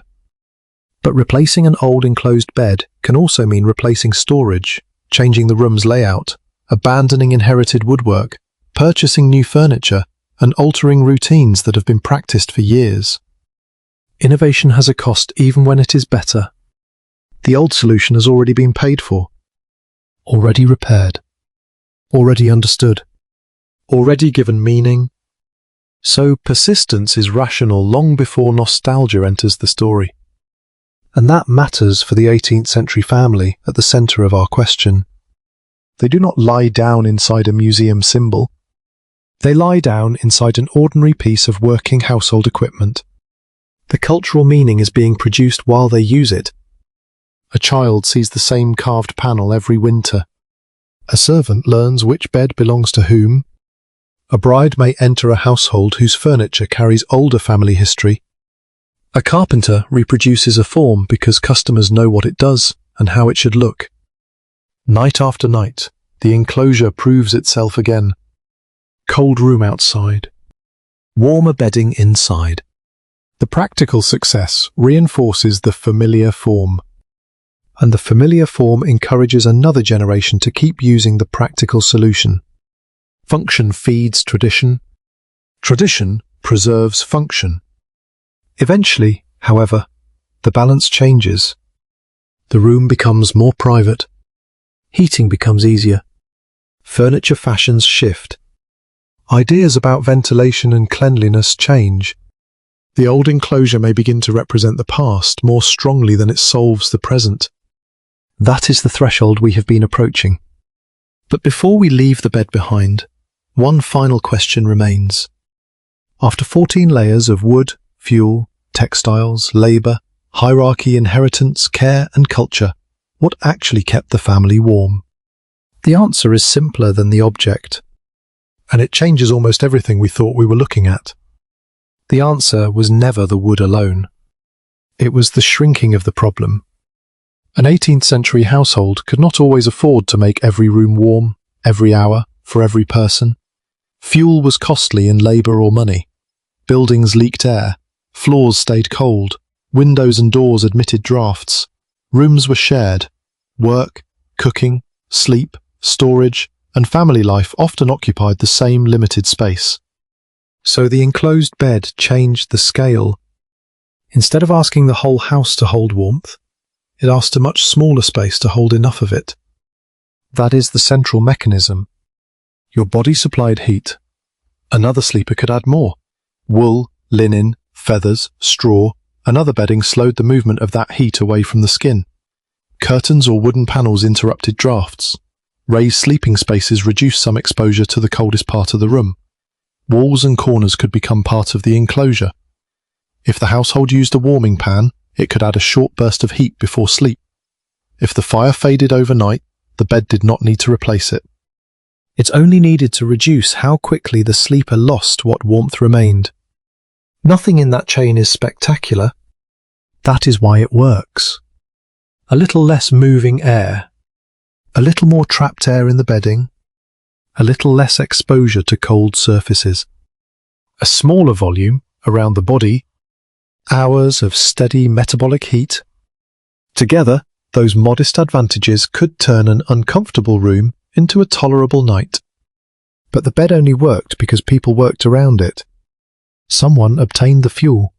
But replacing an old enclosed bed can also mean replacing storage, changing the room's layout, abandoning inherited woodwork, purchasing new furniture, and altering routines that have been practiced for years. Innovation has a cost even when it is better. The old solution has already been paid for, already repaired, already understood, already given meaning. So persistence is rational long before nostalgia enters the story. And that matters for the 18th century family at the centre of our question. They do not lie down inside a museum symbol. They lie down inside an ordinary piece of working household equipment. The cultural meaning is being produced while they use it. A child sees the same carved panel every winter. A servant learns which bed belongs to whom. A bride may enter a household whose furniture carries older family history. A carpenter reproduces a form because customers know what it does and how it should look. Night after night, the enclosure proves itself again. Cold room outside, warmer bedding inside. The practical success reinforces the familiar form, and the familiar form encourages another generation to keep using the practical solution. Function feeds tradition. Tradition preserves function. Eventually, however, the balance changes. The room becomes more private. Heating becomes easier. Furniture fashions shift. Ideas about ventilation and cleanliness change. The old enclosure may begin to represent the past more strongly than it solves the present. That is the threshold we have been approaching. But before we leave the bed behind, one final question remains. After 14 layers of wood, fuel, textiles, labour, hierarchy, inheritance, care and culture, what actually kept the family warm? The answer is simpler than the object, and it changes almost everything we thought we were looking at. The answer was never the wood alone. It was the shrinking of the problem. An 18th century household could not always afford to make every room warm, every hour, for every person. Fuel was costly in labour or money. Buildings leaked air. Floors stayed cold. Windows and doors admitted drafts. Rooms were shared. Work, cooking, sleep, storage, and family life often occupied the same limited space. So the enclosed bed changed the scale. Instead of asking the whole house to hold warmth, it asked a much smaller space to hold enough of it. That is the central mechanism. Your body supplied heat. Another sleeper could add more. Wool, linen, feathers, straw, and other bedding slowed the movement of that heat away from the skin. Curtains or wooden panels interrupted drafts. Raised sleeping spaces reduced some exposure to the coldest part of the room. Walls and corners could become part of the enclosure. If the household used a warming pan, it could add a short burst of heat before sleep. If the fire faded overnight, the bed did not need to replace it. It only needed to reduce how quickly the sleeper lost what warmth remained. Nothing in that chain is spectacular. That is why it works. A little less moving air, a little more trapped air in the bedding, a little less exposure to cold surfaces, a smaller volume around the body, hours of steady metabolic heat. Together, those modest advantages could turn an uncomfortable room into a tolerable night. But the bed only worked because people worked around it. Someone obtained the fuel.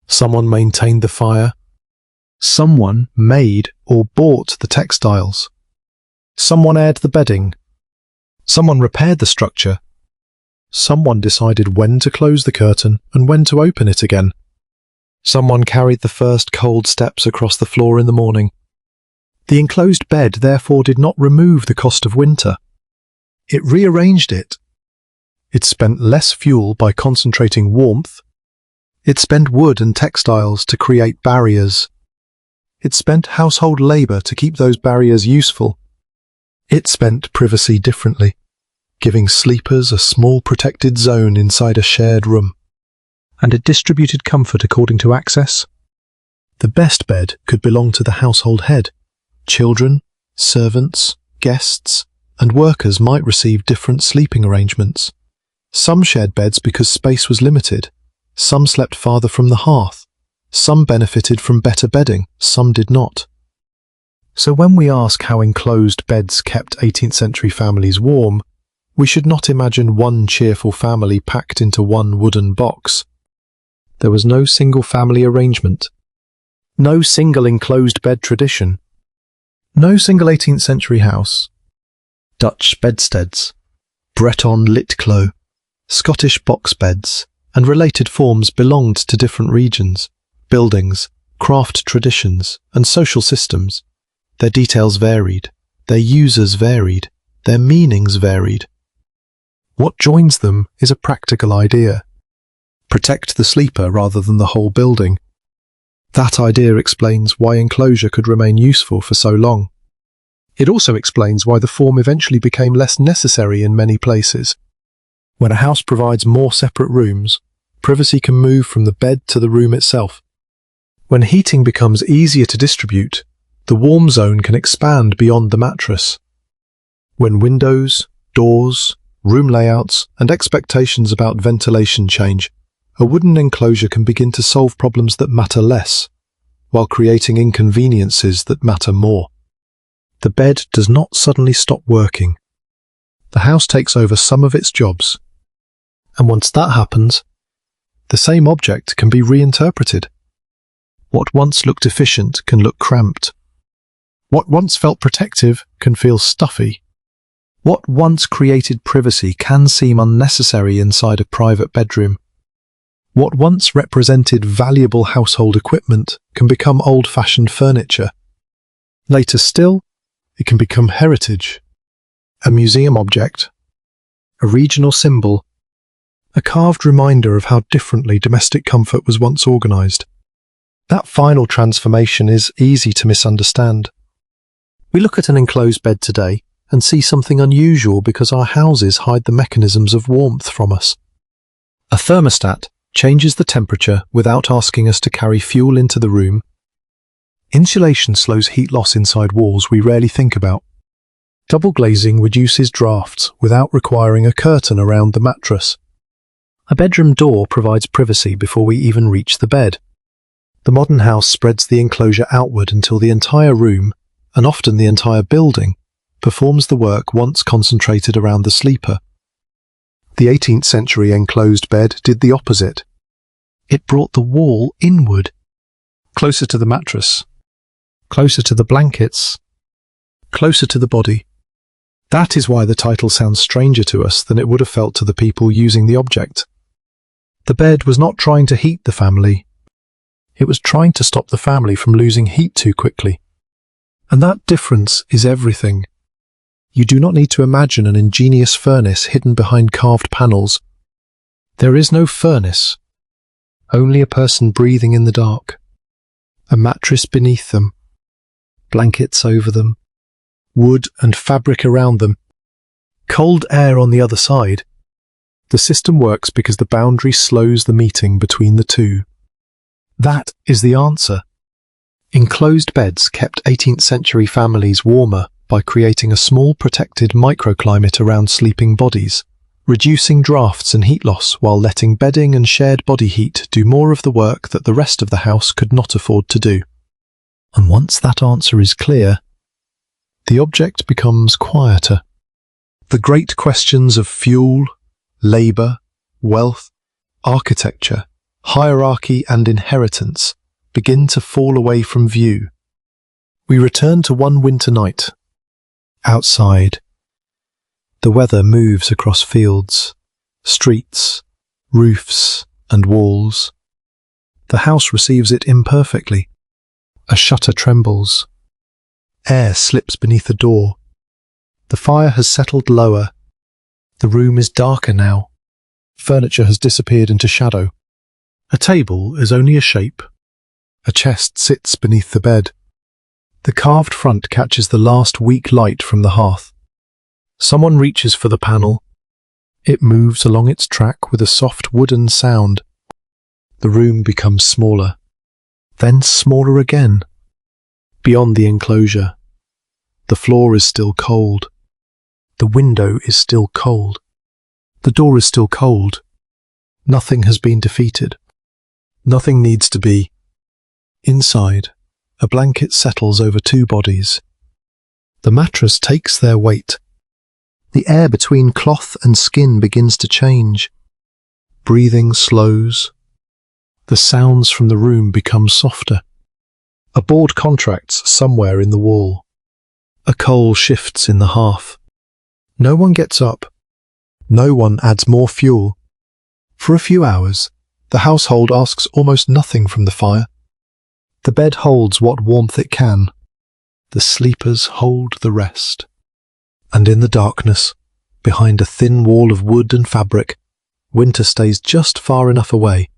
Someone maintained the fire. Someone made or bought the textiles. Someone aired the bedding. Someone repaired the structure. Someone decided when to close the curtain and when to open it again. Someone carried the first cold steps across the floor in the morning. The enclosed bed therefore did not remove the cost of winter. It rearranged it. It spent less fuel by concentrating warmth. It spent wood and textiles to create barriers. It spent household labour to keep those barriers useful. It spent privacy differently, giving sleepers a small protected zone inside a shared room. And it distributed comfort according to access. The best bed could belong to the household head. Children, servants, guests, and workers might receive different sleeping arrangements. Some shared beds because space was limited. Some slept farther from the hearth. Some benefited from better bedding, some did not. So when we ask how enclosed beds kept 18th century families warm, we should not imagine one cheerful family packed into one wooden box. There was no single family arrangement, no single enclosed bed tradition, no single 18th century house. Dutch bedsteads, Breton lits-clos, Scottish box beds, and related forms belonged to different regions, buildings, craft traditions, and social systems. Their details varied, their users varied, their meanings varied. What joins them is a practical idea. Protect the sleeper rather than the whole building. That idea explains why enclosure could remain useful for so long. It also explains why the form eventually became less necessary in many places. When a house provides more separate rooms, privacy can move from the bed to the room itself. When heating becomes easier to distribute, the warm zone can expand beyond the mattress. When windows, doors, room layouts, and expectations about ventilation change, a wooden enclosure can begin to solve problems that matter less, while creating inconveniences that matter more. The bed does not suddenly stop working. The house takes over some of its jobs. And once that happens, the same object can be reinterpreted. What once looked efficient can look cramped. What once felt protective can feel stuffy. What once created privacy can seem unnecessary inside a private bedroom. What once represented valuable household equipment can become old-fashioned furniture. Later still, it can become heritage, a museum object, a regional symbol, a carved reminder of how differently domestic comfort was once organized. That final transformation is easy to misunderstand. We look at an enclosed bed today and see something unusual because our houses hide the mechanisms of warmth from us. A thermostat changes the temperature without asking us to carry fuel into the room. Insulation slows heat loss inside walls we rarely think about. Double glazing reduces drafts without requiring a curtain around the mattress. A bedroom door provides privacy before we even reach the bed. The modern house spreads the enclosure outward until the entire room, and often the entire building, performs the work once concentrated around the sleeper. The 18th century enclosed bed did the opposite. It brought the wall inward, closer to the mattress, closer to the blankets, closer to the body. That is why the title sounds stranger to us than it would have felt to the people using the object. The bed was not trying to heat the family. It was trying to stop the family from losing heat too quickly. And that difference is everything. You do not need to imagine an ingenious furnace hidden behind carved panels. There is no furnace, only a person breathing in the dark. A mattress beneath them, blankets over them, wood and fabric around them, cold air on the other side. The system works because the boundary slows the meeting between the two. That is the answer. Enclosed beds kept 18th century families warmer by creating a small protected microclimate around sleeping bodies, reducing drafts and heat loss while letting bedding and shared body heat do more of the work that the rest of the house could not afford to do. And once that answer is clear, the object becomes quieter. The great questions of fuel, labour, wealth, architecture, hierarchy and inheritance begin to fall away from view. We return to one winter night. Outside, the weather moves across fields, streets, roofs, and walls. The house receives it imperfectly. A shutter trembles. Air slips beneath the door. The fire has settled lower. The room is darker now. Furniture has disappeared into shadow. A table is only a shape. A chest sits beneath the bed. The carved front catches the last weak light from the hearth. Someone reaches for the panel. It moves along its track with a soft wooden sound. The room becomes smaller. then smaller again. Beyond the enclosure, the floor is still cold. The window is still cold. The door is still cold. Nothing has been defeated. Nothing needs to be. Inside, a blanket settles over two bodies. The mattress takes their weight. The air between cloth and skin begins to change. Breathing slows. The sounds from the room become softer. A board contracts somewhere in the wall. A coal shifts in the hearth. No one gets up. No one adds more fuel. For a few hours, the household asks almost nothing from the fire. The bed holds what warmth it can. The sleepers hold the rest. And in the darkness, behind a thin wall of wood and fabric, winter stays just far enough away